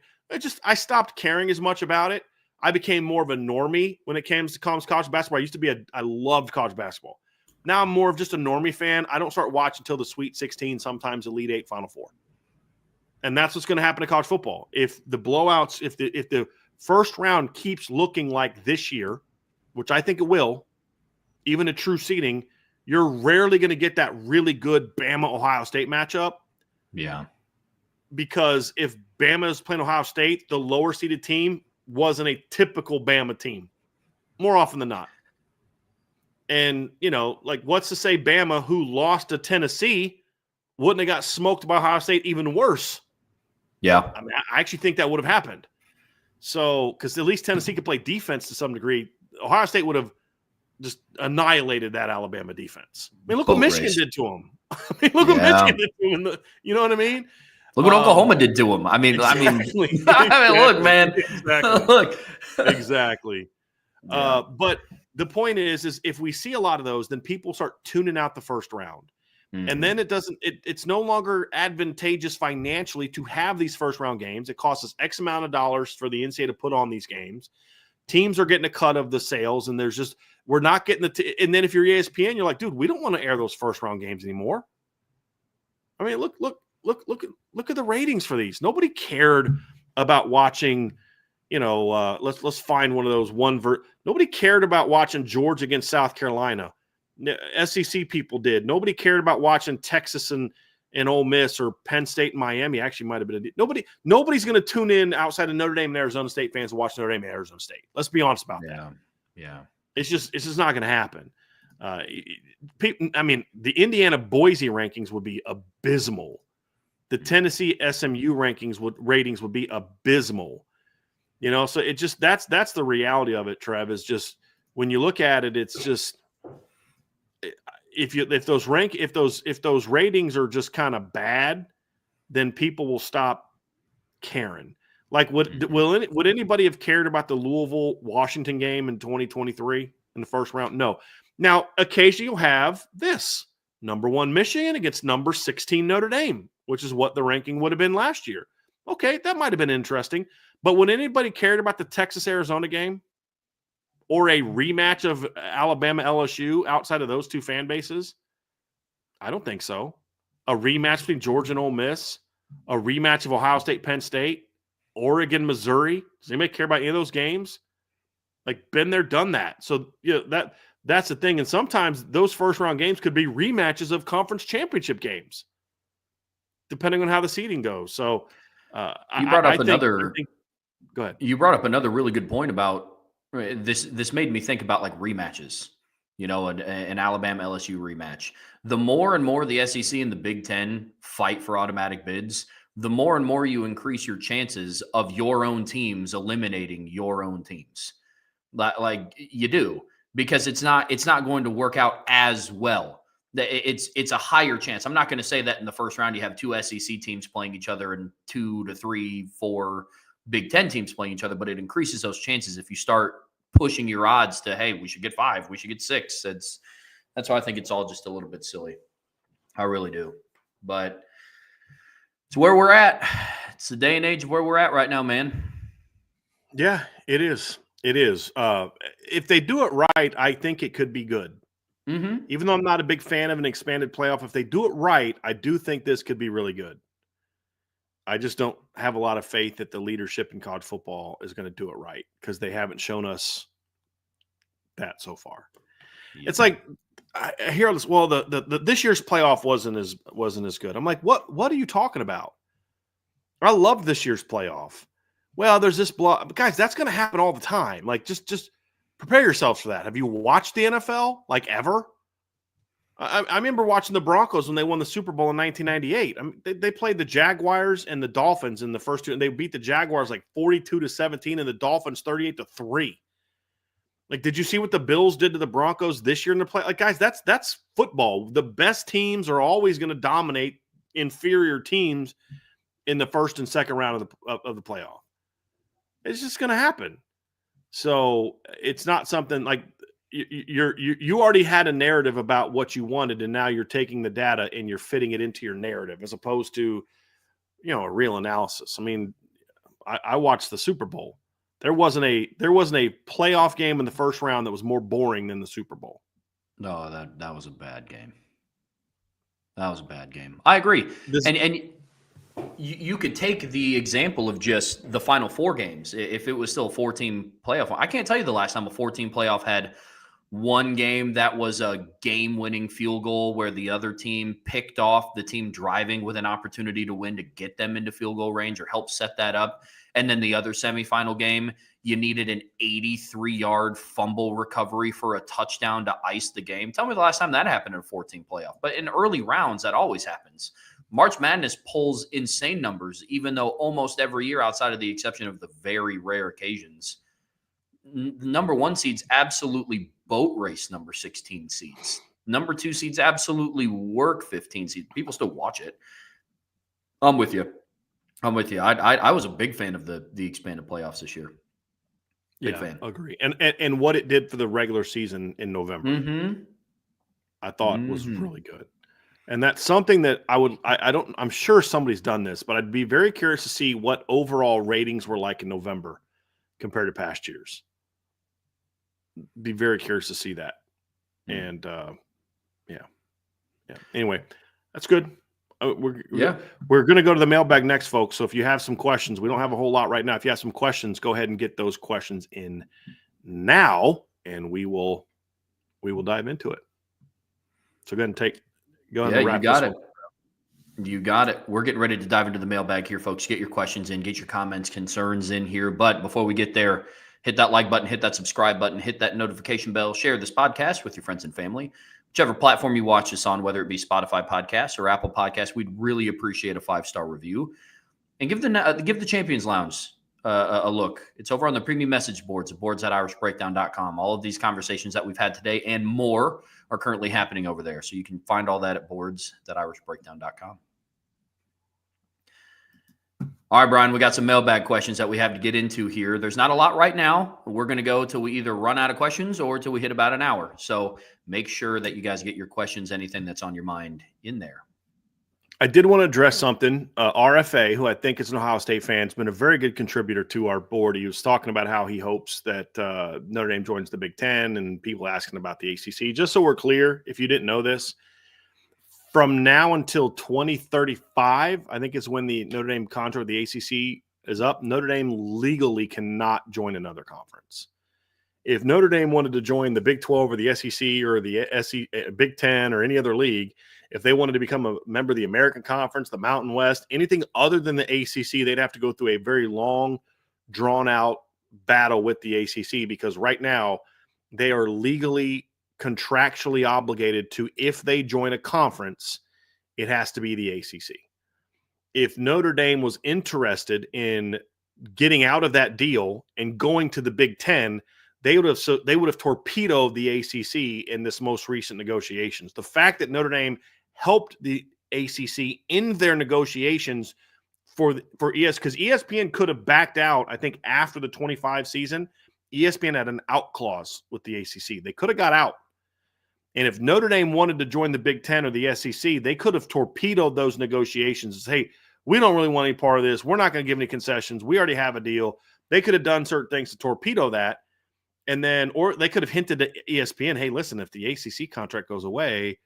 I stopped caring as much about it. I became more of a normie when it came to college basketball. I loved college basketball. Now I'm more of just a normie fan. I don't start watching until the Sweet 16, sometimes Elite 8, Final Four. And that's what's going to happen to college football. If the blowouts, if the first round keeps looking like this year, which I think it will, even a true seeding, you're rarely going to get that really good Bama-Ohio State matchup. Yeah. Because if Bama is playing Ohio State, the lower-seeded team wasn't a typical Bama team, more often than not. And, what's to say Bama, who lost to Tennessee, wouldn't have got smoked by Ohio State even worse? Yeah. I mean, I actually think that would have happened. So, because at least Tennessee could play defense to some degree. Ohio State would have just annihilated that Alabama defense. I mean, look what Michigan did to them. Look what Michigan did to them. You know what I mean? Look what Oklahoma did to them. Exactly. Look, man. Exactly. Look. Exactly. Yeah. But the point is if we see a lot of those, then people start tuning out the first round. Mm-hmm. And then it's no longer advantageous financially to have these first round games. It costs us X amount of dollars for the NCAA to put on these games. Teams are getting a cut of the sales, and we're not getting and then if you're ESPN, you're like, dude, we don't want to air those first round games anymore. I mean, look at the ratings for these. Nobody cared about watching, let's find one of those nobody cared about watching Georgia against South Carolina. SEC people did. Nobody cared about watching Texas and and Ole Miss, or Penn State and Miami actually might have been nobody's going to tune in outside of Notre Dame and Arizona State fans to watch Notre Dame and Arizona State. Let's be honest about that. Yeah. It's just not going to happen. The Indiana Boise rankings would be abysmal. The Tennessee SMU ratings would be abysmal. So it just that's the reality of it, Trev, is just when you look at it, it's just if those ratings are just kind of bad, then people will stop caring. Like would anybody have cared about the Louisville Washington game in 2023 in the first round? No. Now, occasionally you'll have this number 1 Michigan against number 16 Notre Dame, which is what the ranking would have been last year. Okay, that might have been interesting. But would anybody cared about the Texas-Arizona game or a rematch of Alabama-LSU outside of those two fan bases? I don't think so. A rematch between Georgia and Ole Miss, a rematch of Ohio State-Penn State, Oregon-Missouri. Does anybody care about any of those games? Like, been there, done that. So, that's the thing. And sometimes those first-round games could be rematches of conference championship games, depending on how the seeding goes. So, you brought up go ahead. You brought up another really good point about this. This made me think about like rematches, an Alabama LSU rematch. The more and more the SEC and the Big Ten fight for automatic bids, the more and more you increase your chances of your own teams eliminating your own teams. Like you do, because it's not going to work out as well. It's a higher chance. I'm not going to say that in the first round you have 2 SEC teams playing each other and 2 to 3, 4 Big Ten teams playing each other, but it increases those chances if you start pushing your odds to, hey, we should get 5, we should get 6. That's why I think it's all just a little bit silly. I really do. But it's where we're at. It's the day and age of where we're at right now, man. Yeah, it is. It is. If they do it right, I think it could be good. Mm-hmm. Even though I'm not a big fan of an expanded playoff, if they do it right, I do think this could be really good. I just don't have a lot of faith that the leadership in college football is going to do it right because they haven't shown us that so far. Yeah. It's like I hear this. Well, this year's playoff wasn't as good. I'm like, what are you talking about? I love this year's playoff. Well, there's this block, guys. That's going to happen all the time. Like, just prepare yourselves for that. Have you watched the NFL like ever? I remember watching the Broncos when they won the Super Bowl in 1998. I mean, they played the Jaguars and the Dolphins in the first 2, and they beat the Jaguars like 42-17, and the Dolphins 38-3. Like, did you see what the Bills did to the Broncos this year in the play? Like, guys, that's football. The best teams are always going to dominate inferior teams in the first and second round of the playoff. It's just going to happen. So it's not something like you already had a narrative about what you wanted, and now you're taking the data and you're fitting it into your narrative as opposed to, a real analysis. I mean, I watched the Super Bowl. There wasn't a playoff game in the first round that was more boring than the Super Bowl. No, that was a bad game. That was a bad game. I agree. And you could take the example of just the Final 4 games. If it was still a 4-team playoff, I can't tell you the last time a 4-team playoff had one game that was a game-winning field goal where the other team picked off the team driving with an opportunity to win to get them into field goal range or help set that up. And then the other semifinal game, you needed an 83-yard fumble recovery for a touchdown to ice the game. Tell me the last time that happened in a 4-team playoff. But in early rounds, that always happens. March Madness pulls insane numbers, even though almost every year, outside of the exception of the very rare occasions, the number 1 seeds absolutely boat race number 16 seeds. Number 2 seeds absolutely work 15 seeds. People still watch it. I'm with you. I was a big fan of the expanded playoffs this year. Big fan. Agree. And what it did for the regular season in November, I thought was really good. And that's something that I'm sure somebody's done this, but I'd be very curious to see what overall ratings were like in November compared to past years. Be very curious to see that. And anyway, that's good. We're going to go to the mailbag next, folks. So if you have some questions, we don't have a whole lot right now. If you have some questions, go ahead and get those questions in now, and we will dive into it. So go ahead and go ahead and wrap you got this it. one. You got it. We're getting ready to dive into the mailbag here, folks. Get your questions in, get your comments, concerns in here. But before we get there, hit that like button, hit that subscribe button, hit that notification bell, share this podcast with your friends and family. Whichever platform you watch this on, whether it be Spotify Podcasts or Apple Podcasts, we'd really appreciate a 5-star review. And give the Champions Lounge a look. It's over on the premium message boards, boards@irishbreakdown.com. All of these conversations that we've had today and more are currently happening over there. So you can find all that at boards.irishbreakdown.com. All right, Brian, we got some mailbag questions that we have to get into here. There's not a lot right now. We're going to go till we either run out of questions or till we hit about an hour. So make sure that you guys get your questions, anything that's on your mind in there. I did want to address something. RFA, who I think is an Ohio State fan, has been a very good contributor to our board. He was talking about how he hopes that Notre Dame joins the Big Ten, and people asking about the ACC. Just so we're clear, if you didn't know this, from now until 2035, I think is when the Notre Dame contract with the ACC is up. Notre Dame legally cannot join another conference. If Notre Dame wanted to join the Big 12 or the SEC or the Big 10 or any other league, if they wanted to become a member of the American Conference, the Mountain West, anything other than the ACC, they'd have to go through a very long, drawn-out battle with the ACC, because right now they are legally, contractually obligated to, if they join a conference, it has to be the ACC. If Notre Dame was interested in getting out of that deal and going to the Big Ten, they would have torpedoed the ACC in this most recent negotiations. The fact that Notre Dame helped the ACC in their negotiations for ES, because ESPN could have backed out, I think, after the 25 season. ESPN had an out clause with the ACC. They could have got out. And if Notre Dame wanted to join the Big Ten or the SEC, they could have torpedoed those negotiations and say, hey, we don't really want any part of this. We're not going to give any concessions. We already have a deal. They could have done certain things to torpedo that. And then, or they could have hinted to ESPN, hey, listen, if the ACC contract goes away,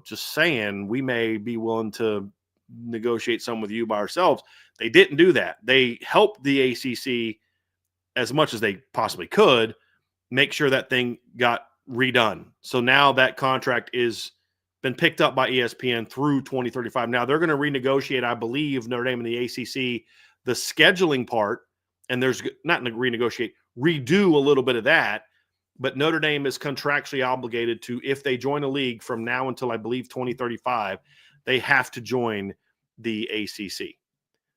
just saying, we may be willing to negotiate some with you by ourselves. They didn't do that. They helped the ACC as much as they possibly could make sure that thing got redone. So now that contract is been picked up by ESPN through 2035. Now they're going to renegotiate, I believe, Notre Dame and the ACC, the scheduling part, and there's not renegotiate, redo a little bit of that. But Notre Dame is contractually obligated to, if they join a league from now until I believe 2035, they have to join the ACC.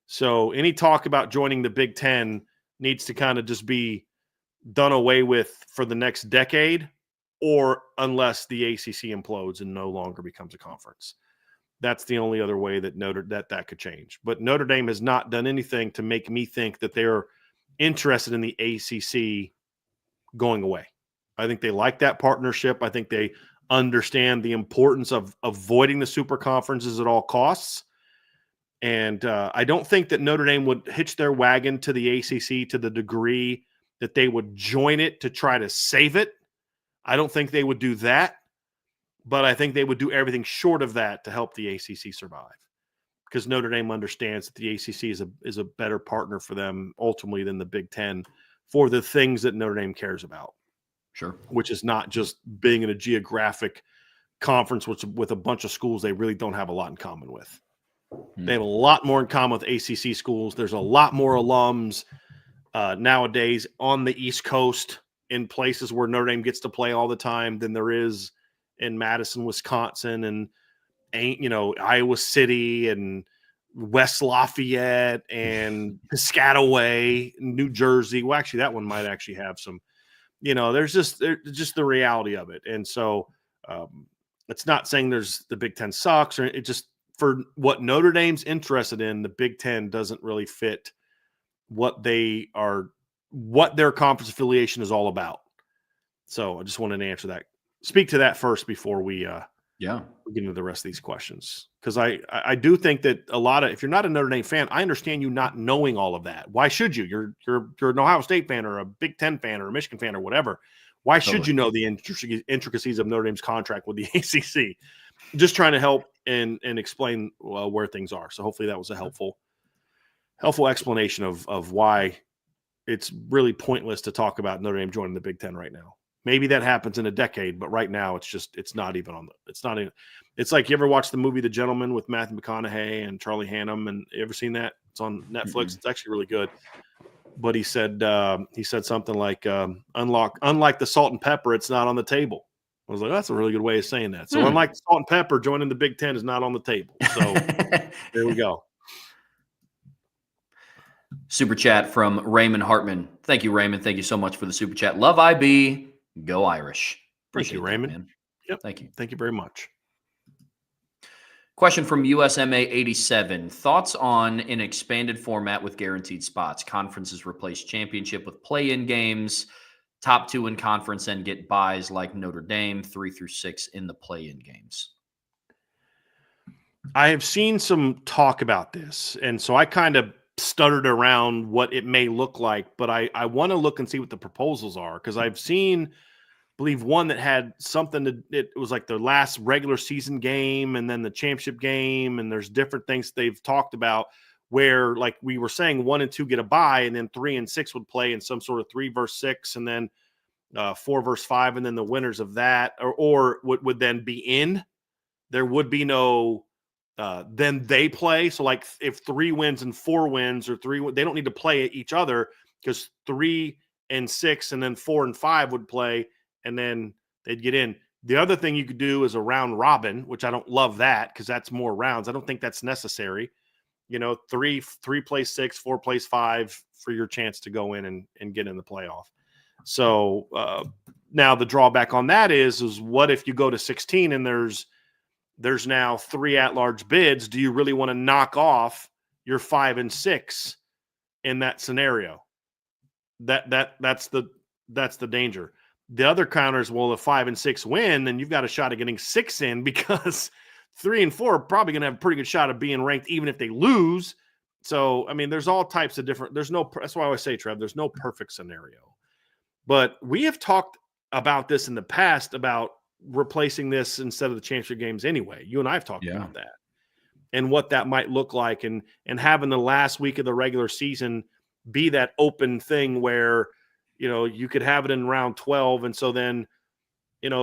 So any talk about joining the Big Ten needs to kind of just be done away with for the next decade, or unless the ACC implodes and no longer becomes a conference. That's the only other way that that could change. But Notre Dame has not done anything to make me think that they're interested in the ACC going away. I think they like that partnership. I think they understand the importance of avoiding the super conferences at all costs. And I don't think that Notre Dame would hitch their wagon to the ACC to the degree that they would join it to try to save it. I don't think they would do that, but I think they would do everything short of that to help the ACC survive, because Notre Dame understands that the ACC is a better partner for them ultimately than the Big Ten for the things that Notre Dame cares about. Sure. Which is not just being in a geographic conference with a bunch of schools they really don't have a lot in common with. They have a lot more in common with ACC schools. There's a lot more alums nowadays on the East Coast in places where Notre Dame gets to play all the time than there is in Madison, Wisconsin, and Iowa City and West Lafayette and Piscataway, New Jersey. Well, actually, that one might actually have some. There's just the reality of it, and so it's not saying the Big Ten sucks, or it just, for what Notre Dame's interested in, the Big Ten doesn't really fit what their conference affiliation is all about. So I just wanted to speak to that first before we get into the rest of these questions, because I do think that if you're not a Notre Dame fan, I understand you not knowing all of that. Why should you? You're an Ohio State fan or a Big Ten fan or a Michigan fan or whatever. Why should you know the intricacies of Notre Dame's contract with the ACC? Just trying to help and explain where things are. So hopefully that was a helpful explanation of why it's really pointless to talk about Notre Dame joining the Big Ten right now. Maybe that happens in a decade, but right now it's not even. It's like, you ever watch the movie The Gentleman with Matthew McConaughey and Charlie Hunnam, and you ever seen that? It's on Netflix. Mm-mm. It's actually really good. But he said something like, unlike the salt and pepper, it's not on the table. I was like, that's a really good way of saying that. So unlike salt and pepper, joining the Big Ten is not on the table. So there we go. Super chat from Raymond Hartman. Thank you, Raymond. Thank you so much for the super chat. Love IB. Go Irish. Thank you, Raymond. Man. Yep. Thank you. Thank you very much. Question from USMA 87. Thoughts on an expanded format with guaranteed spots? Conferences replace championship with play-in games. Top 2 in conference and get buys like Notre Dame, 3 through 6 in the play-in games. I have seen some talk about this, and so I kind of stuttered around what it may look like, but I want to look and see what the proposals are, because I've seen, I believe, one that had something it was like the last regular season game and then the championship game, and there's different things they've talked about where, like we were saying, 1 and 2 get a bye, and then 3 and 6 would play in some sort of 3 versus 6, and then 4 versus 5, and then the winners of that or would then be in. There would be no then they play. So like if 3 wins and 4 wins, or 3, they don't need to play each other, because 3 and 6 and then 4 and 5 would play, and then they'd get in. The other thing you could do is a round robin, which I don't love that, because that's more rounds. I don't think that's necessary. 3 plays 6, 4 plays 5 for your chance to go in and get in the playoff. So now the drawback on that is what if you go to 16 and there's now 3 at-large bids? Do you really want to knock off your 5 and 6 in that scenario? That's the danger. The other counter is, well, if 5 and 6 win, then you've got a shot at getting 6 in, because 3 and 4 are probably going to have a pretty good shot of being ranked, even if they lose. So, I mean, there's all types of different. That's why I always say, Trev, there's no perfect scenario. But we have talked about this in the past, about replacing this instead of the championship games anyway. You and I have talked about that and what that might look like, and having the last week of the regular season be that open thing where, you could have it in round 12. And so then,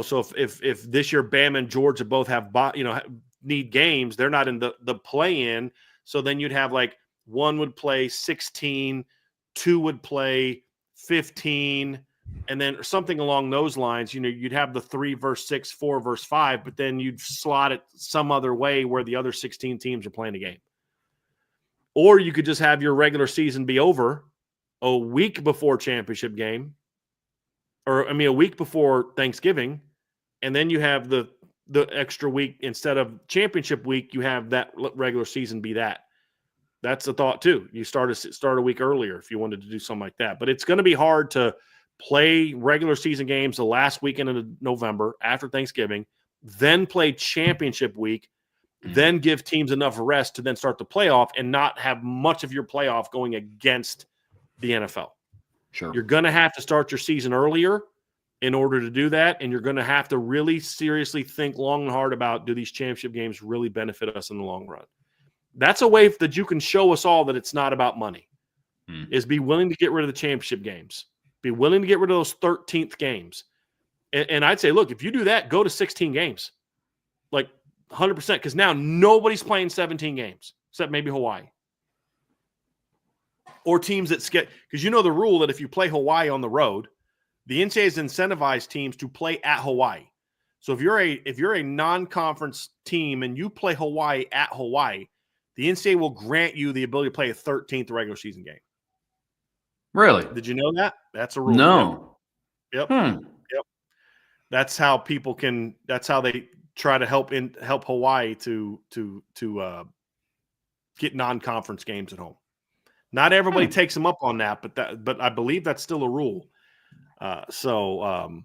so if this year Bama and Georgia both have, need games, they're not in the play-in. So then you'd have like 1 would play 16, 2 would play 15, and then something along those lines. You'd have the 3 versus 6, 4 versus 5, but then you'd slot it some other way where the other 16 teams are playing a game. Or you could just have your regular season be over a week before championship game, a week before Thanksgiving, and then you have the extra week instead of championship week. You have that regular season be that. That's a thought too. You start a week earlier if you wanted to do something like that. But it's going to be hard to play regular season games the last weekend of November after Thanksgiving, then play championship week, then give teams enough rest to then start the playoff and not have much of your playoff going against the NFL. Sure. You're going to have to start your season earlier in order to do that, and you're going to have to really seriously think long and hard about, do these championship games really benefit us in the long run? That's a way that you can show us all that it's not about money, is be willing to get rid of the championship games. Be willing to get rid of those 13th games. And I'd say, look, if you do that, go to 16 games. Like 100%, because now nobody's playing 17 games, except maybe Hawaii. Or teams that skip, because the rule that if you play Hawaii on the road, the NCAA has incentivized teams to play at Hawaii. So if you're a non-conference team and you play Hawaii at Hawaii, the NCAA will grant you the ability to play a 13th regular season game. Really? Did you know that? That's a rule. No. Yep. Yep. That's how that's how they try to help Hawaii to get non-conference games at home. Not everybody takes them up on that, but I believe that's still a rule. So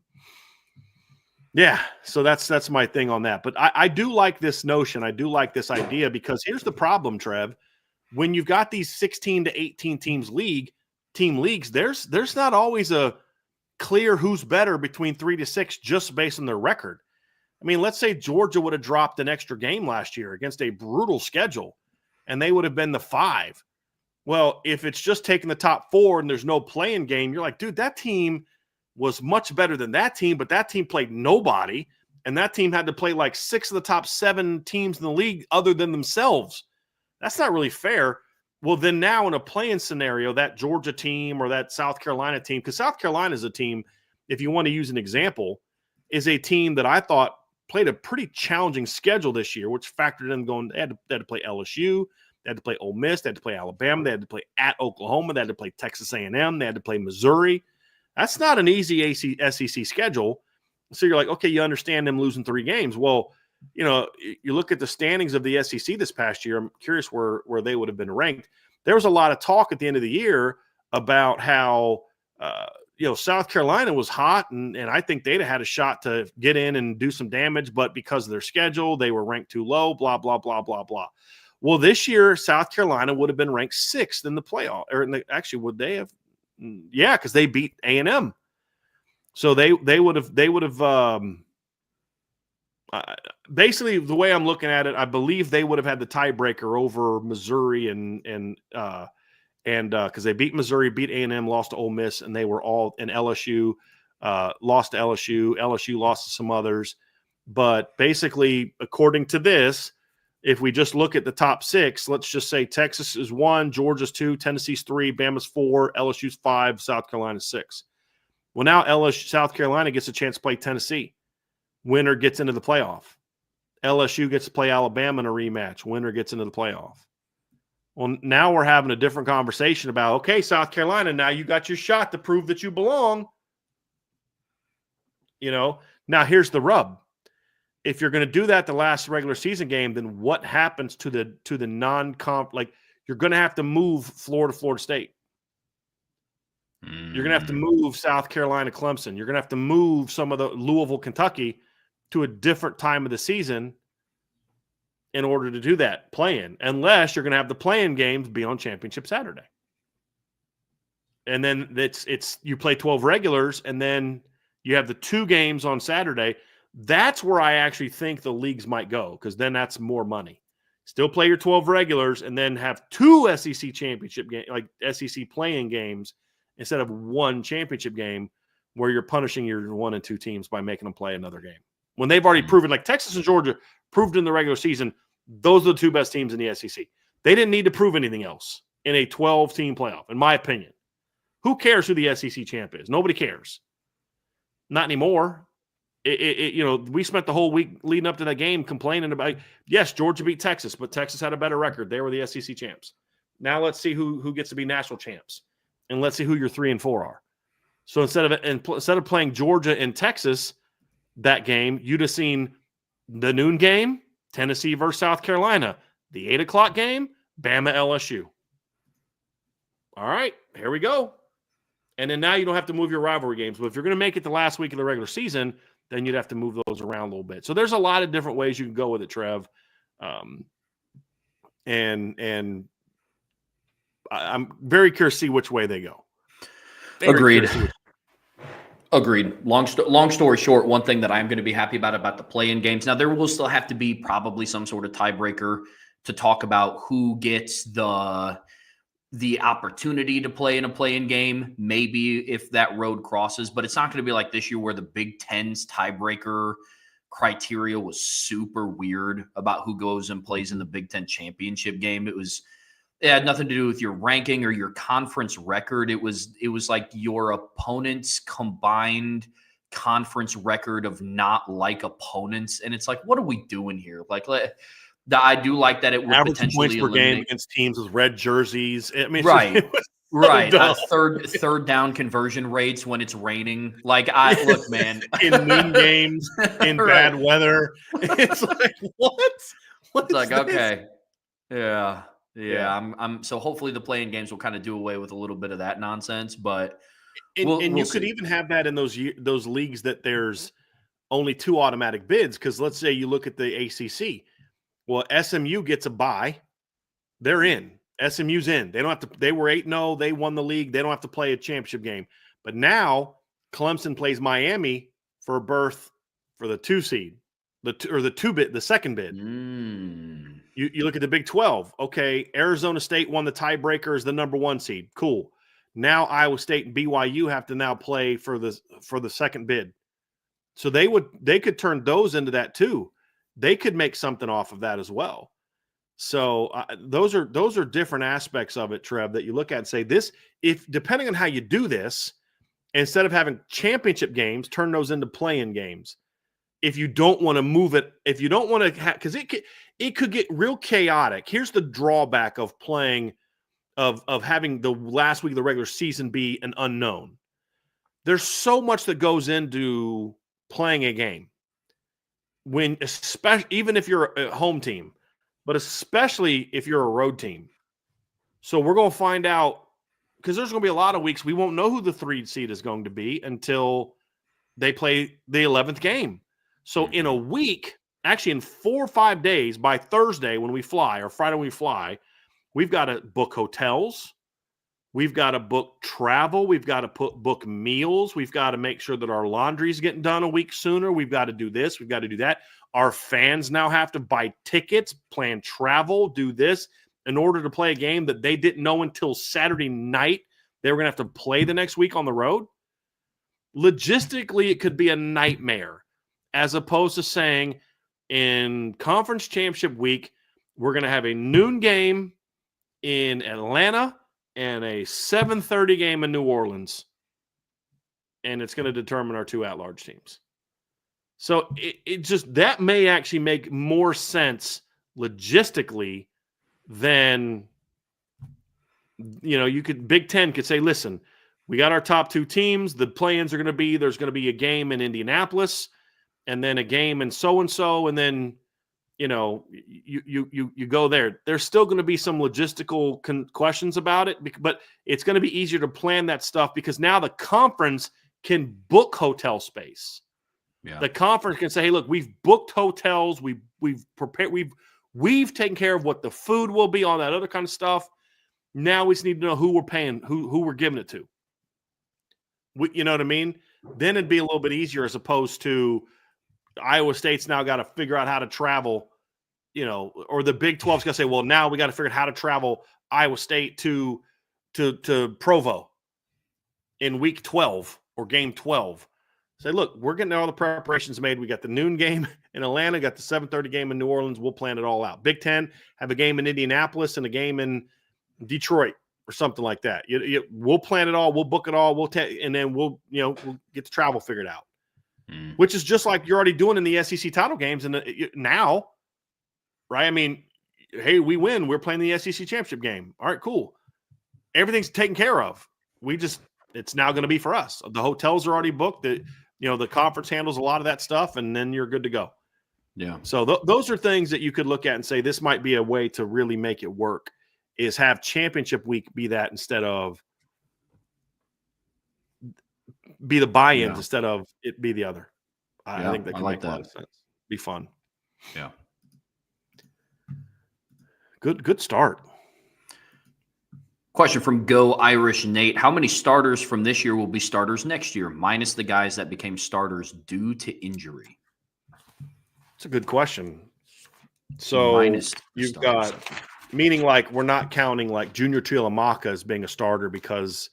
that's my thing on that. But I do like this notion. I do like this idea, because here's the problem, Trev. When you've got these 16 to 18 team leagues, there's not always a clear who's better between 3 to 6 just based on their record. I mean, let's say Georgia would have dropped an extra game last year against a brutal schedule, and they would have been the 5. Well, if it's just taking the top 4 and there's no playing game, you're like, dude, that team was much better than that team, but that team played nobody, and that team had to play like 6 of the top 7 teams in the league other than themselves. That's not really fair. Well, then now in a play-in scenario, that Georgia team or that South Carolina team, because South Carolina is a team, if you want to use an example, is a team that I thought played a pretty challenging schedule this year, which factored in going, they had to play LSU, they had to play Ole Miss, they had to play Alabama, they had to play at Oklahoma, they had to play Texas A&M, they had to play Missouri. That's not an easy SEC schedule. So you're like, okay, you understand them losing 3 games. Well, you know, you look at the standings of the SEC this past year. I'm curious where they would have been ranked. There was a lot of talk at the end of the year about how, South Carolina was hot, and I think they'd have had a shot to get in and do some damage, but because of their schedule, they were ranked too low, blah, blah, blah, blah, blah. Well, this year, South Carolina would have been ranked 6th in the playoff. Actually, would they have? Yeah, because they beat A&M. So they would have basically, the way I'm looking at it, I believe they would have had the tiebreaker over Missouri and because they beat Missouri, beat A&M, lost to Ole Miss, and they were all in LSU, lost to LSU. LSU lost to some others. But basically, according to this, if we just look at the top 6, let's just say Texas is 1, Georgia's 2, Tennessee's 3, Bama's 4, LSU's 5, South Carolina's 6. Well, now South Carolina gets a chance to play Tennessee. Winner gets into the playoff. LSU gets to play Alabama in a rematch. Winner gets into the playoff. Well, now we're having a different conversation about, okay, South Carolina, now you got your shot to prove that you belong. Now here's the rub. If you're going to do that the last regular season game, then what happens to the non-comp? Like, you're going to have to move Florida State. You're going to have to move South Carolina, Clemson. You're going to have to move some of the Louisville, Kentucky to a different time of the season in order to do that play-in, unless you're going to have the play-in games be on Championship Saturday. And then it's you play 12 regulars, and then you have the 2 games on Saturday. That's where I actually think the leagues might go, because then that's more money. Still play your 12 regulars and then have 2 SEC championship games, like SEC play-in games, instead of 1 championship game where you're punishing your 1 and 2 teams by making them play another game. When they've already proven, like Texas and Georgia proved in the regular season, those are the 2 best teams in the SEC. They didn't need to prove anything else in a 12-team playoff, in my opinion. Who cares who the SEC champ is? Nobody cares. Not anymore. We spent the whole week leading up to that game complaining about, yes, Georgia beat Texas, but Texas had a better record. They were the SEC champs. Now let's see who gets to be national champs, and let's see who your 3 and 4 are. So instead of playing Georgia and Texas that game, you'd have seen the noon game, Tennessee versus South Carolina, the 8 o'clock game, Bama LSU. All right, here we go. And then now you don't have to move your rivalry games. But if you're going to make it the last week of the regular season, then you'd have to move those around a little bit. So there's a lot of different ways you can go with it, Trev. And I'm very curious to see which way they go. Agreed. Long story short, one thing that I'm going to be happy about the play-in games. Now, there will still have to be probably some sort of tiebreaker to talk about who gets the opportunity to play in a play-in game, maybe if that road crosses. But it's not going to be like this year where the Big Ten's tiebreaker criteria was super weird about who goes and plays in the Big Ten championship game. It had nothing to do with your ranking or your conference record. It was like your opponent's combined conference record of not like opponents. And it's like, what are we doing here? I do like that it would average potentially points per game against teams with red jerseys. I mean, right. Right. dumb. Third down conversion rates when it's raining. Look, man. In noon games, in Right. bad weather. It's like, what? It's like, this? okay. Yeah. I'm so hopefully the playing games will kind of do away with a little bit of that nonsense, but And we'll you see. could even have that in those leagues that there's only 2 automatic bids. Because let's say you look at the ACC. Well, SMU gets a bye. They're in. SMU's in. They don't have to. They were 8-0. They won the league. They don't have to play a championship game. But now Clemson plays Miami for a berth for the 2 seed, the second bid. You look at the Big 12. Okay, Arizona State won the tiebreaker as the number 1 seed. Cool. Now Iowa State and BYU have to now play for the second bid. So they could turn those into that too. They could make something off of that as well. So those are different aspects of it, Trev, that you look at and say this, if depending on how you do this, instead of having championship games, turn those into play-in games. If you don't want to move it, if you don't want to, because it could get real chaotic. Here's the drawback of playing, of having the last week of the regular season be an unknown. There's so much that goes into playing a game. When, especially, even if you're a home team, but especially if you're a road team. So we're going to find out, because there's going to be a lot of weeks we won't know who the 3 seed is going to be until they play the 11th game. So in a week, actually in 4 or 5 days, by Thursday when we fly, or Friday when we fly, we've got to book hotels. We've got to book travel. We've got to book meals. We've got to make sure that our laundry is getting done a week sooner. We've got to do this. We've got to do that. Our fans now have to buy tickets, plan travel, do this in order to play a game that they didn't know until Saturday night they were going to have to play the next week on the road. Logistically, it could be a nightmare, as opposed to saying in conference championship week, we're going to have a noon game in Atlanta and a 7:30 game in New Orleans, and it's going to determine our 2 at-large teams. So it just, that may actually make more sense logistically than, you could, Big Ten could say, listen, we got our top 2 teams. The play-ins are going to be, there's going to be a game in Indianapolis and then a game in so-and-so, and then, you go there. There's still going to be some logistical questions about it, but it's going to be easier to plan that stuff because now the conference can book hotel space. Yeah. The conference can say, hey, look, we've booked hotels. We've prepared. We've taken care of what the food will be, all that other kind of stuff. Now we just need to know who we're paying, who we're giving it to. You know what I mean? Then it'd be a little bit easier, as opposed to Iowa State's now got to figure out how to travel, or the Big 12's got to say, well, now we got to figure out how to travel Iowa State to Provo in week 12 or game 12. Say, look, we're getting all the preparations made. We got the noon game in Atlanta, got the 7:30 game in New Orleans. We'll plan it all out. Big Ten have a game in Indianapolis and a game in Detroit or something like that. We'll plan it all. We'll book it all. And then we'll get the travel figured out. Which is just like you're already doing in the SEC title games now, right? I mean, hey, we win. We're playing the SEC championship game. All right, cool. Everything's taken care of. It's now going to be for us. The hotels are already booked. The conference handles a lot of that stuff, and then you're good to go. Yeah. So those are things that you could look at and say this might be a way to really make it work, is have championship week be that instead of be the buy-ins instead of it be the other. I think that can make a lot of sense. Be fun. Yeah. Good start. Question from Go Irish Nate. How many starters from this year will be starters next year, minus the guys that became starters due to injury? That's a good question. So you've got, meaning like we're not counting like Junior Tuilamaka as being a starter because,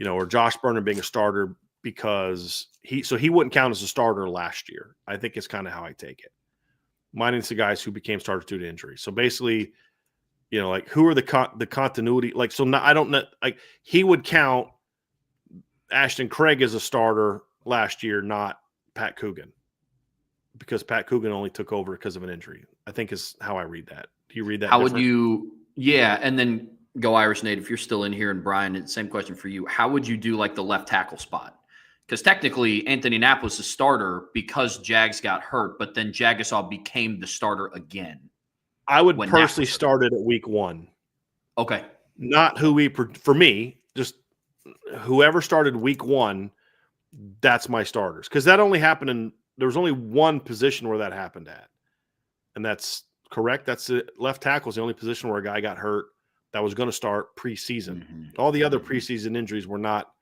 or Josh Burnham being a starter because he wouldn't count as a starter last year. I think it's kind of how I take it. Minus the guys who became starters due to injury. So basically, like who are the continuity? Like, so now I don't know, like he would count Ashton Craig as a starter last year, not Pat Coogan, because Pat Coogan only took over because of an injury. I think is how I read that. Do you read that? How would you? Yeah. And then Go Irish Nate, if you're still in here, and Brian, same question for you. How would you do like the left tackle spot? Because technically Anthony Knapp was a starter because Jags got hurt, but then Jagasaw became the starter again. I would personally start it at week 1. Okay. Not for me, just whoever started week 1, that's my starters. Because that only happened there was only one position where that happened at. And that's correct. That's it. Left tackle is the only position where a guy got hurt that was going to start preseason. Mm-hmm. All the other preseason injuries were not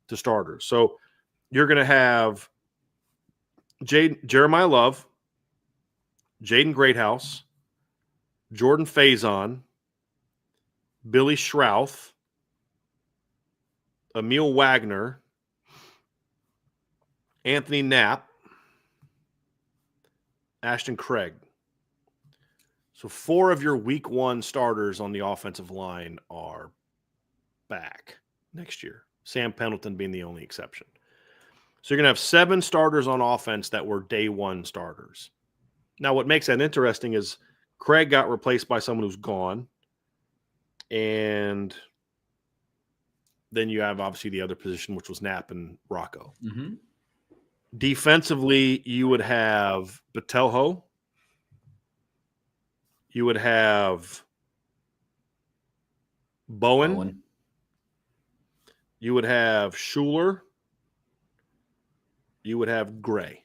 to starters. So you're going to have Jeremiah Love, Jaden Greathouse, Jordan Faison, Billy Schrouth, Emil Wagner, Anthony Knapp, Ashton Craig. So 4 of your week 1 starters on the offensive line are back next year. Sam Pendleton being the only exception. So you're going to have 7 starters on offense that were day 1 starters. Now, what makes that interesting is Craig got replaced by someone who's gone. And then you have obviously the other position, which was Knapp and Rocco. Mm-hmm. Defensively, you would have Botelho. You would have Bowen. You would have Schuler. You would have Gray.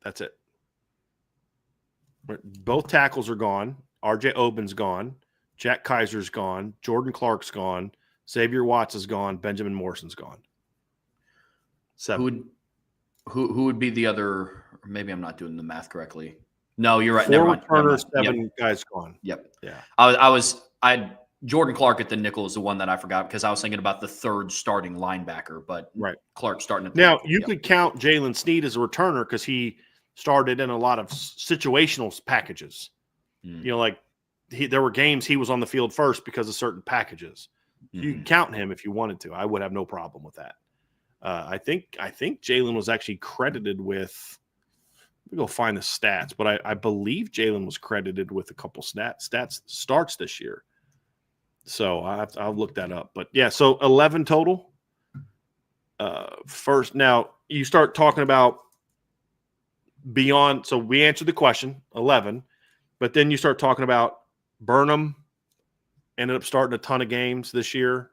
That's it. Both tackles are gone. RJ Oben's gone. Jack Kaiser's gone. Jordan Clark's gone. Xavier Watts is gone. Benjamin Morrison's gone. 7. Who would be the other? Or maybe I'm not doing the math correctly. No, you're right. 4 Never mind. returners, 7 guys gone. Yep. Yeah. I Jordan Clark at the nickel is the one that I forgot because I was thinking about the 3rd starting linebacker, but right. Clark starting at the now nickel. you could count Jalen Sneed as a returner because he started in a lot of situational packages. You know, like there were games he was on the field first because of certain packages. You can count him if you wanted to. I would have no problem with that. I think Jalen was actually credited with. Let me go find the stats, but I believe Jalen was credited with a couple stats starts this year. So I'll look that up. But yeah, so 11 total. First, now you start talking about beyond. So we answered the question, 11, but then you start talking about Burnham. Ended up starting a ton of games this year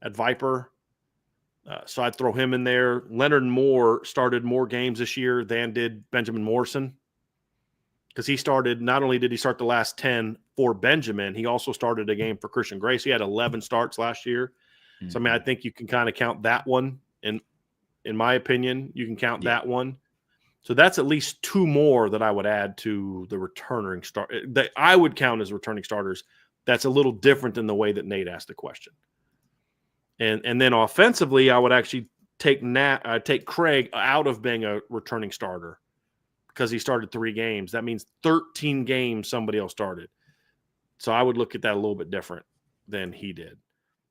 at Viper. So I'd throw him in there. Leonard Moore started more games this year than did Benjamin Morrison. Because he started, not only did he start the last 10 for Benjamin, he also started a game for Christian Grace. He had 11 starts last year. Mm-hmm. So, I mean, I think you can kind of count that one. And in my opinion, you can count that one. So that's at least 2 more that I would add to the returning start that I would count as returning starters. That's a little different than the way that Nate asked the question. And then offensively, I would actually take Craig out of being a returning starter because he started 3 games. That means 13 games somebody else started. So I would look at that a little bit different than he did.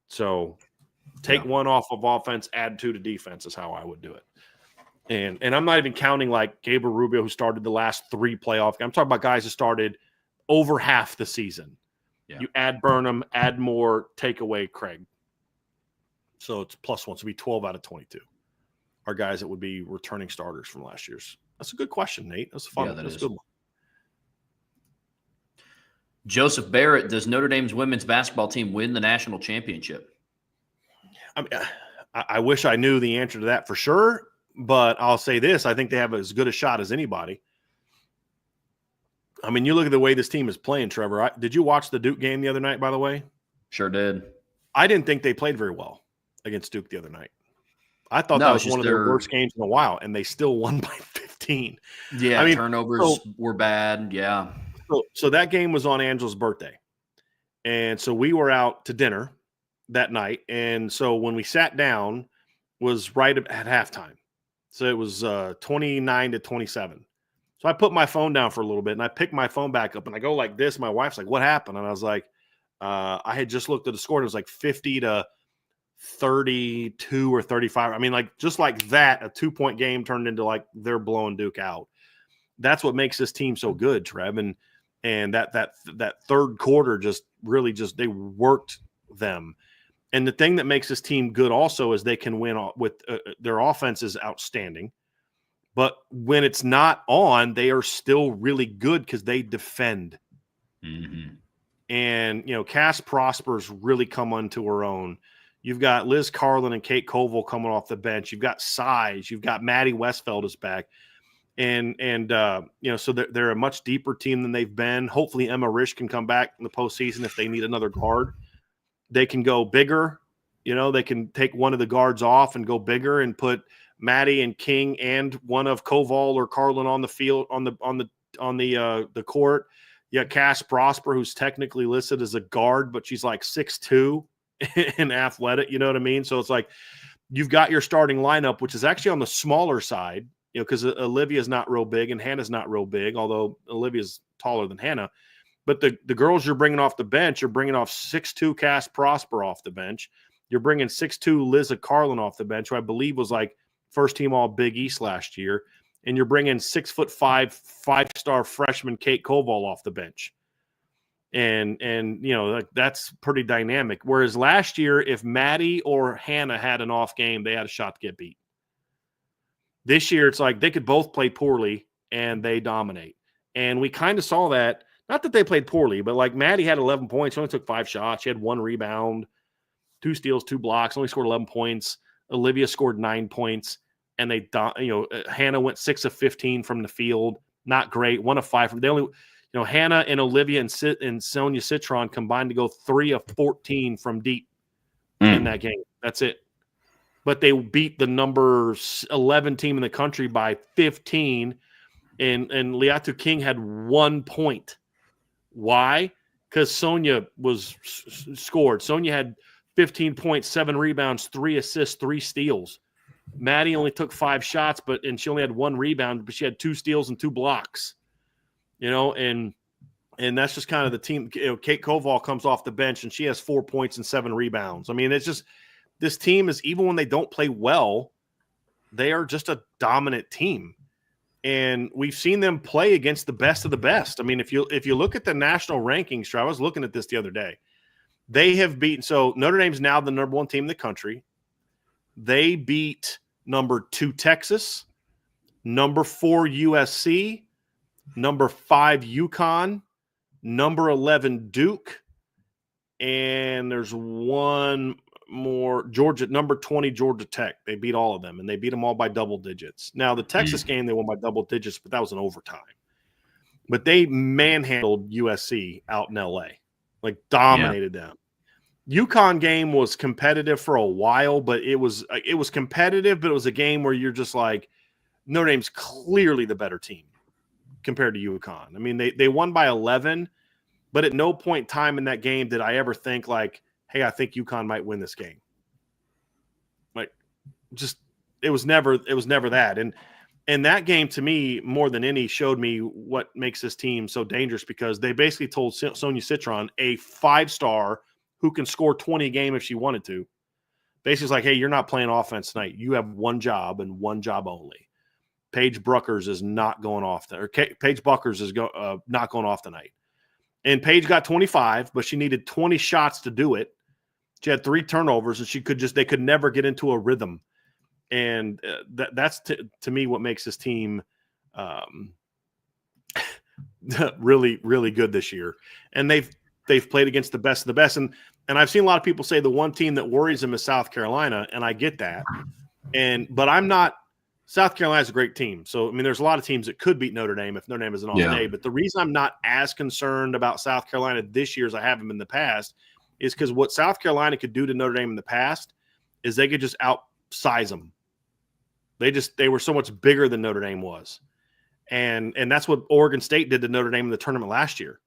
So take 1 off of offense, add 2 to defense is how I would do it. And I'm not even counting like Gabriel Rubio, who started the last 3 playoff. I'm talking about guys who started over half the season. Yeah. You add Burnham, add Moore, take away Craig. So it's +1. So it'd be 12 out of 22 are guys that would be returning starters from last year's. That's a good question, Nate. That's a fun one. That's a good one. Joseph Barrett, does Notre Dame's women's basketball team win the national championship? I mean, I wish I knew the answer to that for sure, but I'll say this. I think they have as good a shot as anybody. I mean, you look at the way this team is playing, Trevor. Did you watch the Duke game the other night, by the way? Sure did. I didn't think they played very well against Duke the other night. I thought that was one of their worst games in a while, and they still won by 15. Yeah, I mean, turnovers were bad. Yeah. So that game was on Angela's birthday. And so we were out to dinner that night. And so when we sat down was right at halftime. So it was 29-27. So I put my phone down for a little bit, and I picked my phone back up, and I go like this. My wife's like, what happened? And I was like, I had just looked at the score. And it was like 50-32 or 35. I mean, like just like that, a 2-point game turned into like they're blowing Duke out. That's what makes this team so good, Trev. And that third quarter just really they worked them. And the thing that makes this team good also is they can win with their offense is outstanding. But when it's not on, they are still really good because they defend. Mm-hmm. And, you know, Cass Prosper's really come onto her own. You've got Liz Carlin and Kate Koval coming off the bench. You've got size. You've got Maddie Westfeld is back. And you know, so they're a much deeper team than they've been. Hopefully Emma Risch can come back in the postseason if they need another guard. They can go bigger. You know, they can take one of the guards off and go bigger and put Maddie and King and one of Koval or Carlin on the field on the court. You got Cass Prosper, who's technically listed as a guard, but she's like 6'2", and athletic. You know what I mean? So it's like you've got your starting lineup, which is actually on the smaller side, because Olivia's not real big and Hannah's not real big, although Olivia's taller than Hannah. But the girls you're bringing off the bench, you're bringing off 6'2" Cass Prosper off the bench. You're bringing 6'2" Liza Carlin off the bench, who I believe was like first team all Big East last year. And you're bringing 6'5", 5-star freshman Kate Koval off the bench. And that's pretty dynamic. Whereas last year, if Maddie or Hannah had an off game, they had a shot to get beat. This year, it's like they could both play poorly and they dominate. And we kind of saw that. Not that they played poorly, but like Maddie had 11 points. She only took 5 shots. She had 1 rebound, 2 steals, 2 blocks, only scored 11 points. Olivia scored 9 points. And Hannah went 6 of 15 from the field. Not great. 1 of 5 from they only, Hannah and Olivia and Sonia Citron combined to go 3 of 14 from deep in that game. That's it. But they beat the number 11 team in the country by 15. And Liatu King had 1 point. Why? Because Sonia was scored. Sonia had 15 points, 7 rebounds, 3 assists, 3 steals. Maddie only took 5 shots, and she only had 1 rebound, but she had 2 steals and 2 blocks. And that's just kind of the team. Kate Koval comes off the bench and she has 4 points and 7 rebounds. I mean, it's just this team is, even when they don't play well, they are just a dominant team. And we've seen them play against the best of the best. I mean, if you look at the national rankings, I was looking at this the other day. They have beaten, so Notre Dame's now the number 1 team in the country. They beat number 2 Texas, number 4 USC, number 5 UConn, number 11 Duke, and there's one more, Georgia, number 20 Georgia Tech. They beat all of them, and they beat them all by double digits. Now, the Texas game, they won by double digits, but that was an overtime. But they manhandled USC out in L.A., like dominated them. UConn game was competitive for a while, but it was competitive, but it was a game where you're just like, Notre Dame's clearly the better team compared to UConn. I mean, they won by 11, but at no point in time in that game did I ever think like, hey, I think UConn might win this game. Like, just it was never that. And that game to me, more than any, showed me what makes this team so dangerous, because they basically told Sonia Citron, a 5-star who can score 20 a game if she wanted to. Basically, it's like, hey, you're not playing offense tonight. You have one job and one job only. Paige Bruckers is not going off Paige Buckers is not going off tonight. And Paige got 25, but she needed 20 shots to do it. She had 3 turnovers, and they could never get into a rhythm. And that's to me what makes this team really, really good this year. And they've played against the best of the best. And I've seen a lot of people say the one team that worries them is South Carolina, and I get that. But I'm not. South Carolina's a great team. So, I mean, there's a lot of teams that could beat Notre Dame if Notre Dame isn't on today. But the reason I'm not as concerned about South Carolina this year as I have them in the past is because what South Carolina could do to Notre Dame in the past is they could just outsize them. They were so much bigger than Notre Dame was. And that's what Oregon State did to Notre Dame in the tournament last year.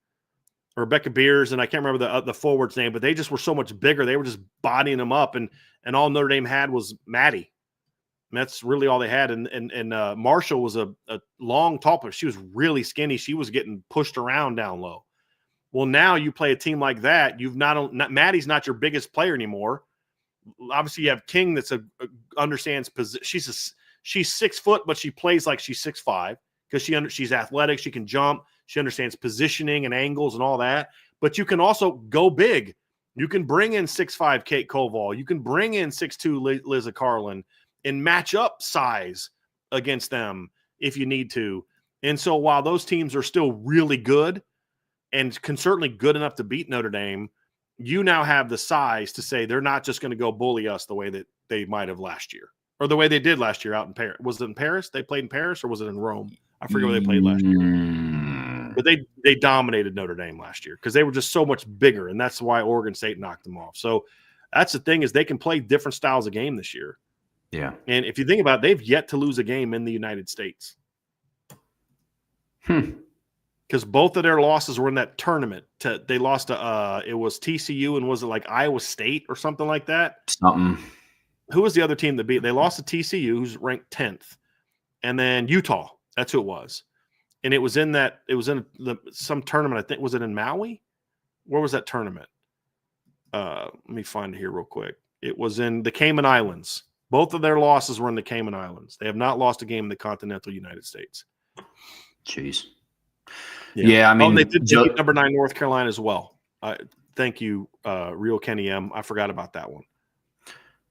Rebecca Beers, and I can't remember the forward's name, but they just were so much bigger. They were just bodying them up, and all Notre Dame had was Maddie. And that's really all they had. And Marshall was a long, tall player. She was really skinny. She was getting pushed around down low. Well, now you play a team like that. You've not Maddie's not your biggest player anymore. Obviously, you have King that's understands position. She's 6 foot, but she plays like she's 6'5" because she's athletic. She can jump. She understands positioning and angles and all that. But you can also go big. You can bring in 6'5" Kate Koval. You can bring in 6'2" Liza Carlin and match up size against them if you need to. And so while those teams are still really good and can certainly good enough to beat Notre Dame, you now have the size to say they're not just going to go bully us the way that they might have last year, or the way they did last year out in Paris. Was it in Paris? They played in Paris, or was it in Rome? I forget where they played last year. But they dominated Notre Dame last year because they were just so much bigger, and that's why Oregon State knocked them off. So that's the thing, is they can play different styles of game this year. Yeah. And if you think about it, they've yet to lose a game in the United States. because both of their losses were in that tournament. They lost to it was TCU, and was it like Iowa State or something like that? Something. Who was the other team that beat? They lost to TCU, who's ranked 10th, and then Utah. That's who it was. And it was in some tournament. I think, was it in Maui? Where was that tournament? Let me find it here real quick. It was in the Cayman Islands. Both of their losses were in the Cayman Islands. They have not lost a game in the continental United States. Jeez. Yeah, I mean, they did beat number 9 North Carolina as well. Thank you, Real Kenny M. I forgot about that one.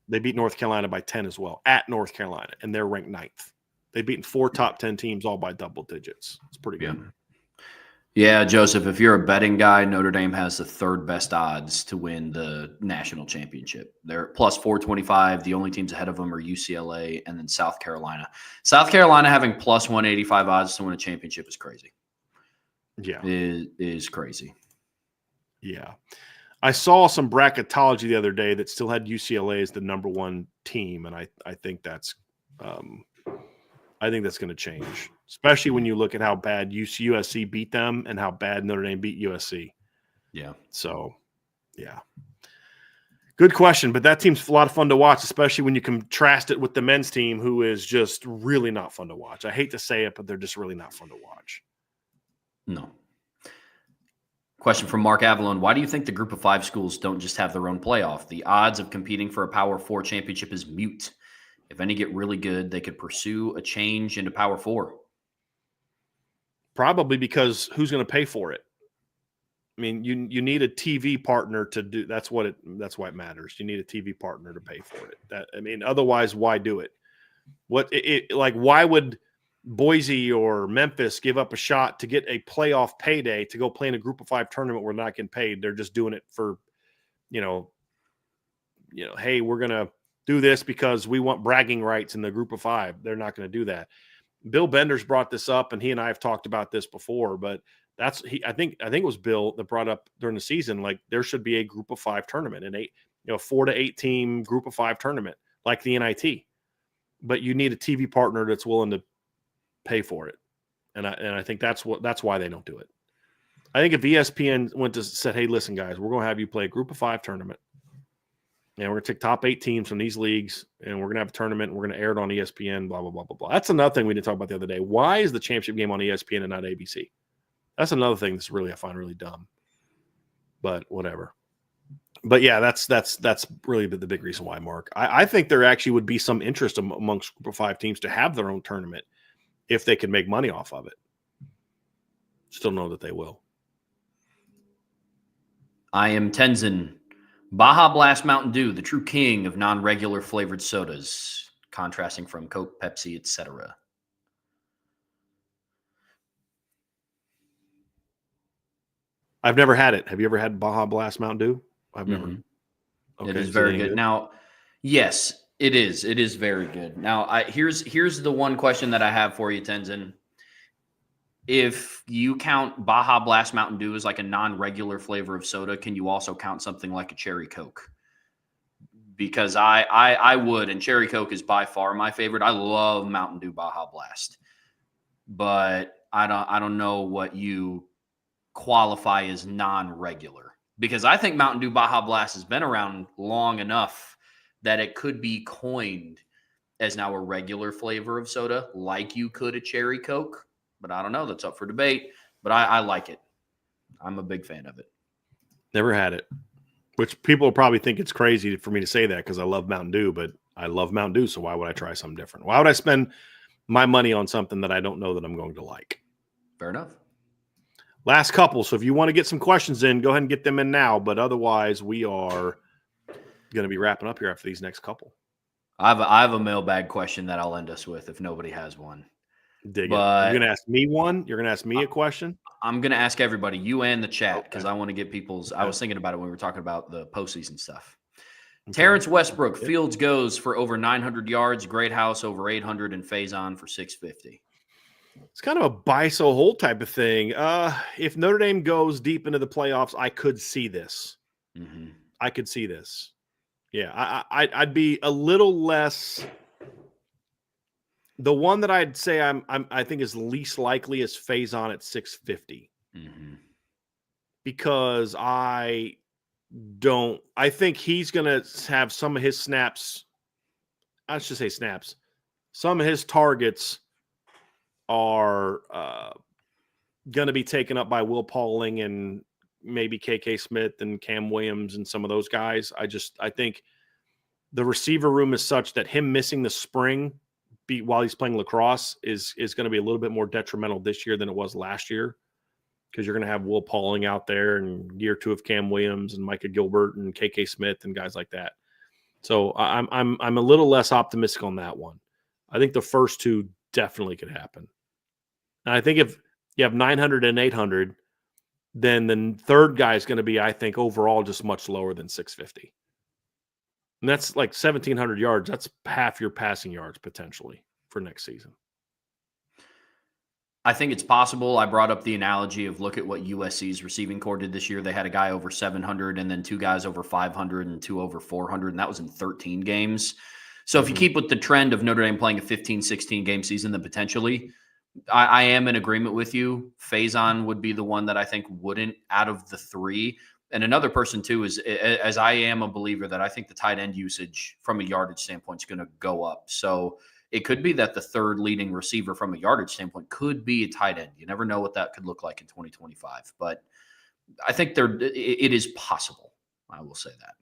They beat North Carolina by 10 as well at North Carolina, and they're ranked 9th. They've beaten 4 top 10 teams all by double digits. It's pretty good. Yeah, Joseph, if you're a betting guy, Notre Dame has the 3rd best odds to win the national championship. They're plus 425. The only teams ahead of them are UCLA and then South Carolina. South Carolina having plus 185 odds to win a championship is crazy. Yeah. It is crazy. Yeah. I saw some bracketology the other day that still had UCLA as the number 1 team, and I think that's going to change, especially when you look at how bad USC beat them and how bad Notre Dame beat USC. Yeah. So, yeah. Good question, but that team's a lot of fun to watch, especially when you contrast it with the men's team, who is just really not fun to watch. I hate to say it, but they're just really not fun to watch. No. Question from Mark Avalon. Why do you think the group of 5 schools don't just have their own playoff? The odds of competing for a Power 4 championship is mute. If any get really good, they could pursue a change into Power 4. Probably because who's going to pay for it? I mean, you need a TV partner to do. That's why it matters. You need a TV partner to pay for it. Otherwise, why do it? Why would Boise or Memphis give up a shot to get a playoff payday to go play in a group of 5 tournament where they're not getting paid? They're just doing it for, hey, we're going to do this because we want bragging rights in the group of 5. They're not going to do that. Bill Bender's brought this up, and he and I have talked about this before, but I think it was Bill that brought up during the season, like there should be a group of 5 tournament, and 4 to 8 team group of 5 tournament like the NIT, but you need a TV partner that's willing to pay for it. And I think that's why they don't do it. I think if ESPN said, hey, listen, guys, we're going to have you play a group of 5 tournament, and we're going to take top 8 teams from these leagues, and we're going to have a tournament, and we're going to air it on ESPN, blah, blah, blah, blah, blah. That's another thing we didn't talk about the other day. Why is the championship game on ESPN and not ABC? That's another thing I find really dumb. But whatever. But yeah, that's really the big reason why, Mark. I think there actually would be some interest amongst group of 5 teams to have their own tournament if they can make money off of it. Still know that they will. I am Tenzin. Baja Blast Mountain Dew, the true king of non-regular flavored sodas, contrasting from Coke, Pepsi, etc. I've never had it. Have you ever had Baja Blast Mountain Dew? I've never. Okay, it is very good. Now, yes, it is. It is very good. Now, here's the one question that I have for you, Tenzin. If you count Baja Blast Mountain Dew as like a non-regular flavor of soda, can you also count something like a Cherry Coke? Because I would, and Cherry Coke is by far my favorite. I love Mountain Dew Baja Blast, but I don't know what you qualify as non-regular, because I think Mountain Dew Baja Blast has been around long enough that it could be coined as now a regular flavor of soda, like you could a Cherry Coke. But I don't know. That's up for debate. But I like it. I'm a big fan of it. Never had it. Which people will probably think it's crazy for me to say that because I love Mountain Dew, but I love Mountain Dew, so why would I try something different? Why would I spend my money on something that I don't know that I'm going to like? Fair enough. Last couple. So if you want to get some questions in, go ahead and get them in now. But otherwise, we are going to be wrapping up here after these next couple. I have a mailbag question that I'll end us with if nobody has one. Dig it. You're going to ask me one? You're going to ask me a question? I'm going to ask everybody, you and the chat, because I want to get people's – I was thinking about it when we were talking about the postseason stuff. Okay. Terrence Westbrook, Fields goes for over 900 yards, Greathouse over 800, and Faison for 650. It's kind of a buy so hold type of thing. If Notre Dame goes deep into the playoffs, I could see this. Mm-hmm. I could see this. Yeah, I'd be a little less The one that I'd say I think is least likely is Faison at 650. Mm-hmm. Because I think he's going to have some of his snaps. I should say snaps. Some of his targets are going to be taken up by Will Pauling and maybe KK Smith and Cam Williams and some of those guys. I think the receiver room is such that him missing the spring while he's playing lacrosse is going to be a little bit more detrimental this year than it was last year, because you're going to have Will Pauling out there and year 2 of Cam Williams and Micah Gilbert and KK Smith and guys like that. So I'm a little less optimistic on that one. I think the first 2 definitely could happen. And I think if you have 900 and 800, then the third guy is going to be, I think, overall just much lower than 650. And that's like 1,700 yards. That's half your passing yards potentially for next season. I think it's possible. I brought up the analogy of look at what USC's receiving corps did this year. They had a guy over 700 and then 2 guys over 500 and 2 over 400, and that was in 13 games. So if you keep with the trend of Notre Dame playing a 15, 16 game season, then potentially I am in agreement with you. Faison would be the one that I think wouldn't out of the 3. And another person, too, is as I am a believer that I think the tight end usage from a yardage standpoint is going to go up. So it could be that the third leading receiver from a yardage standpoint could be a tight end. You never know what that could look like in 2025. But I think it is possible. I will say that.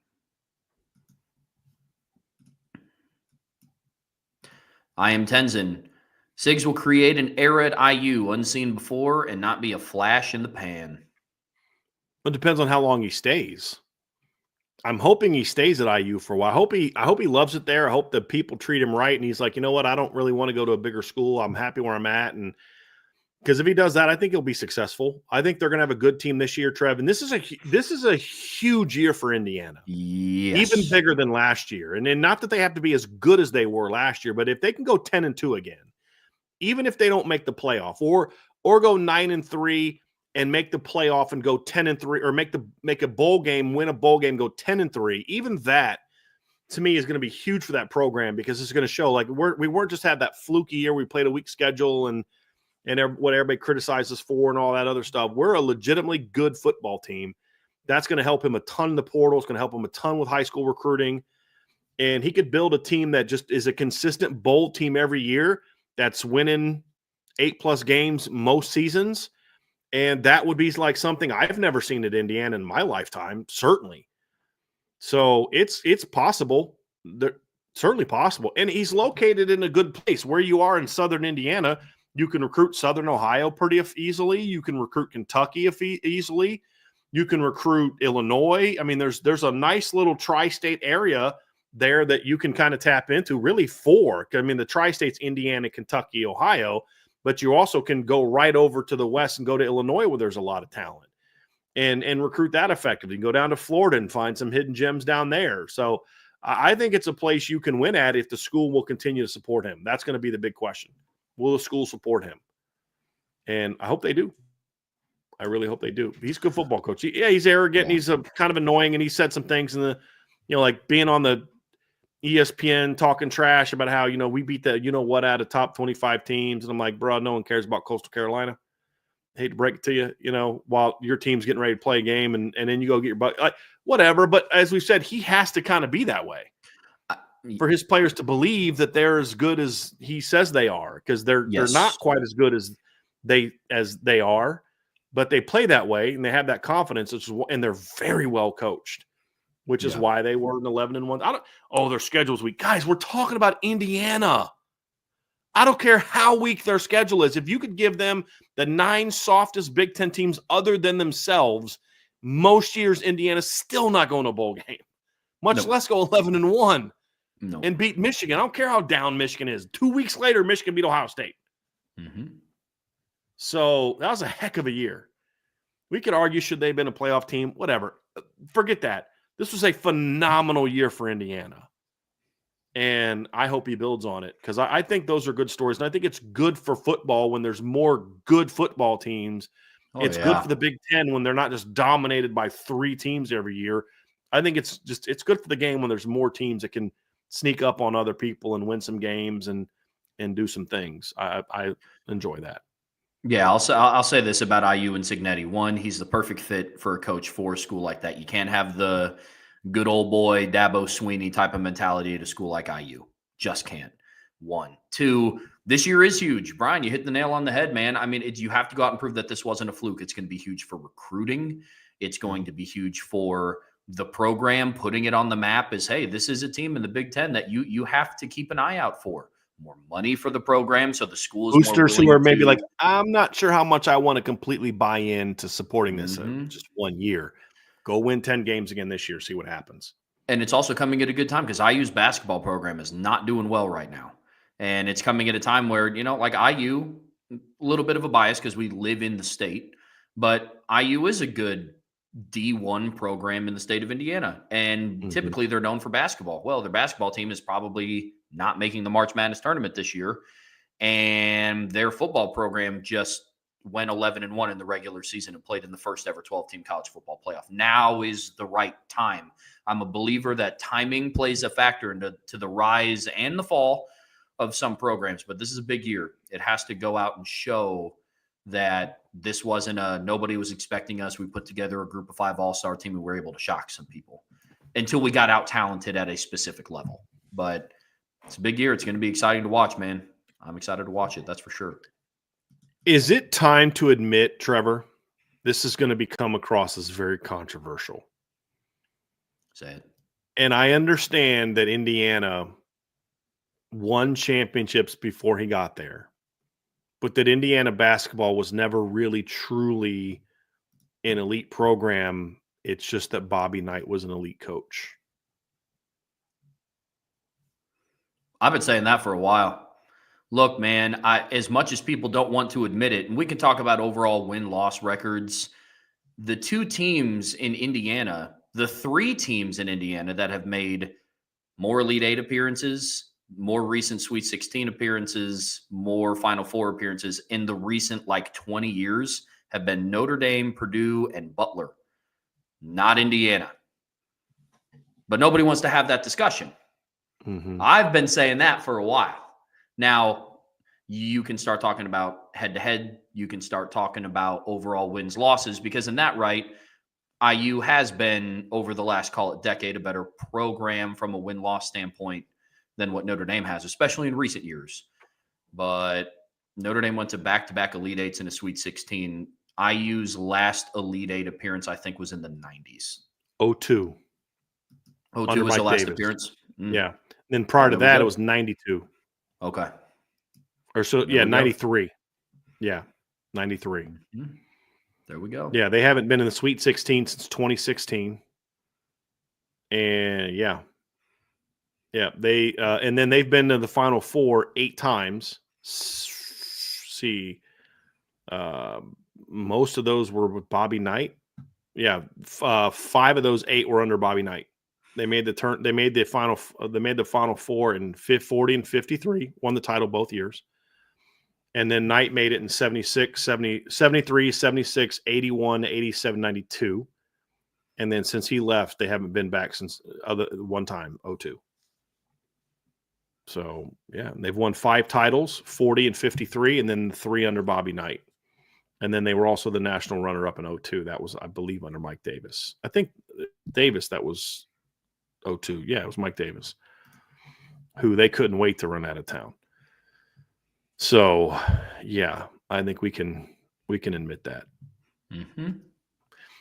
I am Tenzin. Sigs will create an era at IU unseen before and not be a flash in the pan. It depends on how long he stays. I'm hoping he stays at IU for a while. I hope he loves it there. I hope the people treat him right. And he's like, you know what? I don't really want to go to a bigger school. I'm happy where I'm at. And because if he does that, I think he'll be successful. I think they're going to have a good team this year, Trev. And this is a huge year for Indiana. Yes. Even bigger than last year. And not that they have to be as good as they were last year, but if they can go 10-2 again, even if they don't make the playoff or go 9-3 and make the playoff and go 10-3, or make a bowl game, win a bowl game, go 10-3, even that to me is going to be huge for that program, because it's going to show like we weren't just had that fluky year. We played a weak schedule and what everybody criticizes us for and all that other stuff. We're a legitimately good football team. That's going to help him a ton in the portal. It's going to help him a ton with high school recruiting. And he could build a team that just is a consistent bowl team every year that's winning 8+ games most seasons. And that would be like something I've never seen at Indiana in my lifetime, certainly. So it's possible. Certainly possible. And he's located in a good place. Where you are in southern Indiana, you can recruit Southern Ohio pretty easily. You can recruit Kentucky easily. You can recruit Illinois. I mean, there's a nice little tri-state area there that you can kind of tap into, really 4. I mean, the tri-state's Indiana, Kentucky, Ohio, but you also can go right over to the west and go to Illinois where there's a lot of talent and recruit that effectively. You can go down to Florida and find some hidden gems down there. So I think it's a place you can win at if the school will continue to support him. That's going to be the big question. Will the school support him? And I hope they do. I really hope they do. He's a good football coach. He's arrogant and he's kind of annoying, and he said some things in the, like being on the ESPN talking trash about how, we beat the, out of top 25 teams. And I'm like, bro, no one cares about Coastal Carolina. I hate to break it to you, while your team's getting ready to play a game and then you go get your butt, whatever. But as we said, he has to kind of be that way for his players to believe that they're as good as he says they are, because they're not quite as good as they are, but they play that way and they have that confidence, and they're very well coached, which is why they were an 11-1. Their schedule's weak. Guys, we're talking about Indiana. I don't care how weak their schedule is. If you could give them the 9 softest Big Ten teams other than themselves, most years Indiana's still not going to a bowl game, much less go 11-1 and beat Michigan. I don't care how down Michigan is. 2 weeks later, Michigan beat Ohio State. Mm-hmm. So that was a heck of a year. We could argue, should they have been a playoff team? Whatever. Forget that. This was a phenomenal year for Indiana. And I hope he builds on it, because I think those are good stories. And I think it's good for football when there's more good football teams. It's good for the Big Ten when they're not just dominated by 3 teams every year. I think it's good for the game when there's more teams that can sneak up on other people and win some games and and do some things. I enjoy that. Yeah, I'll say this about IU and Signetti. One, he's the perfect fit for a coach for a school like that. You can't have the good old boy Dabo Sweeney type of mentality at a school like IU. Just can't. One. Two, this year is huge. Bryan, you hit the nail on the head, man. I mean, you have to go out and prove that this wasn't a fluke. It's going to be huge for recruiting. It's going to be huge for the program. Putting it on the map is, hey, this is a team in the Big Ten that you have to keep an eye out for. More money for the program, so the school is boosters more who are maybe to, like, I'm not sure how much I want to completely buy into supporting this just 1 year. Go win 10 games again this year, see what happens. And it's also coming at a good time because IU's basketball program is not doing well right now. And it's coming at a time where, like IU, a little bit of a bias because we live in the state, but IU is a good D1 program in the state of Indiana. And typically they're known for basketball. Well, their basketball team is probably not making the March Madness tournament this year. And their football program just went 11-1 in the regular season and played in the first ever 12-team college football playoff. Now is the right time. I'm a believer that timing plays a factor into the rise and the fall of some programs, but this is a big year. It has to go out and show that this wasn't nobody was expecting us. We put together a group of 5 all-star team and we were able to shock some people until we got out talented at a specific level. But it's a big year. It's going to be exciting to watch, man. I'm excited to watch it. That's for sure. Is it time to admit, Trevor, this is going to become across as very controversial? Say it. And I understand that Indiana won championships before he got there, but that Indiana basketball was never really truly an elite program. It's just that Bobby Knight was an elite coach. I've been saying that for a while. Look, man, as much as people don't want to admit it, and we can talk about overall win-loss records, the 2 teams in Indiana, the 3 teams in Indiana that have made more Elite 8 appearances, more recent Sweet 16 appearances, more Final Four appearances in the recent 20 years have been Notre Dame, Purdue, and Butler, not Indiana. But nobody wants to have that discussion. I've been saying that for a while. Now, you can start talking about head-to-head. You can start talking about overall wins, losses, because in that right, IU has been, over the last, call it decade, a better program from a win-loss standpoint than what Notre Dame has, especially in recent years. But Notre Dame went to back-to-back Elite Eights and a Sweet 16. IU's last Elite Eight appearance, I think, was in the 90s. 02. 02 was the last appearance? Yeah. Then prior to that, it was 92. Okay. Or so, yeah, 93. Yeah, 93. There we go. Yeah, they haven't been in the Sweet 16 since 2016. And they and then they've been to the Final Four 8 times. Most of those were with Bobby Knight. Yeah, 5 of those 8 were under Bobby Knight. They made the Final Four in 40 and 53, won the title both years. And then Knight made it in 76, 73, 76, 81, 87, 92. And then since he left, they haven't been back since one time, 02. So, yeah, they've won 5 titles, 40 and 53, and then 3 under Bobby Knight. And then they were also the national runner-up in 02. That was, I believe, under Mike Davis. I think Davis, that was 02. Yeah, it was Mike Davis, who they couldn't wait to run out of town. So, yeah, I think we can admit that.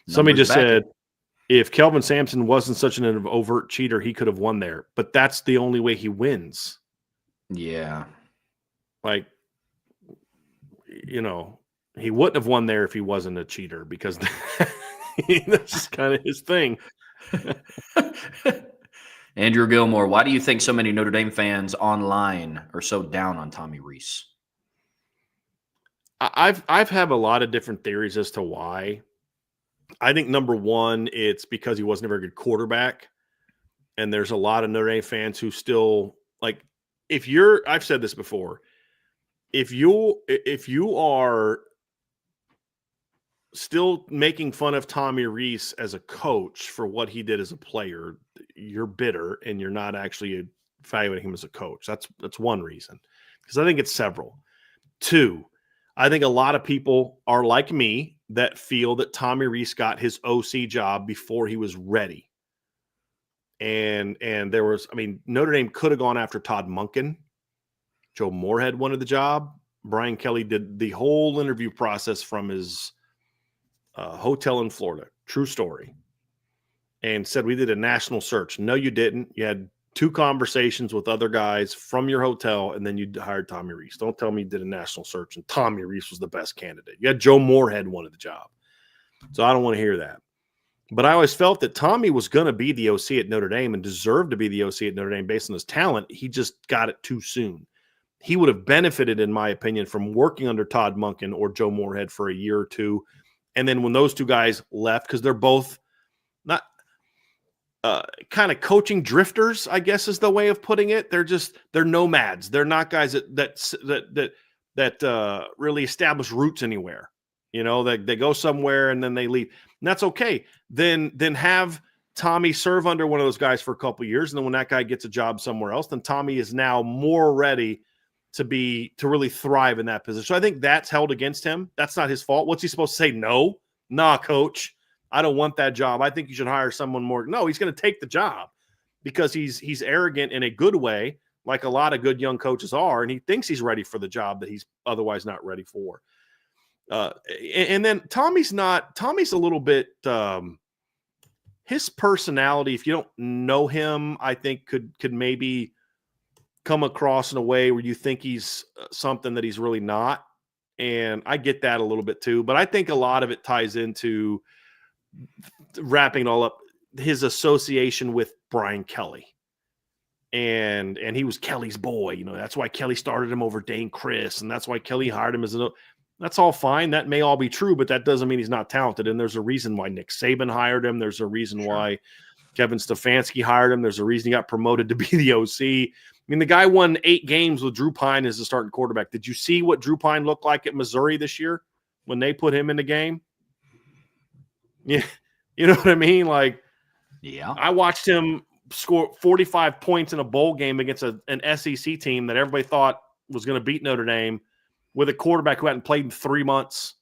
Somebody just said, if Kelvin Sampson wasn't such an overt cheater, he could have won there. But that's the only way he wins. Yeah. He wouldn't have won there if he wasn't a cheater, because that's just kind of his thing. Andrew Gilmore, why do you think so many Notre Dame fans online are so down on Tommy Rees? I've had a lot of different theories as to why. I think number one, it's because he wasn't a very good quarterback. And there's a lot of Notre Dame fans who still I've said this before, if you are still making fun of Tommy Rees as a coach for what he did as a player, you're bitter and you're not actually evaluating him as a coach. That's one reason. because I think it's several. 2, I think a lot of people are like me that feel that Tommy Rees got his OC job before he was ready. And there was, I mean, Notre Dame could have gone after Todd Monken. Joe Moorhead wanted the job. Brian Kelly did the whole interview process from his hotel in Florida. True story. And said, we did a national search. No, you didn't. You had 2 conversations with other guys from your hotel, and then you hired Tommy Rees. Don't tell me you did a national search and Tommy Rees was the best candidate. You had Joe Moorhead wanted the job. So I don't want to hear that. But I always felt that Tommy was going to be the OC at Notre Dame and deserved to be the OC at Notre Dame based on his talent. He just got it too soon. He would have benefited, in my opinion, from working under Todd Monken or Joe Moorhead for a year or 2. And then when those 2 guys left, because they're both not kind of coaching drifters, I guess is the way of putting it. They're nomads. They're not guys that really establish roots anywhere. You know, they go somewhere and then they leave. And that's okay. Then have Tommy serve under one of those guys for a couple of years. And then when that guy gets a job somewhere else, then Tommy is now more ready to really thrive in that position. So I think that's held against him. That's not his fault. What's he supposed to say? No, nah, coach, I don't want that job. I think you should hire someone more. No, he's going to take the job because he's arrogant in a good way, like a lot of good young coaches are. And he thinks he's ready for the job that he's otherwise not ready for. And then Tommy's a little bit, his personality, if you don't know him, I think could maybe come across in a way where you think he's something that he's really not. And I get that a little bit too, but I think a lot of it ties into wrapping it all up, his association with Brian Kelly. And he was Kelly's boy, you know, that's why Kelly started him over Dane Chris. And that's why Kelly hired him that's all fine. That may all be true, but that doesn't mean he's not talented. And there's a reason why Nick Saban hired him. There's a reason why Kevin Stefanski hired him. There's a reason he got promoted to be the OC. I mean, the guy won 8 games with Drew Pine as the starting quarterback. Did you see what Drew Pine looked like at Missouri this year when they put him in the game? Yeah. You know what I mean? Like, yeah, I watched him score 45 points in a bowl game against an SEC team that everybody thought was going to beat Notre Dame, with a quarterback who hadn't played in 3 months,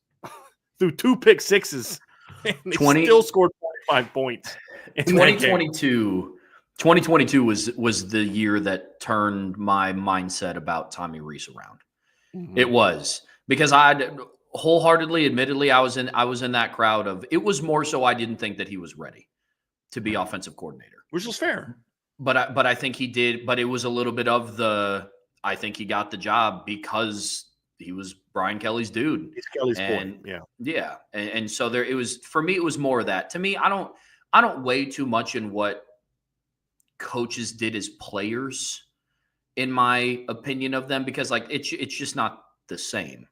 threw 2 pick sixes, and they still scored 45 points. 2022 was the year that turned my mindset about Tommy Rees around. Mm-hmm. It was, because I'd wholeheartedly, admittedly, I was in that crowd of, it was more so I didn't think that he was ready to be offensive coordinator, which was fair. But I think he did. But it was a little bit of I think he got the job because he was Brian Kelly's dude. He's Kelly's boy. Yeah. Yeah. And so it was, for me, it was more of that. To me, I don't weigh too much in what coaches did as players, in my opinion of them, because like, it's just not the same.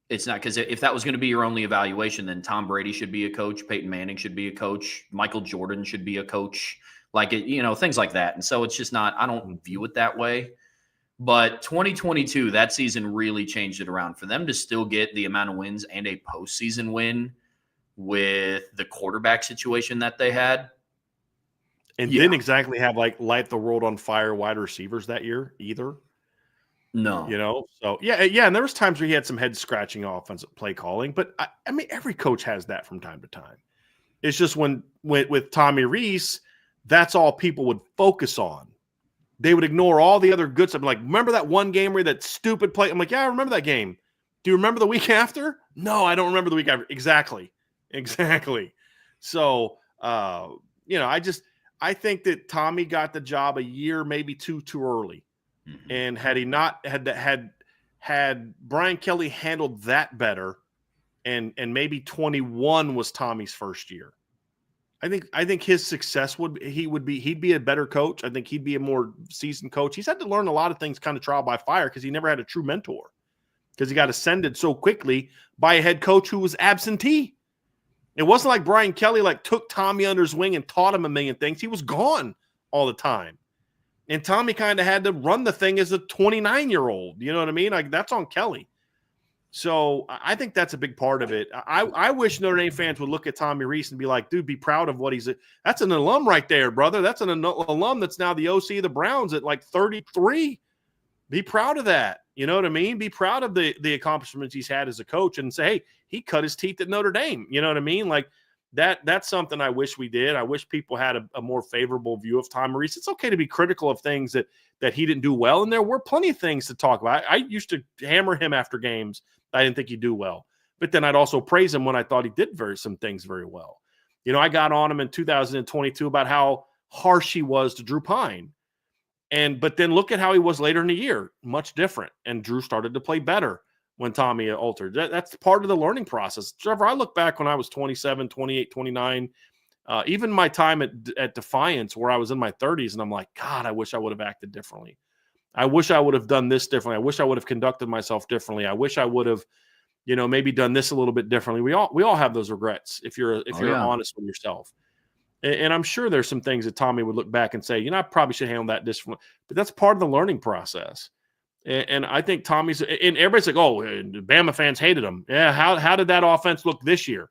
It's not, because if that was going to be your only evaluation, then Tom Brady should be a coach. Peyton Manning should be a coach. Michael Jordan should be a coach, like it, things like that. And so it's just not, I don't view it that way. But 2022, that season really changed it around for them to still get the amount of wins and a postseason win with the quarterback situation that they had. And didn't exactly have like light the world on fire wide receivers that year either. No. So yeah. And there was times where he had some head scratching offensive play calling, but I mean, every coach has that from time to time. It's just when with Tommy Rees, that's all people would focus on. They would ignore all the other good stuff. I'm like, remember that one game where that stupid play? I'm like, yeah, I remember that game. Do you remember the week after? No, I don't remember the week after. Exactly. So, I think that Tommy got the job a year, maybe 2 too early. Mm-hmm. And had he not had Brian Kelly handled that better, and maybe 21 was Tommy's first year, I think his success he'd be a better coach. I think he'd be a more seasoned coach. He's had to learn a lot of things kind of trial by fire because he never had a true mentor, because he got ascended so quickly by a head coach who was absentee. It wasn't like Brian Kelly took Tommy under his wing and taught him a million things. He was gone all the time. And Tommy kind of had to run the thing as a 29-year-old. You know what I mean? Like, that's on Kelly. So I think that's a big part of it. I wish Notre Dame fans would look at Tommy Rees and be like, dude, be proud of what that's an alum right there, brother. That's an alum that's now the OC of the Browns at 33. Be proud of that. You know what I mean? Be proud of the accomplishments he's had as a coach and say, hey, he cut his teeth at Notre Dame. You know what I mean? Like that's something I wish we did. I wish people had a more favorable view of Tom Reese. It's okay to be critical of things that he didn't do well. And there were plenty of things to talk about. I used to hammer him after games. I didn't think he'd do well. But then I'd also praise him when I thought he did some things very well. You know, I got on him in 2022 about how harsh he was to Drew Pine. But then look at how he was later in the year, much different. And Drew started to play better when Tommy altered. That's part of the learning process. Trevor, I look back when I was 27, 28, 29, even my time at Defiance where I was in my 30s, and I'm like, God, I wish I would have acted differently. I wish I would have done this differently. I wish I would have conducted myself differently. I wish I would have, maybe done this a little bit differently. We all have those regrets if you're honest with yourself. And I'm sure there's some things that Tommy would look back and say, I probably should handle that differently. But that's part of the learning process. And I think Tommy's – and everybody's like, oh, Bama fans hated him. Yeah, how did that offense look this year?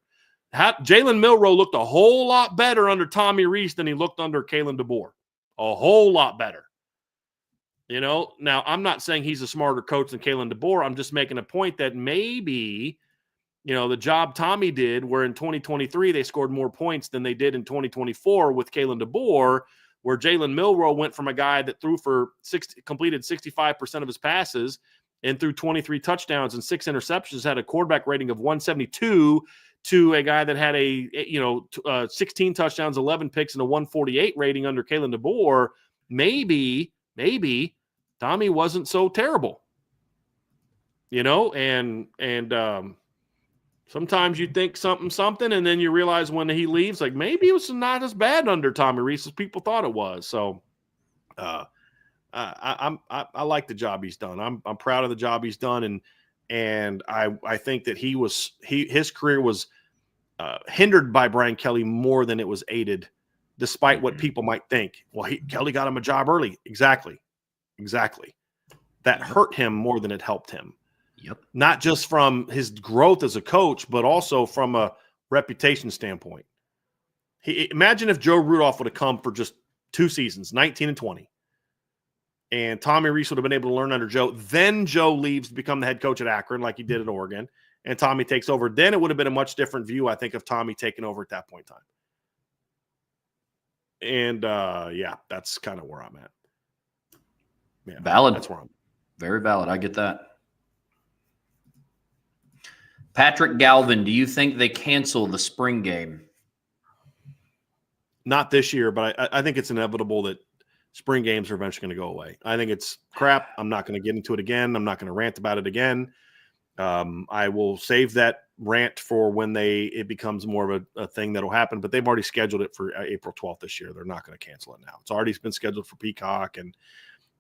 Jalen Milroe looked a whole lot better under Tommy Reese than he looked under Kalen DeBoer. A whole lot better. Now I'm not saying he's a smarter coach than Kalen DeBoer. I'm just making a point that maybe – the job Tommy did, where in 2023 they scored more points than they did in 2024 with Kalen DeBoer, where Jalen Milroe went from a guy that completed 65% of his passes and threw 23 touchdowns and 6 interceptions, had a quarterback rating of 172, to a guy that had 16 touchdowns, 11 picks, and a 148 rating under Kalen DeBoer. Maybe Tommy wasn't so terrible, sometimes you think something, and then you realize when he leaves, like maybe it was not as bad under Tommy Reese as people thought it was. So, I like the job he's done. I'm proud of the job he's done, and I think that his career was hindered by Brian Kelly more than it was aided, despite what people might think. Well, Kelly got him a job early. Exactly. That hurt him more than it helped him. Yep. Not just from his growth as a coach, but also from a reputation standpoint. Imagine if Joe Rudolph would have come for just 2 seasons, 19 and 20, and Tommy Reese would have been able to learn under Joe. Then Joe leaves to become the head coach at Akron like he did at Oregon, and Tommy takes over. Then it would have been a much different view, I think, of Tommy taking over at that point in time. And, that's kind of where I'm at. Yeah, valid. That's where I'm at. Very valid. I get that. Patrick Galvin, do you think they cancel the spring game? Not this year, but I think it's inevitable that spring games are eventually going to go away. I think it's crap. I'm not going to get into it again. I'm not going to rant about it again. I will save that rant for when it becomes more of a thing that'll happen, but they've already scheduled it for April 12th this year. They're not going to cancel it now. It's already been scheduled for Peacock, and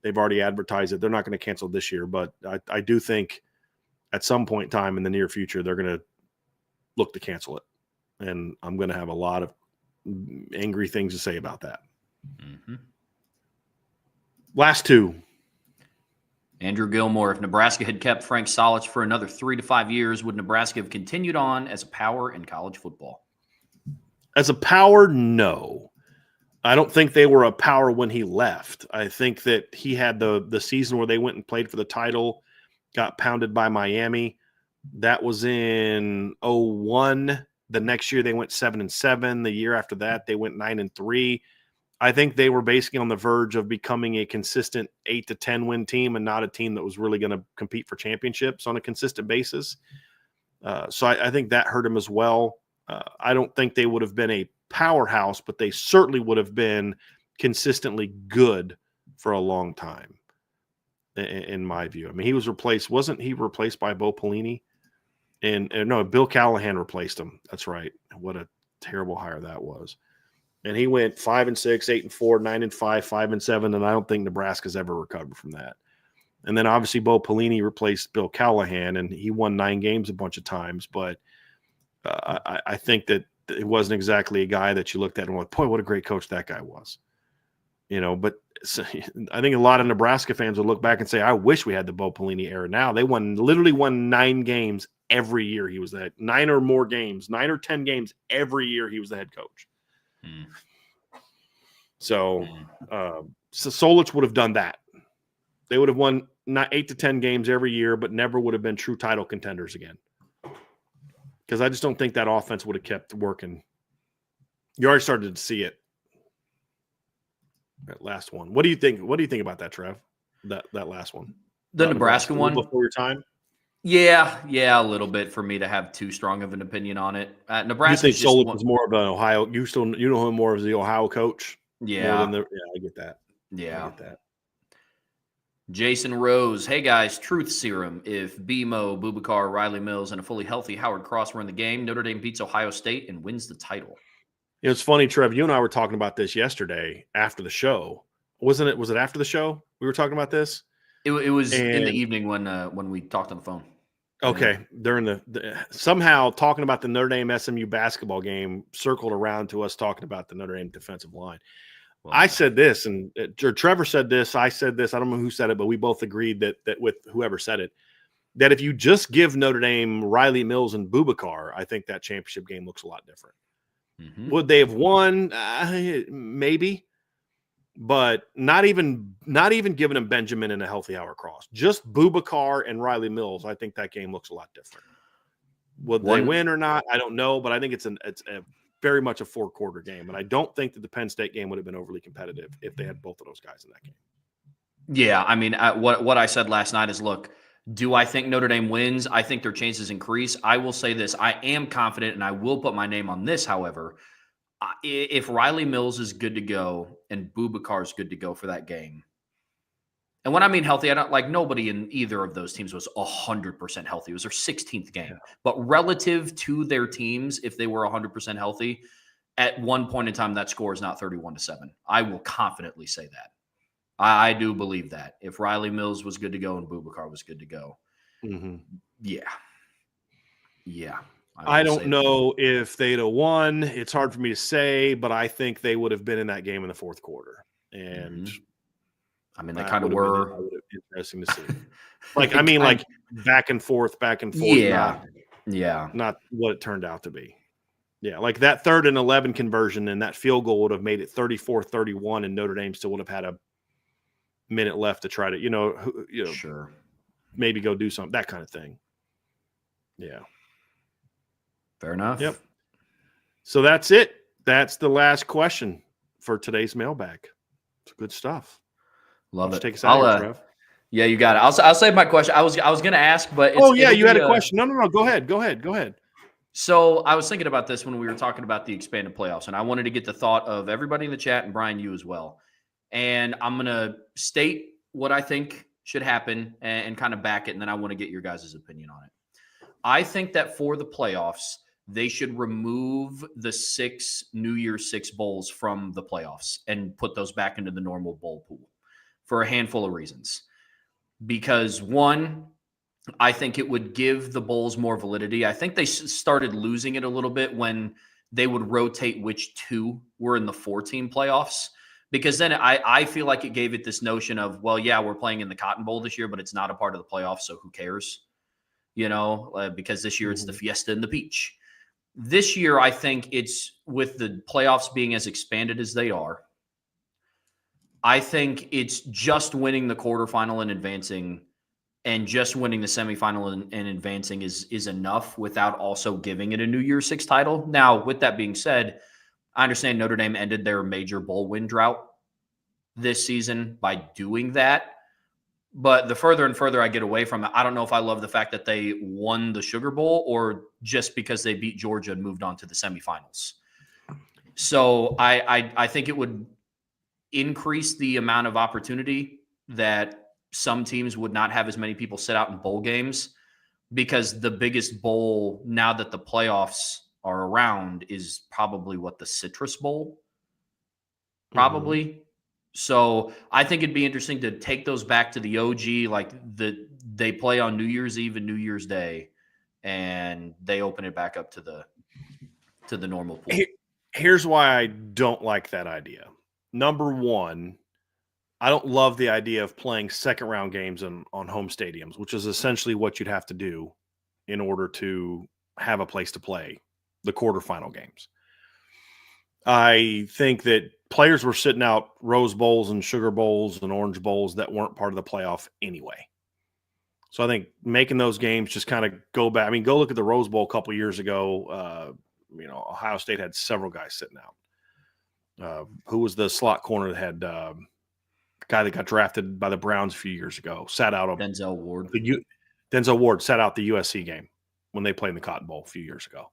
they've already advertised it. They're not going to cancel it this year, but I do think at some point in time in the near future, they're going to look to cancel it. And I'm going to have a lot of angry things to say about that. Mm-hmm. Last 2. Andrew Gilmore, if Nebraska had kept Frank Solich for another 3 to 5 years, would Nebraska have continued on as a power in college football? As a power, no. I don't think they were a power when he left. I think that he had the season where they went and played for the title, got pounded by Miami. That was in 2001. The next year they went 7-7. The year after that they went 9-3. I think they were basically on the verge of becoming a consistent 8 to 10 win team and not a team that was really going to compete for championships on a consistent basis. So I think that hurt him as well. I don't think they would have been a powerhouse, but they certainly would have been consistently good for a long time. In my view, I mean, wasn't he replaced by Bo Pelini? And no, Bill Callahan replaced him. That's right. What a terrible hire that was. And he went 5-6, 8-4, 9-5, 5-7, and I don't think Nebraska's ever recovered from that. And then obviously Bo Pelini replaced Bill Callahan, and he won 9 games a bunch of times. But I think that it wasn't exactly a guy that you looked at and went, boy, what a great coach that guy was. But I think a lot of Nebraska fans would look back and say, I wish we had the Bo Pelini era now. They literally won 9 games every year he was the head, 9 or more games, 9 or 10 games every year he was the head coach. So Solich would have done that. They would have won not 8 to 10 games every year, but never would have been true title contenders again. Because I just don't think that offense would have kept working. You already started to see it. That last one. What do you think? What do you think about that, Trev? That last one. The Nebraska one before your time. Yeah, a little bit for me to have too strong of an opinion on it. Nebraska. You think Solich was more of an Ohio? You know him more as the Ohio coach. Yeah, I get that. Yeah, I get that. Jason Rose, hey guys, truth serum. If BMO, Boubacar, Riley Mills, and a fully healthy Howard Cross were in the game, Notre Dame beats Ohio State and wins the title. It's funny, Trev. You and I were talking about this yesterday after the show, wasn't it? Was it after the show we were talking about this? It was in the evening when we talked on the phone. Okay, during the somehow talking about the Notre Dame SMU basketball game circled around to us talking about the Notre Dame defensive line. Well, I said this, and Trevor said this. I said this. I don't know who said it, but we both agreed that with whoever said it, that if you just give Notre Dame Riley Mills and Boubacar, I think that championship game looks a lot different. Mm-hmm. Would they have won? Maybe, but not even giving him Benjamin and a healthy Howard Cross. Just Boubacar and Riley Mills. I think that game looks a lot different. Would they win or not? I don't know, but I think it's a very much a 4-quarter game, and I don't think that the Penn State game would have been overly competitive if they had both of those guys in that game. Yeah, I mean, what I said last night is, look, do I think Notre Dame wins? I think their chances increase. I will say this. I am confident, and I will put my name on this, however. If Riley Mills is good to go and Boubacar is good to go for that game, and when I mean healthy, I don't like nobody in either of those teams was 100% healthy. It was their 16th game. Yeah. But relative to their teams, if they were 100% healthy, at one point in time, that score is not 31-7. I will confidently say that. I do believe that. If Riley Mills was good to go and Boubacar was good to go. Mm-hmm. Yeah. I don't know if they'd have won. It's hard for me to say, but I think they would have been in that game in the fourth quarter. And I mean, they kind of were interesting to see. like back and forth. Yeah. Not what it turned out to be. Yeah, like that 3rd and 11 conversion and that field goal would have made it 34-31, and Notre Dame still would have had a minute left to try to, sure, maybe go do something, that kind of thing. Yeah. Fair enough. Yep. So that's it. That's the last question for today's mailbag. It's good stuff. Love it. Take us out, Trev. Yeah, you got it. I'll save my question. I was going to ask, but you had a question. No. Go ahead. So I was thinking about this when we were talking about the expanded playoffs, and I wanted to get the thought of everybody in the chat and Bryan, you as well. And I'm going to state what I think should happen and kind of back it, and then I want to get your guys' opinion on it. I think that for the playoffs, they should remove the 6 New Year's 6 bowls from the playoffs and put those back into the normal bowl pool for a handful of reasons. Because one, I think it would give the bowls more validity. I think they started losing it a little bit when they would rotate which 2 were in the 4-team playoffs. Because then I feel like it gave it this notion of, well, yeah, we're playing in the Cotton Bowl this year, but it's not a part of the playoffs, so who cares? Because this year it's the Fiesta and the Peach. This year, I think it's with the playoffs being as expanded as they are, I think it's just winning the quarterfinal and advancing, and just winning the semifinal and advancing is enough without also giving it a New Year's 6 title. Now, with that being said, I understand Notre Dame ended their major bowl win drought this season by doing that. But the further and further I get away from it, I don't know if I love the fact that they won the Sugar Bowl or just because they beat Georgia and moved on to the semifinals. So I think it would increase the amount of opportunity that some teams would not have as many people sit out in bowl games, because the biggest bowl now that the playoffs are around is probably the Citrus Bowl. Probably. Mm-hmm. So I think it'd be interesting to take those back to the OG, like they play on New Year's Eve and New Year's Day, and they open it back up to the normal pool. Here's why I don't like that idea. Number one, I don't love the idea of playing second round games on home stadiums, which is essentially what you'd have to do in order to have a place to play the quarterfinal games. I think that players were sitting out Rose Bowls and Sugar Bowls and Orange Bowls that weren't part of the playoff anyway. So I think making those games just kind of go back. I mean, go look at the Rose Bowl a couple of years ago. Ohio State had several guys sitting out. Who was the slot corner that had the guy that got drafted by the Browns a few years ago? Sat out Denzel Ward. Denzel Ward sat out the USC game when they played in the Cotton Bowl a few years ago.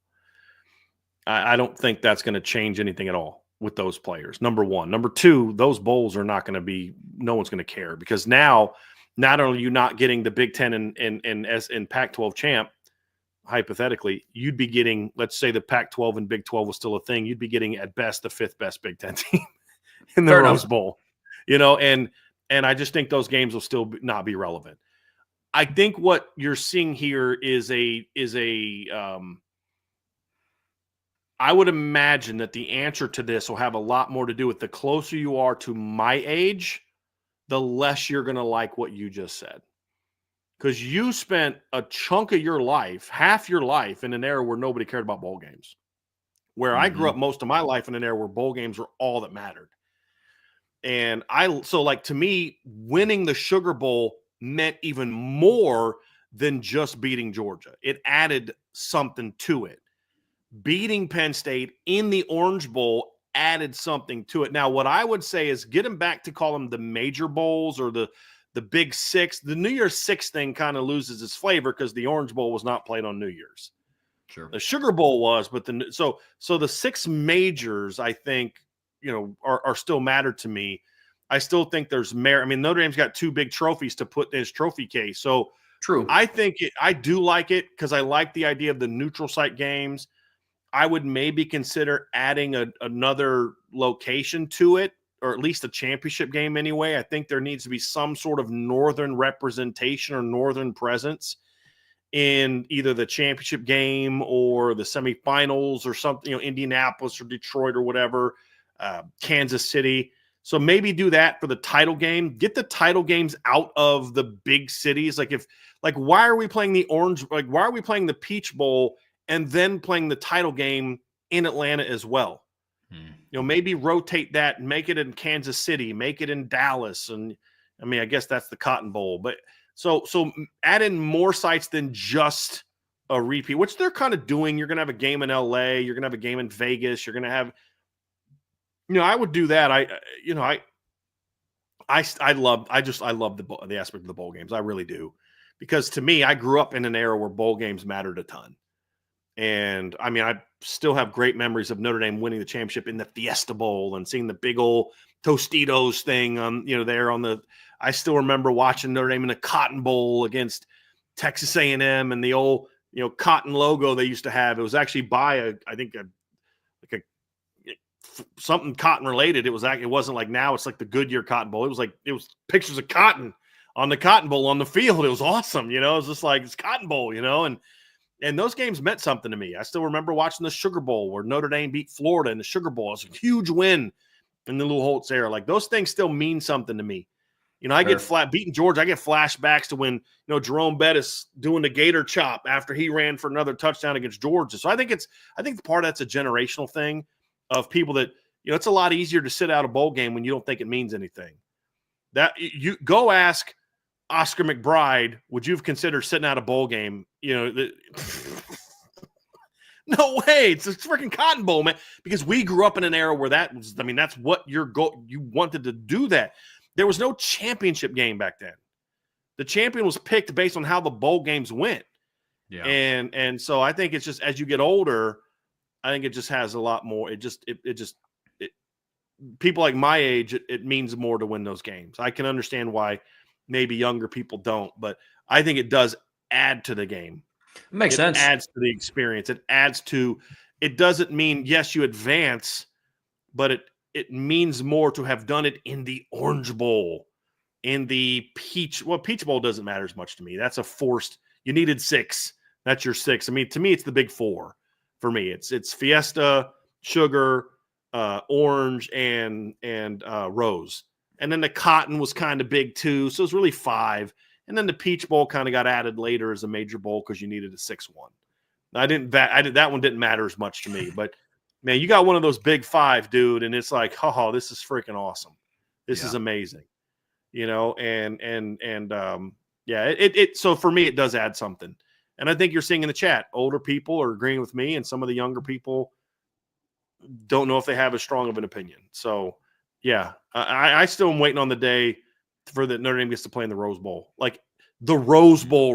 I don't think that's going to change anything at all with those players, number one. Number two, those bowls are not going to be – no one's going to care because now not only are you not getting the Big Ten and Pac-12 champ, hypothetically, you'd be getting – let's say the Pac-12 and Big 12 was still a thing. You'd be getting at best the fifth best Big Ten team in the Rose Bowl. And I just think those games will still not be relevant. I think what you're seeing here is I would imagine that the answer to this will have a lot more to do with the closer you are to my age, the less you're going to like what you just said. Because you spent a chunk of your life, half your life, in an era where nobody cared about bowl games. Where I grew up most of my life in an era where bowl games were all that mattered. And to me, winning the Sugar Bowl meant even more than just beating Georgia. It added something to it. Beating Penn State in the Orange Bowl added something to it. Now, what I would say is get them back to call them the major bowls or the Big Six. The New Year's Six thing kind of loses its flavor because the Orange Bowl was not played on New Year's. Sure. The Sugar Bowl was, but so the six majors, I think, are still matter to me. I still think there's merit. I mean, Notre Dame's got two big trophies to put in his trophy case. So true. I think I do like it because I like the idea of the neutral site games. I would maybe consider adding another location to it, or at least a championship game anyway. I think there needs to be some sort of northern representation or northern presence in either the championship game or the semifinals or something, Indianapolis or Detroit or whatever, Kansas City. So maybe do that for the title game. Get the title games out of the big cities. Why are we playing the Orange? Why are we playing the Peach Bowl and then playing the title game in Atlanta as well? Maybe rotate that and make it in Kansas City, make it in Dallas. And I mean, I guess that's the Cotton Bowl, but so add in more sites than just a repeat, which they're kind of doing. You're going to have a game in LA. You're going to have a game in Vegas. You're going to have, I would do that. I love the aspect of the bowl games. I really do. Because to me, I grew up in an era where bowl games mattered a ton. And I mean, I still have great memories of Notre Dame winning the championship in the Fiesta Bowl and seeing the big old Tostitos thing on, there on I still remember watching Notre Dame in the Cotton Bowl against Texas A&M and the old, cotton logo they used to have. It was actually by something cotton related. It wasn't like now it's like the Goodyear Cotton Bowl. It was pictures of cotton on the Cotton Bowl on the field. It was awesome. It was just like it's Cotton Bowl, and those games meant something to me. I still remember watching the Sugar Bowl where Notre Dame beat Florida in the Sugar Bowl. It was a huge win in the Lou Holtz era. Like those things still mean something to me. I get beating Georgia. I get flashbacks to when, Jerome Bettis doing the Gator chop after he ran for another touchdown against Georgia. So I think part of that's a generational thing of people that, it's a lot easier to sit out a bowl game when you don't think it means anything. That you go ask Oscar McBride, would you have considered sitting out a bowl game? No way. It's a freaking Cotton Bowl, man. Because we grew up in an era where that's what you wanted to do that. There was no championship game back then. The champion was picked based on how the bowl games went. Yeah. And so I think it's just as you get older, I think it just has a lot more. People like my age, it means more to win those games. I can understand why maybe younger people don't, but I think it does add to the game. Makes sense. It adds to the experience. It doesn't mean, yes, you advance, but it means more to have done it in the Orange Bowl, in the Peach. Well, Peach Bowl doesn't matter as much to me. That's a forced. You needed 6. That's your 6. I mean, to me, it's the big 4. For me, it's Fiesta, Sugar, Orange, and Rose, and then the Cotton was kind of big too. So it's really 5, and then the Peach Bowl kind of got added later as a major bowl because you needed a 6th one. That one didn't matter as much to me, but man, you got one of those big five, dude, and it's like, oh, this is freaking awesome. This is amazing, so for me, it does add something. And I think you're seeing in the chat, older people are agreeing with me, and some of the younger people don't know if they have as strong of an opinion. So, yeah, I still am waiting on the day for that Notre Dame gets to play in the Rose Bowl. Like the Rose Bowl,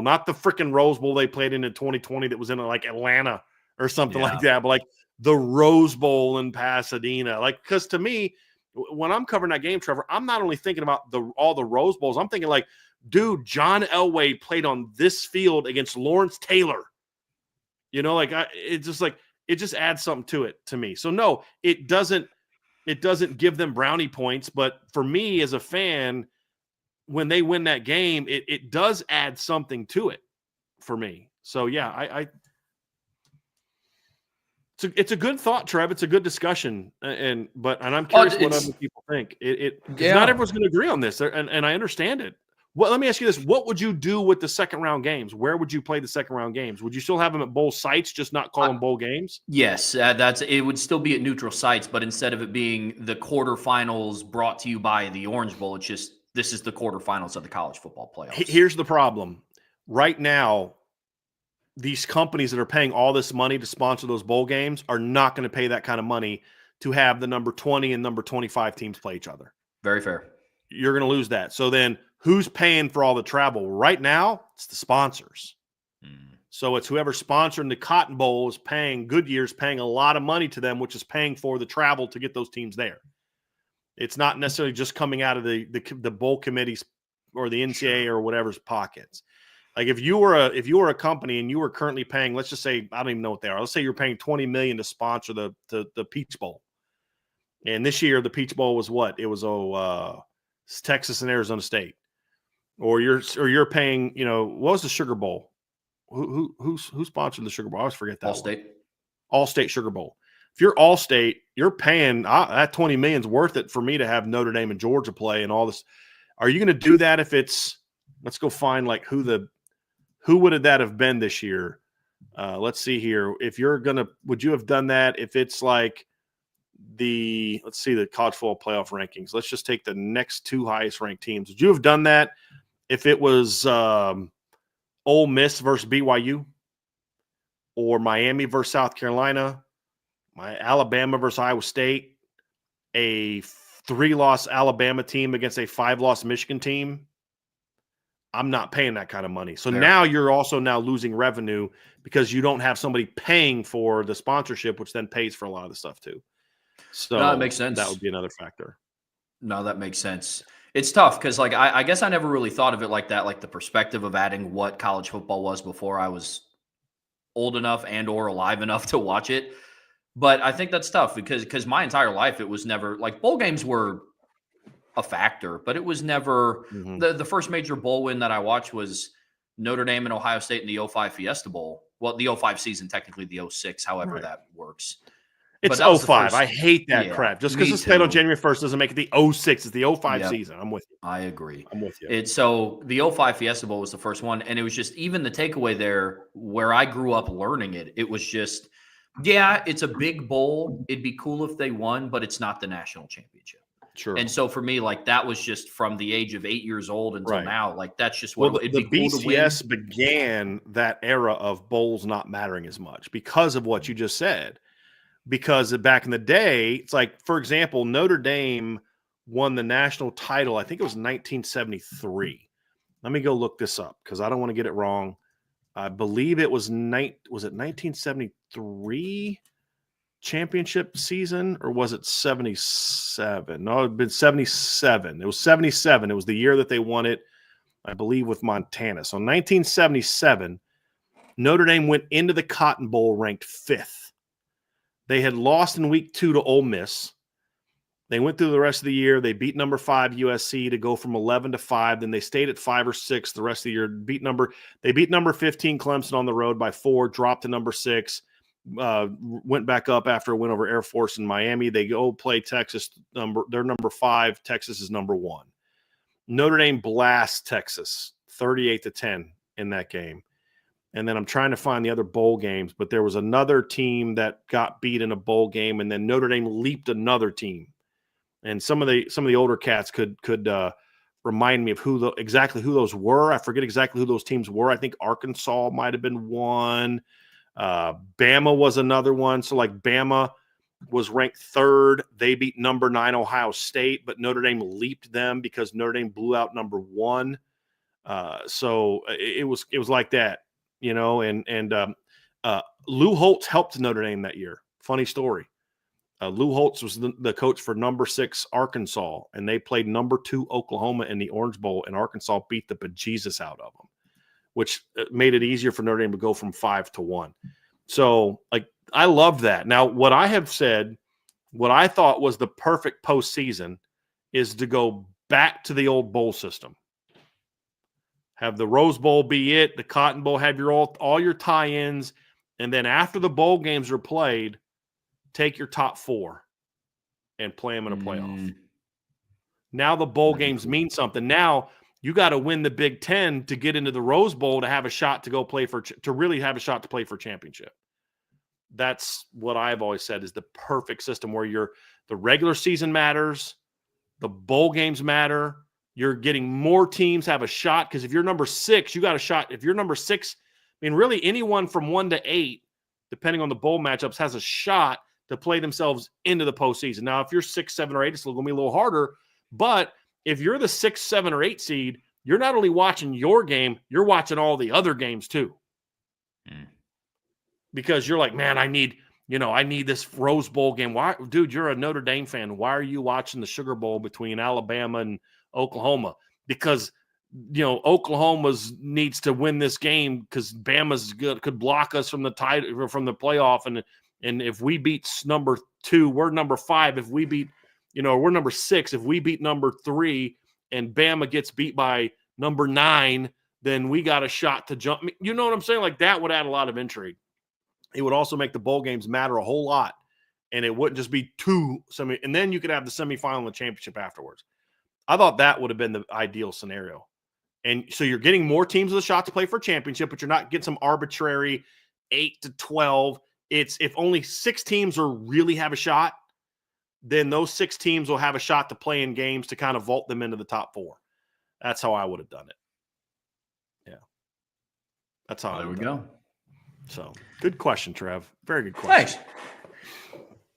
not the freaking Rose Bowl they played in 2020 that was in like Atlanta or something like that, but like the Rose Bowl in Pasadena. Like, because to me, when I'm covering that game, Trevor, I'm not only thinking about all the Rose Bowls, I'm thinking like, dude, John Elway played on this field against Lawrence Taylor. It's just like, it just adds something to it to me. So no, it doesn't give them brownie points, but for me as a fan, when they win that game, it does add something to it for me. So yeah, it's a good thought, Trev. It's a good discussion, and I'm curious what other people think. Not everyone's going to agree on this, and I understand it. Well, let me ask you this: what would you do with the second round games? Where would you play the second round games? Would you still have them at bowl sites, just not call them bowl games? Yes, it would still be at neutral sites, but instead of it being the quarterfinals brought to you by the Orange Bowl, it's just this is the quarterfinals of the college football playoffs. Here's the problem: right now, these companies that are paying all this money to sponsor those bowl games are not going to pay that kind of money to have the number 20 and number 25 teams play each other. Very fair. You're going to lose that. So then who's paying for all the travel? Right now, it's the sponsors. So it's whoever's sponsoring the Cotton Bowl is paying, Goodyear's paying a lot of money to them, which is paying for the travel to get those teams there. It's not necessarily just coming out of the bowl committees or the NCAA or whatever's pockets. Like if you were a company and you were currently paying, let's just say, I don't even know what they are. Let's say you're paying $20 million to sponsor the Peach Bowl. And this year the Peach Bowl was what? It was Texas and Arizona State. Or you're paying, what was the Sugar Bowl? Who sponsored the Sugar Bowl? I always forget that. All-State Sugar Bowl. If you're All-State, you're paying that $20 million is worth it for me to have Notre Dame and Georgia play and all this. Are you going to do that if it's? Let's go find like who would that have been this year? Let's see here. Would you have done that if it's like let's see the college football playoff rankings. Let's just take the next two highest ranked teams. Would you have done that if it was Ole Miss versus BYU or Miami versus South Carolina, Alabama versus Iowa State, a 3-loss Alabama team against a 5-loss Michigan team? I'm not paying that kind of money. So now you're also losing revenue because you don't have somebody paying for the sponsorship, which then pays for a lot of the stuff too. So that makes sense. That would be another factor. No, that makes sense. It's tough because like I guess I never really thought of it like that, like the perspective of adding what college football was before I was old enough and or alive enough to watch it. But I think that's tough because my entire life it was never like bowl games were a factor, but it was never the first major bowl win that I watched was Notre Dame and Ohio State in the 05 Fiesta Bowl. Well, the 05 season, technically the 06, however that works. It's 05. I hate that crap. Just because it's played on January 1st doesn't make it the 06. It's the 05 season. I'm with you. I agree. I'm with you. So the 05 Fiesta Bowl was the first one, and it was just even the takeaway there where I grew up learning it. It was just, it's a big bowl. It'd be cool if they won, but it's not the national championship. Sure. And so for me, like that was just from the age of 8 years old until now. Like that's just what it'd be cool BCS to win. Began that era of bowls not mattering as much because of what you just said. Because back in the day, it's like, for example, Notre Dame won the national title. I think it was 1973. Let me go look this up because I don't want to get it wrong. I believe it was 1973 championship season, or was it 77? No, it'd been 77. It was 77. It was the year that they won it, I believe, with Montana. So 1977, Notre Dame went into the Cotton Bowl ranked 5th. They had lost in week 2 to Ole Miss. They went through the rest of the year. They beat number 5 USC to go from 11 to 5. Then they stayed at 5 or 6 the rest of the year. They beat number 15 Clemson on the road by 4, dropped to number 6, went back up after a win over Air Force in Miami. They go play Texas. They're number 5. Texas is number 1. Notre Dame blasts Texas 38-10 in that game. And then I'm trying to find the other bowl games, but there was another team that got beat in a bowl game, and then Notre Dame leaped another team. And some of the older cats could remind me of exactly who those were. I forget exactly who those teams were. I think Arkansas might have been one. Bama was another one. So like Bama was ranked 3rd. They beat number 9 Ohio State, but Notre Dame leaped them because Notre Dame blew out number 1. So it was like that, and Lou Holtz helped Notre Dame that year. Funny story. Lou Holtz was the coach for number 6 Arkansas, and they played number 2 Oklahoma in the Orange Bowl, and Arkansas beat the bejesus out of them, which made it easier for Notre Dame to go from 5-1. So, I love that. Now, what I have said, what I thought was the perfect postseason is to go back to the old bowl system. Have the Rose Bowl be it, the Cotton Bowl, have all your tie-ins, and then after the bowl games are played, take your top 4 and play them in a playoff. Now the bowl games mean something. Now you got to win the Big Ten to get into the Rose Bowl to have a shot to go play to really have a shot to play for championship. That's what I've always said is the perfect system where the regular season matters, the bowl games matter. You're getting more teams have a shot because if you're number 6, you got a shot. If you're number 6, really anyone from 1 to 8, depending on the bowl matchups, has a shot to play themselves into the postseason. Now, if you're 6, 7, or 8, it's going to be a little harder. But if you're the 6, 7, or 8 seed, you're not only watching your game, you're watching all the other games too. Because you're like, man, I need this Rose Bowl game. Why, dude, you're a Notre Dame fan. Why are you watching the Sugar Bowl between Alabama and Oklahoma? Because Oklahoma needs to win this game because Bama's good, could block us from the from the playoff, and if we beat number 2, we're number 5. If we beat, we're number 6. If we beat number 3 and Bama gets beat by number 9, then we got a shot to jump. You know what I'm saying? Like that would add a lot of intrigue. It would also make the bowl games matter a whole lot, and it wouldn't just be 2 and then you could have the semifinal and the championship afterwards. I thought that would have been the ideal scenario. And so you're getting more teams with a shot to play for championship, but you're not getting some arbitrary 8-12. It's if only 6 teams really have a shot, then those 6 teams will have a shot to play in games to kind of vault them into the top 4. That's how I would have done it. Yeah. That's how there we go. So good question, Trev. Very good question. Thanks.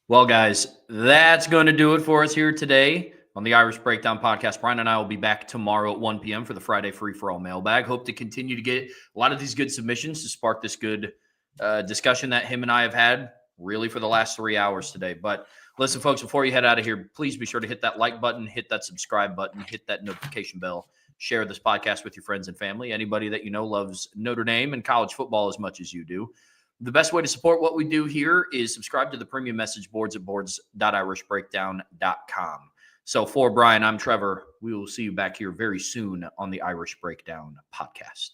Well, guys, that's going to do it for us here today on the Irish Breakdown Podcast. Bryan and I will be back tomorrow at 1 p.m. for the Friday Free-for-All mailbag. Hope to continue to get a lot of these good submissions to spark this good discussion that him and I have had really for the last 3 hours today. But listen, folks, before you head out of here, please be sure to hit that like button, hit that subscribe button, hit that notification bell, share this podcast with your friends and family. Anybody that loves Notre Dame and college football as much as you do. The best way to support what we do here is subscribe to the premium message boards at boards.irishbreakdown.com. So for Bryan, I'm Trevor. We will see you back here very soon on the Irish Breakdown Podcast.